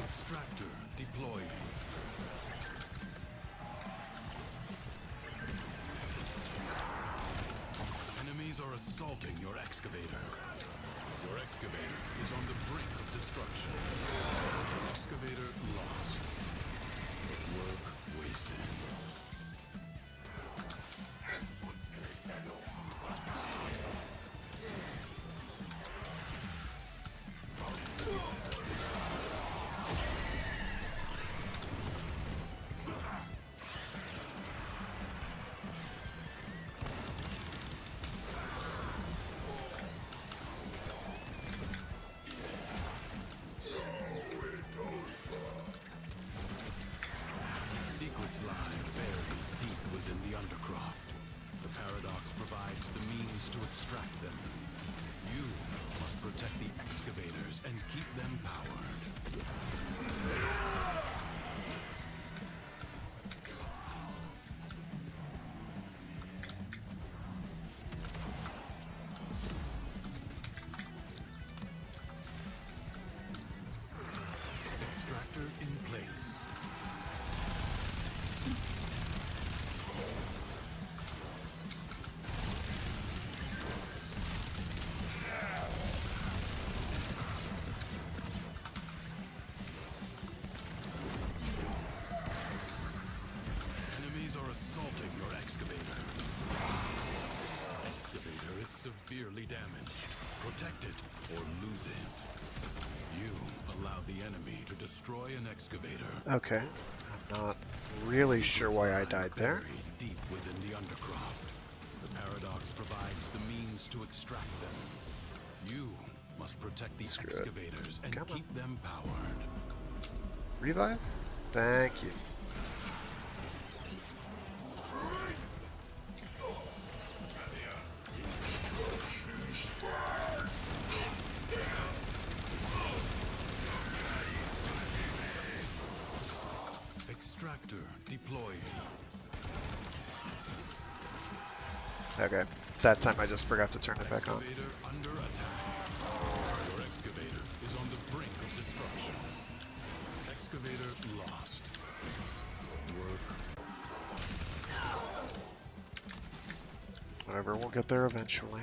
Extractor deploying. Enemies are assaulting your excavator. Your excavator is on the brink of destruction. Excavator lost. Work wasted. Secrets lie buried deep within the undercroft. The paradox provides the means to extract them. You must protect the excavators and keep them powered. Extractor in place. Enemies are assaulting your excavator. Excavator is severely damaged. Protect it or lose it. You allow the enemy to destroy an excavator. Okay. I'm not really sure why I died there. Buried deep within the undercroft. The paradox provides the means to extract them. You must protect the Screw it. excavators and Come on. keep them powered. Revive? Thank you. Extractor deploying. Okay. That time I just forgot to turn it back on. Excavator under attack. Your excavator is on the brink of destruction. Excavator lost. Work. Whatever, we'll get there eventually.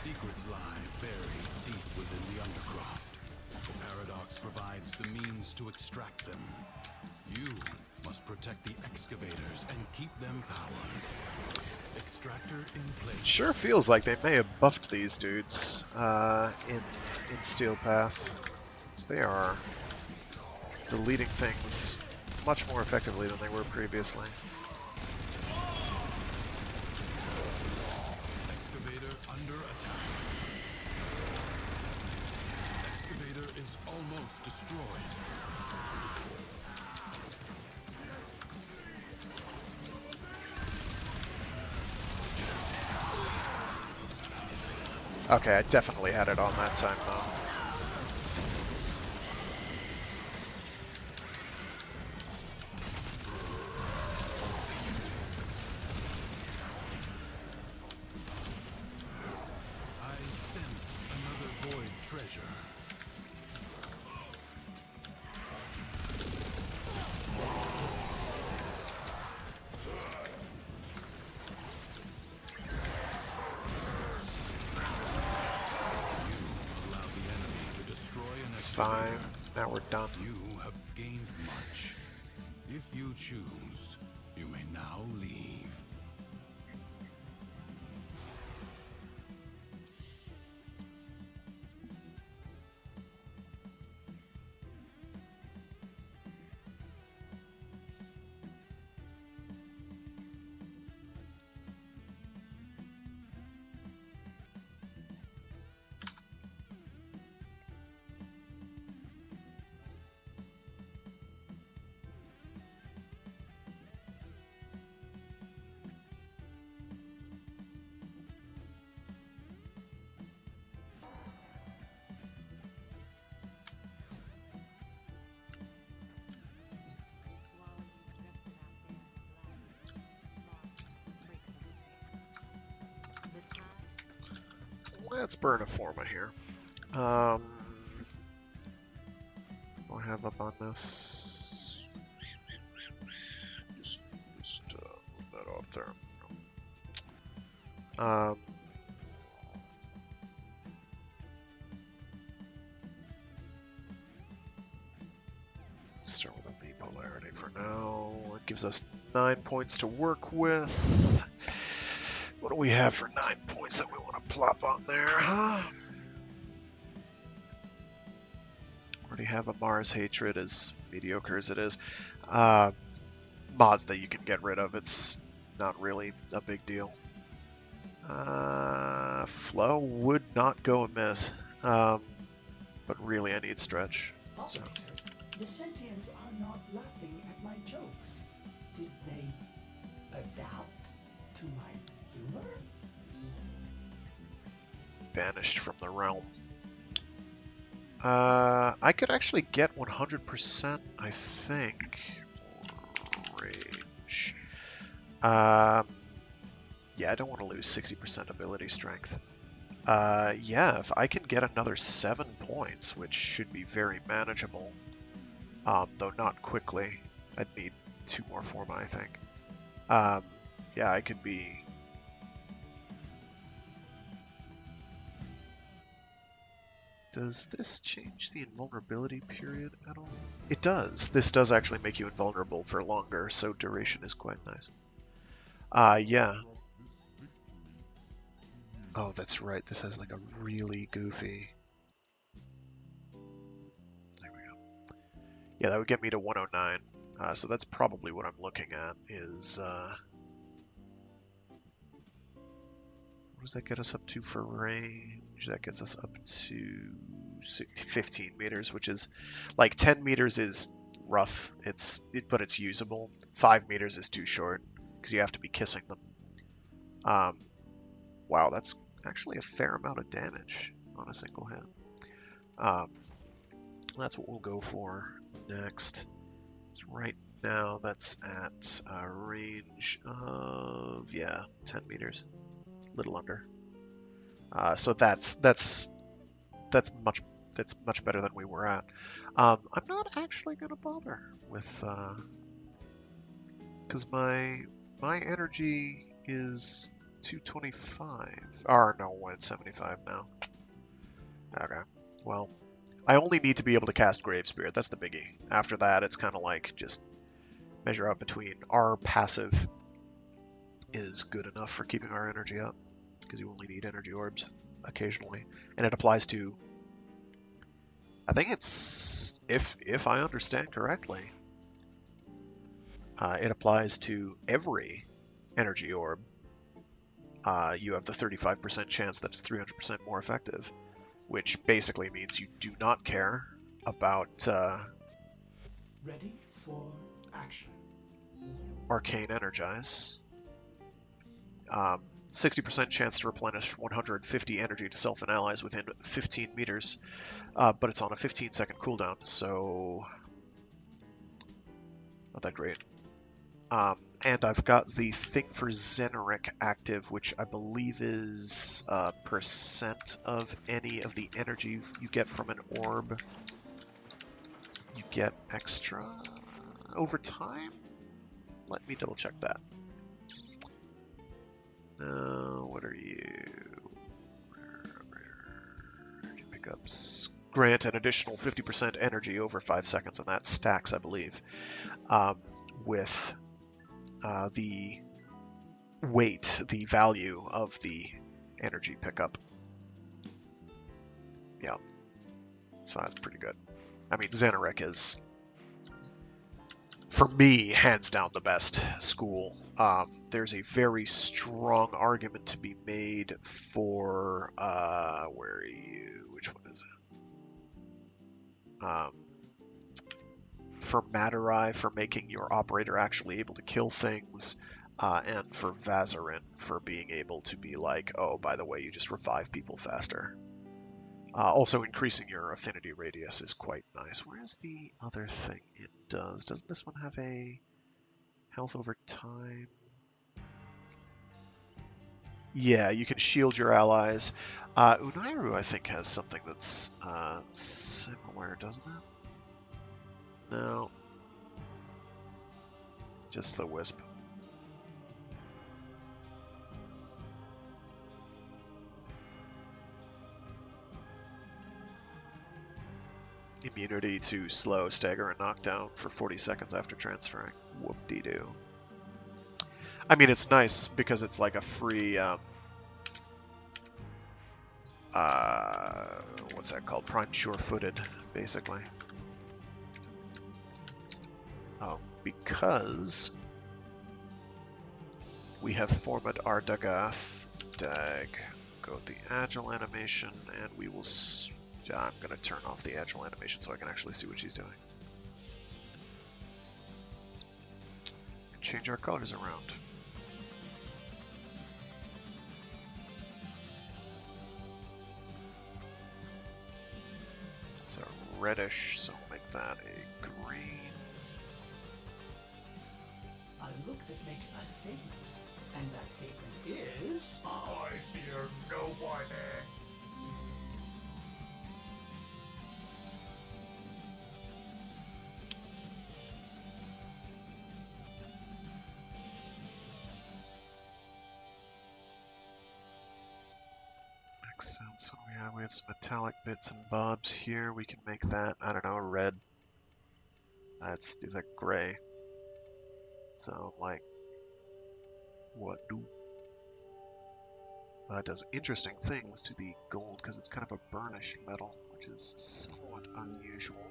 Secrets lie buried deep within the undercroft. The paradox provides the means to extract them. You must protect the excavators and keep them powered. Extractor in place. Sure feels like they may have buffed these dudes in Steel Path. 'Cause they are deleting things much more effectively than they were previously. Excavator under attack. Excavator is almost destroyed. Okay, I definitely had it on that time though. fine. Now we're done. You have gained much. If you choose, you may now leave. Let's burn a forma here. What do I have up on this? Just move that off there. Start with a V polarity for now. It gives us 9 points to work with. What do we have for 9 points that we want to plop on there, huh? Already have a Mars hatred, as mediocre as it is. Mods that you can get rid of, it's not really a big deal. Flow would not go amiss, but really I need stretch. So. The sentients are not laughing at my jokes. Did they adapt to my humor? Banished from the realm. I could actually get 100%, I think. Range. Yeah, I don't want to lose 60% ability strength. Yeah, if I can get another 7 points, which should be very manageable, though not quickly. I'd need 2 more forma, I think. Yeah, I could be... Does this change the invulnerability period at all? It does. This does actually make you invulnerable for longer, so duration is quite nice. Yeah. Oh, that's right. This has like a really goofy... There we go. Yeah, that would get me to 109. So that's probably what I'm looking at is... What does that get us up to for range? That gets us up to 15 meters, which is like 10 meters is rough. But it's usable. 5 meters is too short because you have to be kissing them. Wow, that's actually a fair amount of damage on a single hit. That's what we'll go for next. So right now that's at a range of 10 meters. Little under. So that's much better than we were at. I'm not actually gonna bother with because my energy is 225. Or no, it's 75 now. Okay. Well, I only need to be able to cast Grave Spirit. That's the biggie. After that, it's kind of like just measure up between our passive is good enough for keeping our energy up, because you only need energy orbs occasionally, and it applies to, I think it's, if I understand correctly, it applies to every energy orb. You have the 35% chance that it's 300% more effective, which basically means you do not care about Ready for action. Arcane Energize. 60% chance to replenish 150 energy to self and allies within 15 meters, but it's on a 15-second cooldown, so not that great. And I've got the thing for Zeneric active, which I believe is percent of any of the energy you get from an orb. You get extra over time? Let me double check that. What are you? Energy pickups, grant an additional 50% energy over 5 seconds, and that stacks, I believe, with the weight, the value of the energy pickup. Yeah, so that's pretty good. I mean, Xanarek is, for me, hands down the best school. There's a very strong argument to be made for, where are you? Which one is it? For Maturai, for making your operator actually able to kill things, and for Vazarin for being able to be like, oh, by the way, you just revive people faster. Also, increasing your affinity radius is quite nice. Where's the other thing it does? Doesn't this one have a health over time? Yeah, you can shield your allies. Unairu, I think, has something that's similar, doesn't it? No. Just the Wisp. Immunity to slow, stagger, and knockdown for 40 seconds after transferring. Whoop-de-doo. I mean, it's nice because it's like a free, what's that called? Prime sure-footed, basically. Oh, because we have formed our Dagath. Go with the agile animation, and we will... I'm going to turn off the agile animation so I can actually see what she's doing. Change our colors around. It's a reddish, so we'll make that a green. A look that makes a statement. And that statement is... I fear nobody. Makes sense. What do we have? We have some metallic bits and bobs here. We can make that, I don't know, red. Is that gray? So, like, what do? It does interesting things to the gold because it's kind of a burnished metal, which is somewhat unusual.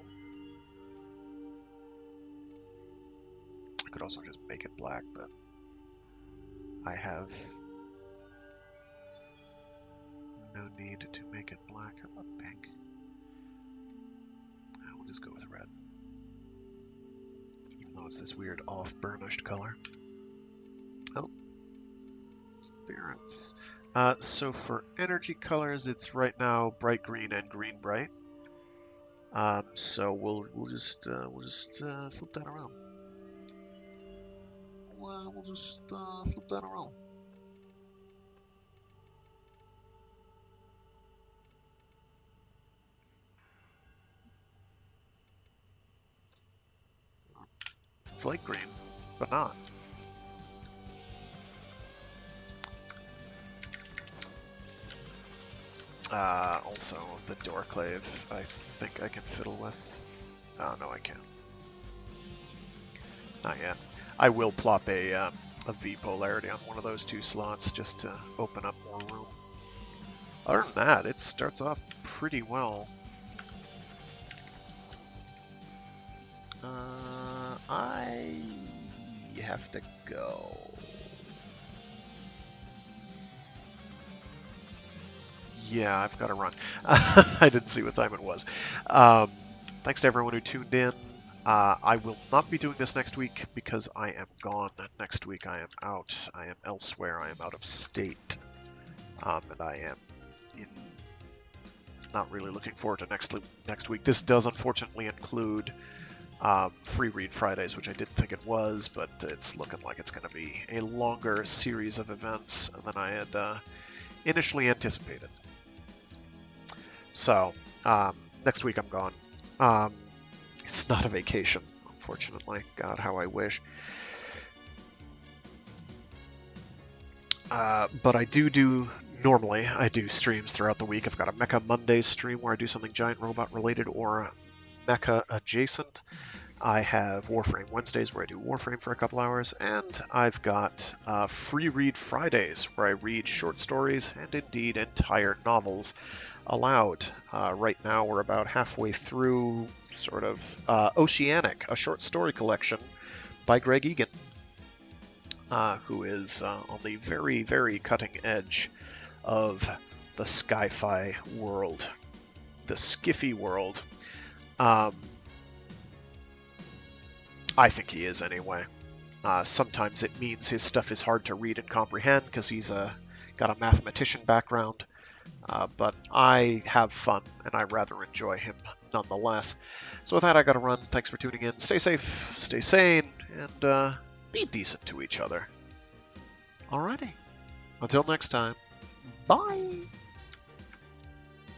I could also just make it black, but I have no need to make it black. How about pink? We'll just go with red. Even though it's this weird off-burnished color. Oh. Appearance. So for energy colors, it's right now bright green and green bright. So we'll just flip that around. We'll just flip that around. It's light green, but not. Also, the Doorclave, I think I can fiddle with. Oh, no, I can't. Not yet. I will plop a V polarity on one of those two slots just to open up more room. Other than that, it starts off pretty well. I have to go. Yeah, I've got to run. I didn't see what time it was. Thanks to everyone who tuned in. I will not be doing this next week because I am gone next week. I am out. I am elsewhere. I am out of state. And I am not really looking forward to next week. This does unfortunately include Free Read Fridays, which I didn't think it was, but it's looking like it's going to be a longer series of events than I had initially anticipated. So, next week I'm gone. It's not a vacation, unfortunately. God, how I wish. But I do Normally, I do streams throughout the week. I've got a Mecha Mondays stream where I do something giant robot related or mecha adjacent. I have Warframe Wednesdays where I do Warframe for a couple hours, and I've got Free Read Fridays where I read short stories and indeed entire novels aloud. Right now we're about halfway through sort of Oceanic, a short story collection by Greg Egan, who is on the very, very cutting edge of the sci-fi world, the skiffy world. I think he is anyway. Sometimes it means his stuff is hard to read and comprehend because he's got a mathematician background, but I have fun and I rather enjoy him nonetheless. So with that, I gotta run. Thanks for tuning in. Stay safe, stay sane, and be decent to each other. Alrighty. Until next time. Bye!